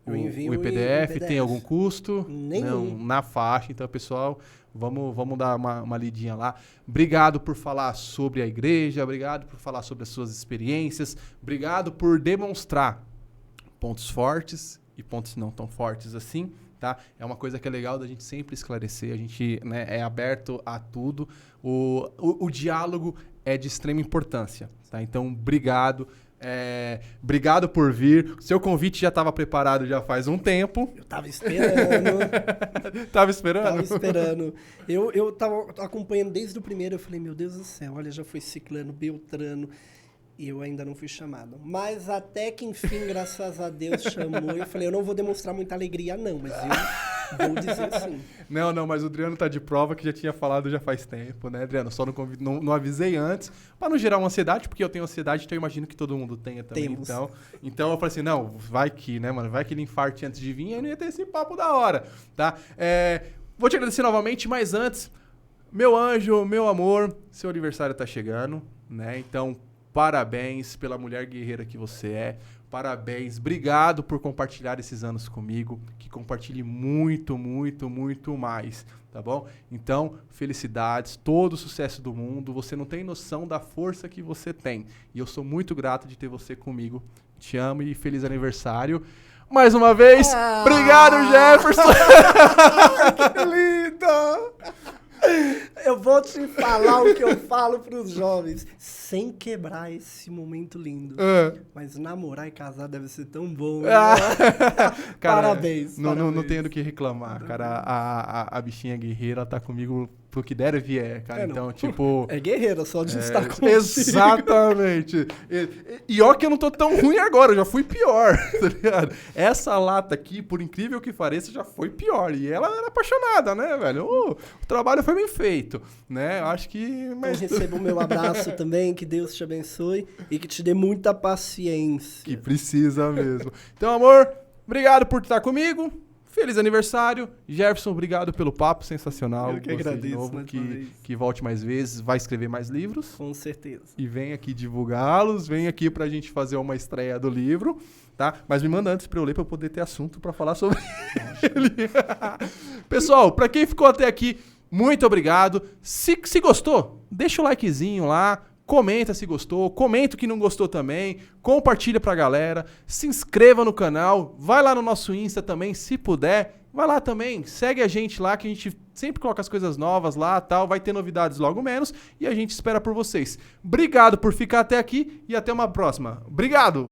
PDF, tem algum custo? Nenhum. Não, na faixa. Então, pessoal, vamos dar uma lidinha lá. Obrigado por falar sobre a igreja, obrigado por falar sobre as suas experiências, obrigado por demonstrar pontos fortes e pontos não tão fortes assim, tá? É uma coisa que é legal da gente sempre esclarecer, a gente, né, é aberto a tudo. O diálogo é de extrema importância, tá? Então, obrigado. Obrigado por vir. Seu convite já estava preparado já faz um tempo. Eu tava esperando. Tava esperando? Tava esperando. Eu tava acompanhando desde o primeiro, eu falei, meu Deus do céu, olha, já foi Ciclano, Beltrano, e eu ainda não fui chamado. Mas até que, enfim, graças a Deus, chamou, eu falei, eu não vou demonstrar muita alegria, não, mas eu vou dizer sim. Não, mas o Adriano tá de prova que já tinha falado já faz tempo, né, Adriano? Só não avisei antes, pra não gerar uma ansiedade, porque eu tenho ansiedade, então eu imagino que todo mundo tenha também. Temos. Então eu falei assim, não, vai que, né, mano? Vai que ele infarte antes de vir, aí não ia ter esse papo da hora, tá? Vou te agradecer novamente, mas antes, meu anjo, meu amor, seu aniversário tá chegando, né? Então, parabéns pela mulher guerreira que você é. Parabéns. Obrigado por compartilhar esses anos comigo. Que compartilhe muito, muito, muito mais. Tá bom? Então, felicidades. Todo o sucesso do mundo. Você não tem noção da força que você tem. E eu sou muito grato de ter você comigo. Te amo e feliz aniversário. Mais uma vez. Obrigado, Jefferson. Que lindo! Eu vou te falar o que eu falo pros jovens, sem quebrar esse momento lindo. Mas namorar e casar deve ser tão bom. Cara, Parabéns. Não tenho do que reclamar, cara. A bichinha guerreira tá comigo pro que der e vier, cara. Então, tipo... É guerreira, só de estar contigo. Exatamente. E ó que eu não tô tão ruim agora, eu já fui pior, tá ligado? Essa lata aqui, por incrível que pareça, já foi pior. E ela era apaixonada, né, velho? O trabalho foi bem feito, né? Eu acho que... Mas... Então, receba o meu abraço também, que Deus te abençoe e que te dê muita paciência. Que precisa mesmo. Então, amor, obrigado por estar comigo. Feliz aniversário. Jefferson, obrigado pelo papo sensacional. Eu que agradeço. De novo, que volte mais vezes, vai escrever mais livros. Com certeza. E vem aqui divulgá-los, vem aqui pra gente fazer uma estreia do livro, tá? Mas me manda antes pra eu ler, pra eu poder ter assunto pra falar sobre ele. Pessoal, pra quem ficou até aqui, muito obrigado. Se gostou, deixa o likezinho lá. Comenta se gostou, comenta o que não gostou também, compartilha pra galera, se inscreva no canal, vai lá no nosso Insta também, se puder, vai lá também, segue a gente lá que a gente sempre coloca as coisas novas lá, tal, vai ter novidades logo menos e a gente espera por vocês. Obrigado por ficar até aqui e até uma próxima. Obrigado!